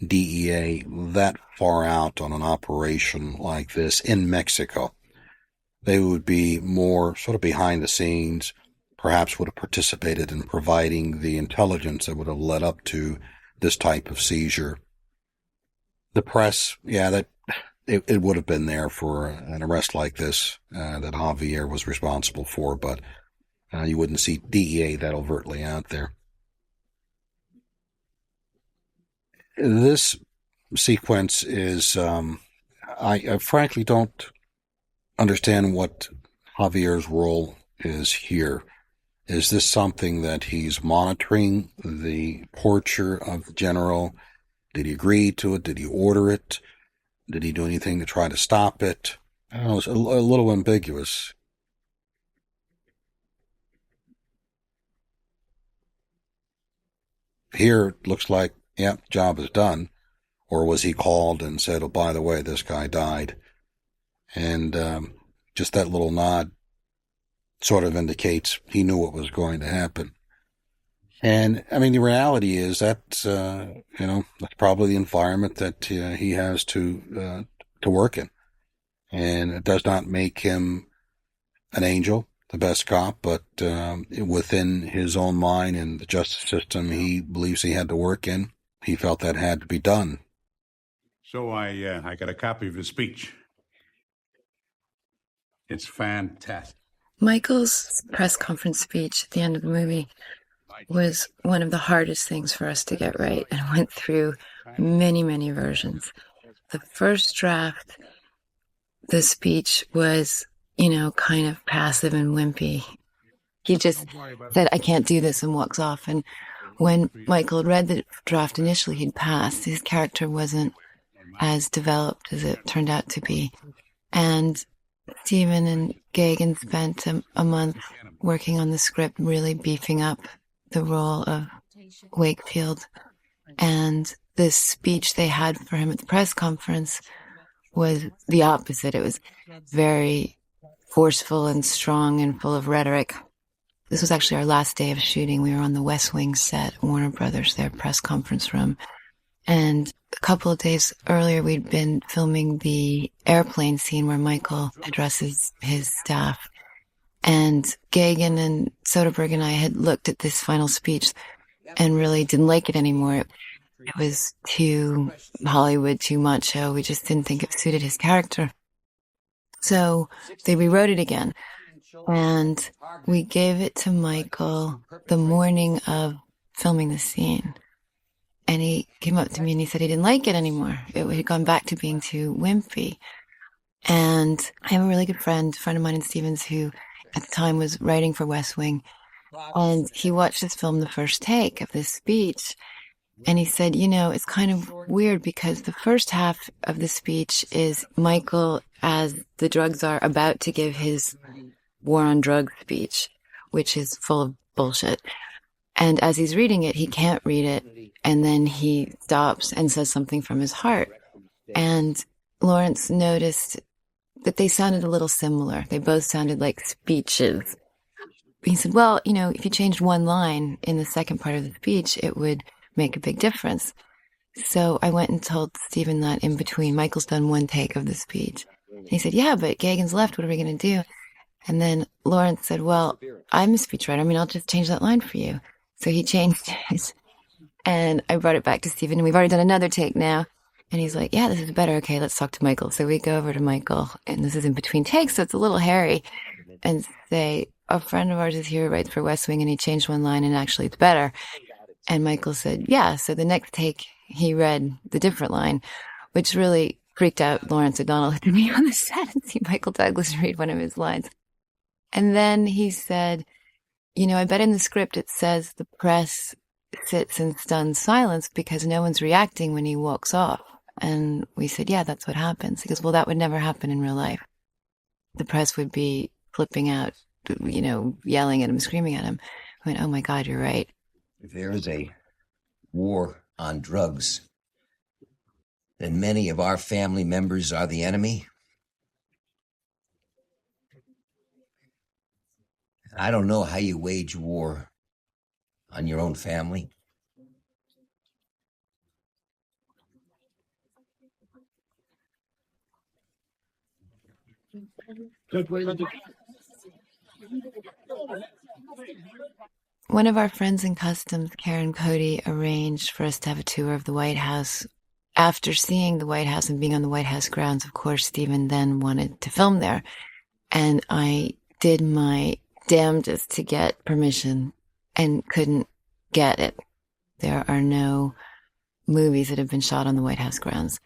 DEA that far out on an operation like this in Mexico. They would be more sort of behind the scenes, perhaps would have participated in providing the intelligence that would have led up to this type of seizure. The press, it would have been there for an arrest like this that Javier was responsible for, but you wouldn't see DEA that overtly out there. This sequence is, I frankly don't understand what Javier's role is here. Is this something that he's monitoring the torture of the general? Did he agree to it? Did he order it? Did he do anything to try to stop it? I don't know, it's a little ambiguous. Here, it looks like, yeah, job is done. Or was he called and said, oh, by the way, this guy died? And just that little nod sort of indicates he knew what was going to happen. And, I mean, the reality is that's, that's probably the environment that he has to work in. And it does not make him an angel, the best cop, but within his own mind and the justice system he believes he had to work in, he felt that had to be done. So I got a copy of his speech. It's fantastic. Michael's press conference speech at the end of the movie was one of the hardest things for us to get right, and went through many, many versions. The first draft, the speech was, kind of passive and wimpy. He just said, I can't do this, and walks off. And when Michael had read the draft initially, he'd passed. His character wasn't as developed as it turned out to be. And Stephen and Gagan spent a month working on the script, really beefing up the role of Wakefield. And the speech they had for him at the press conference was the opposite. It was very forceful and strong and full of rhetoric. This was actually our last day of shooting. We were on the West Wing set, Warner Brothers, their press conference room. And a couple of days earlier, we'd been filming the airplane scene where Michael addresses his staff. And Gagan and Soderbergh and I had looked at this final speech and really didn't like it anymore. It was too Hollywood, too macho. We just didn't think it suited his character. So they rewrote it again. And we gave it to Michael the morning of filming the scene. And he came up to me and he said he didn't like it anymore. It had gone back to being too wimpy. And I have a really good friend of mine in Stevens, who at the time was writing for West Wing. And he watched this film, the first take of this speech. And he said, it's kind of weird because the first half of the speech is Michael as the drug czar about to give his war on drugs speech, which is full of bullshit. And as he's reading it, he can't read it. And then he stops and says something from his heart. And Lawrence noticed that they sounded a little similar. They both sounded like speeches. He said, well, if you changed one line in the second part of the speech, it would make a big difference. So I went and told Stephen that in between. Michael's done one take of the speech. And he said, yeah, but Gagan's left. What are we going to do? And then Lawrence said, well, I'm a speechwriter. I'll just change that line for you. So he changed it. And I brought it back to Stephen, and we've already done another take now. And he's like, yeah, this is better. Okay, let's talk to Michael. So we go over to Michael, and this is in between takes, so it's a little hairy, and say, a friend of ours is here, writes for West Wing, and he changed one line, and actually it's better. And Michael said, yeah. So the next take, he read the different line, which really freaked out Lawrence O'Donnell to me on the set and see Michael Douglas read one of his lines. And then he said, I bet in the script it says the press sits in stunned silence because no one's reacting when he walks off. And we said, yeah, that's what happens. He goes, well, that would never happen in real life. The press would be flipping out, yelling at him, screaming at him. I went, oh my God, you're right. If there is a war on drugs, then many of our family members are the enemy. I don't know how you wage war on your own family. One of our friends in customs, Karen Cody, arranged for us to have a tour of the White House. After seeing the White House and being on the White House grounds, of course, Stephen then wanted to film there. And I did my damnedest to get permission and couldn't get it. There are no movies that have been shot on the White House grounds.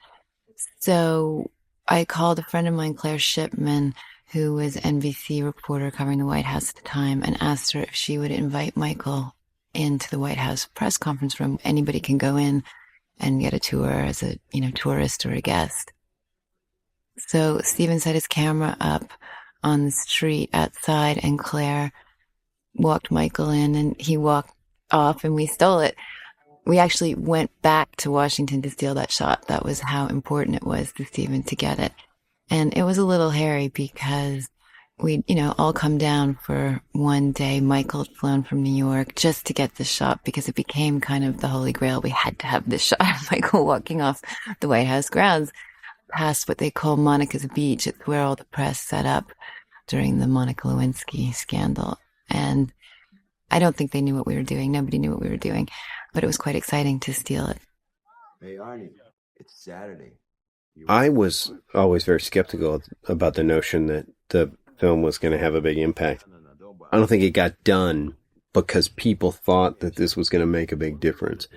So I called a friend of mine, Claire Shipman, who was NBC reporter covering the White House at the time, and asked her if she would invite Michael into the White House press conference room. Anybody can go in and get a tour as a, tourist or a guest. So Stephen set his camera up on the street outside, and Claire walked Michael in, and he walked off, and we stole it. we actually went back to Washington to steal that shot. That was how important it was to Steven to get it. And it was a little hairy because we'd, all come down for one day. Michael had flown from New York just to get this shot because it became kind of the holy grail. We had to have this shot of Michael walking off the White House grounds past what they call Monica's Beach. It's where all the press set up during the Monica Lewinsky scandal. And I don't think they knew what we were doing. Nobody knew what we were doing. But it was quite exciting to steal it. Hey, Arnie, it's Saturday. I was always very skeptical about the notion that the film was going to have a big impact. I don't think it got done because people thought that this was going to make a big difference.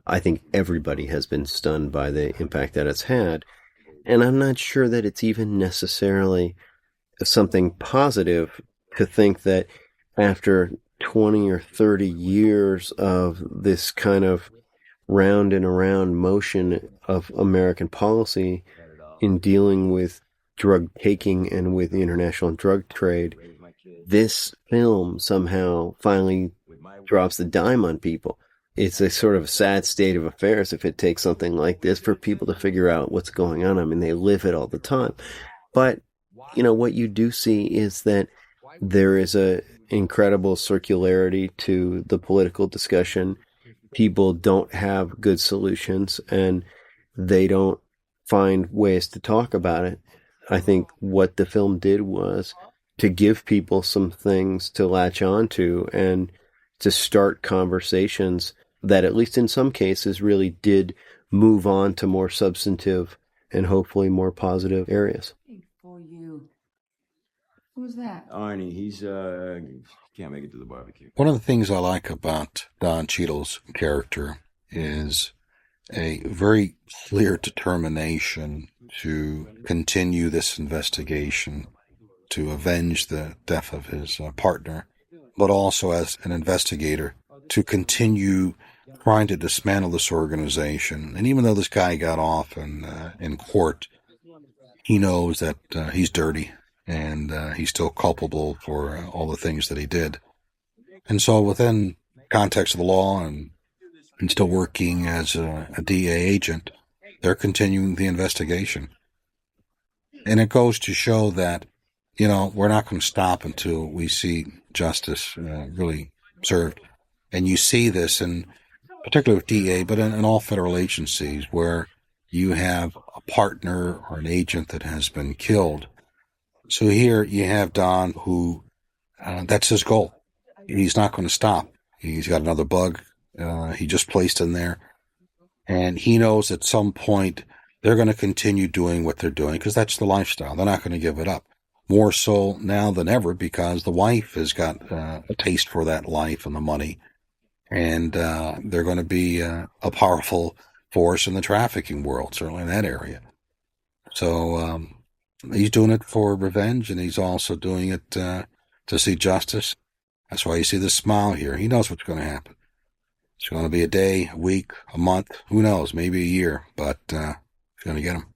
I think everybody has been stunned by the impact that it's had. And I'm not sure that it's even necessarily something positive to think that after 20 or 30 years of this kind of round and around motion of American policy in dealing with drug taking and with the international drug trade, this film somehow finally drops the dime on people. It's a sort of sad state of affairs if it takes something like this for people to figure out what's going on. I mean, they live it all the time. But, what you do see is that there is a incredible circularity to the political discussion. People don't have good solutions and they don't find ways to talk about it. I think what the film did was to give people some things to latch onto and to start conversations that, at least in some cases, really did move on to more substantive and hopefully more positive areas. For you. Who's that? Arnie, he's can't make it to the barbecue. One of the things I like about Don Cheadle's character is a very clear determination to continue this investigation, to avenge the death of his partner, but also as an investigator to continue trying to dismantle this organization. And even though this guy got off in court, he knows that he's dirty and he's still culpable for all the things that he did. And so within context of the law and still working as a DA agent, they're continuing the investigation. And it goes to show that, we're not going to stop until we see justice really served. And you see this in particularly with DA, but in all federal agencies where you have a partner or an agent that has been killed. So here you have Don who, that's his goal. He's not going to stop. He's got another bug he just placed in there. And he knows at some point they're going to continue doing what they're doing because that's the lifestyle. They're not going to give it up. More so now than ever because the wife has got a taste for that life and the money. And they're going to be a powerful force in the trafficking world, certainly in that area. So he's doing it for revenge, and he's also doing it to see justice. That's why you see this smile here. He knows what's going to happen. It's going to be a day, a week, a month, who knows, maybe a year, but he's going to get him.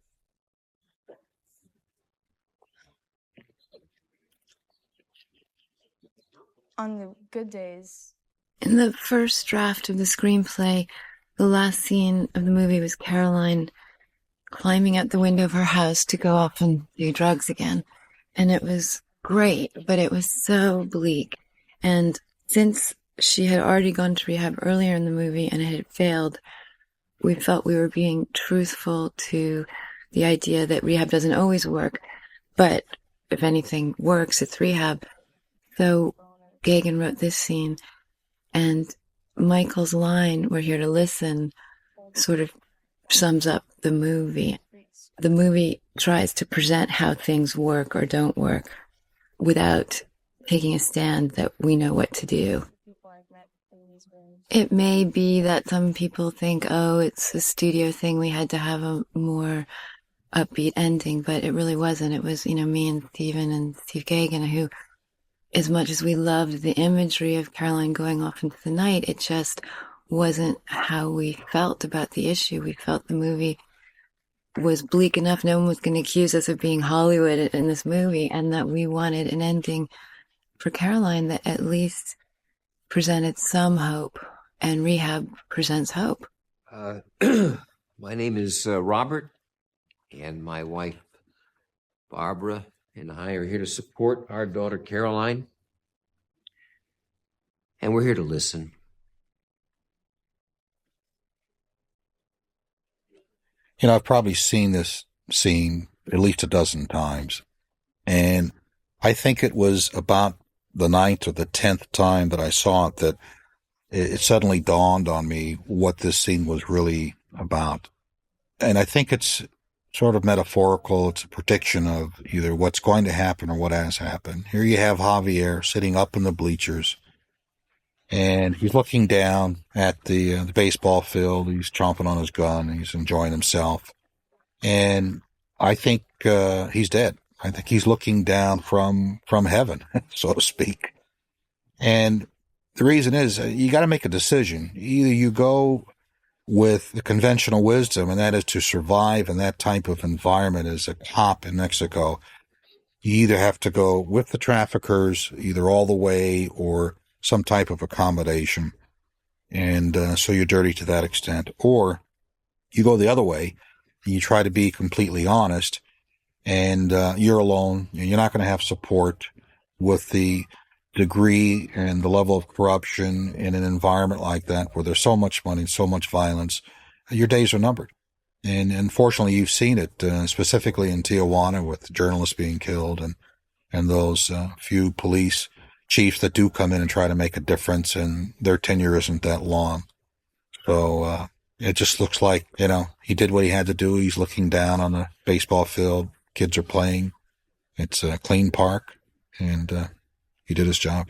On the good days. In the first draft of the screenplay, the last scene of the movie was Caroline climbing out the window of her house to go off and do drugs again. And it was great, but it was so bleak. And since she had already gone to rehab earlier in the movie and it had failed, we felt we were being truthful to the idea that rehab doesn't always work, but if anything works, it's rehab. So Gagan wrote this scene, and Michael's line, "We're here to listen," sort of sums up the movie. The movie tries to present how things work or don't work without taking a stand that we know what to do. It may be that some people think, oh, it's a studio thing, we had to have a more upbeat ending, but it really wasn't. It was, me and Steven and Steve Gagan who, as much as we loved the imagery of Caroline going off into the night, it just wasn't how we felt about the issue. We felt the movie was bleak enough, no one was going to accuse us of being Hollywood in this movie, and that we wanted an ending for Caroline that at least presented some hope and rehab presents hope. My name is Robert, and my wife, Barbara, and I are here to support our daughter, Caroline. And we're here to listen. You know, I've probably seen this scene at least a dozen times. And I think it was about the 9th or the 10th time that I saw it that it suddenly dawned on me what this scene was really about. And I think it's sort of metaphorical. It's a prediction of either what's going to happen or what has happened. Here you have Javier sitting up in the bleachers, and he's looking down at the baseball field. He's chomping on his gun. He's enjoying himself. And I think he's dead. I think he's looking down from heaven, so to speak. And the reason is you got to make a decision. Either you go with the conventional wisdom, and that is to survive in that type of environment as a cop in Mexico. You either have to go with the traffickers, either all the way or some type of accommodation. And so you're dirty to that extent. Or you go the other way, and you try to be completely honest, and you're alone, and you're not going to have support with the degree and the level of corruption in an environment like that where there's so much money and so much violence. Your days are numbered. And unfortunately, you've seen it specifically in Tijuana with journalists being killed and those few police chiefs that do come in and try to make a difference, and their tenure isn't that long. So it just looks like, you know, he did what he had to do. He's looking down on the baseball field. Kids are playing. It's a clean park, and he did his job.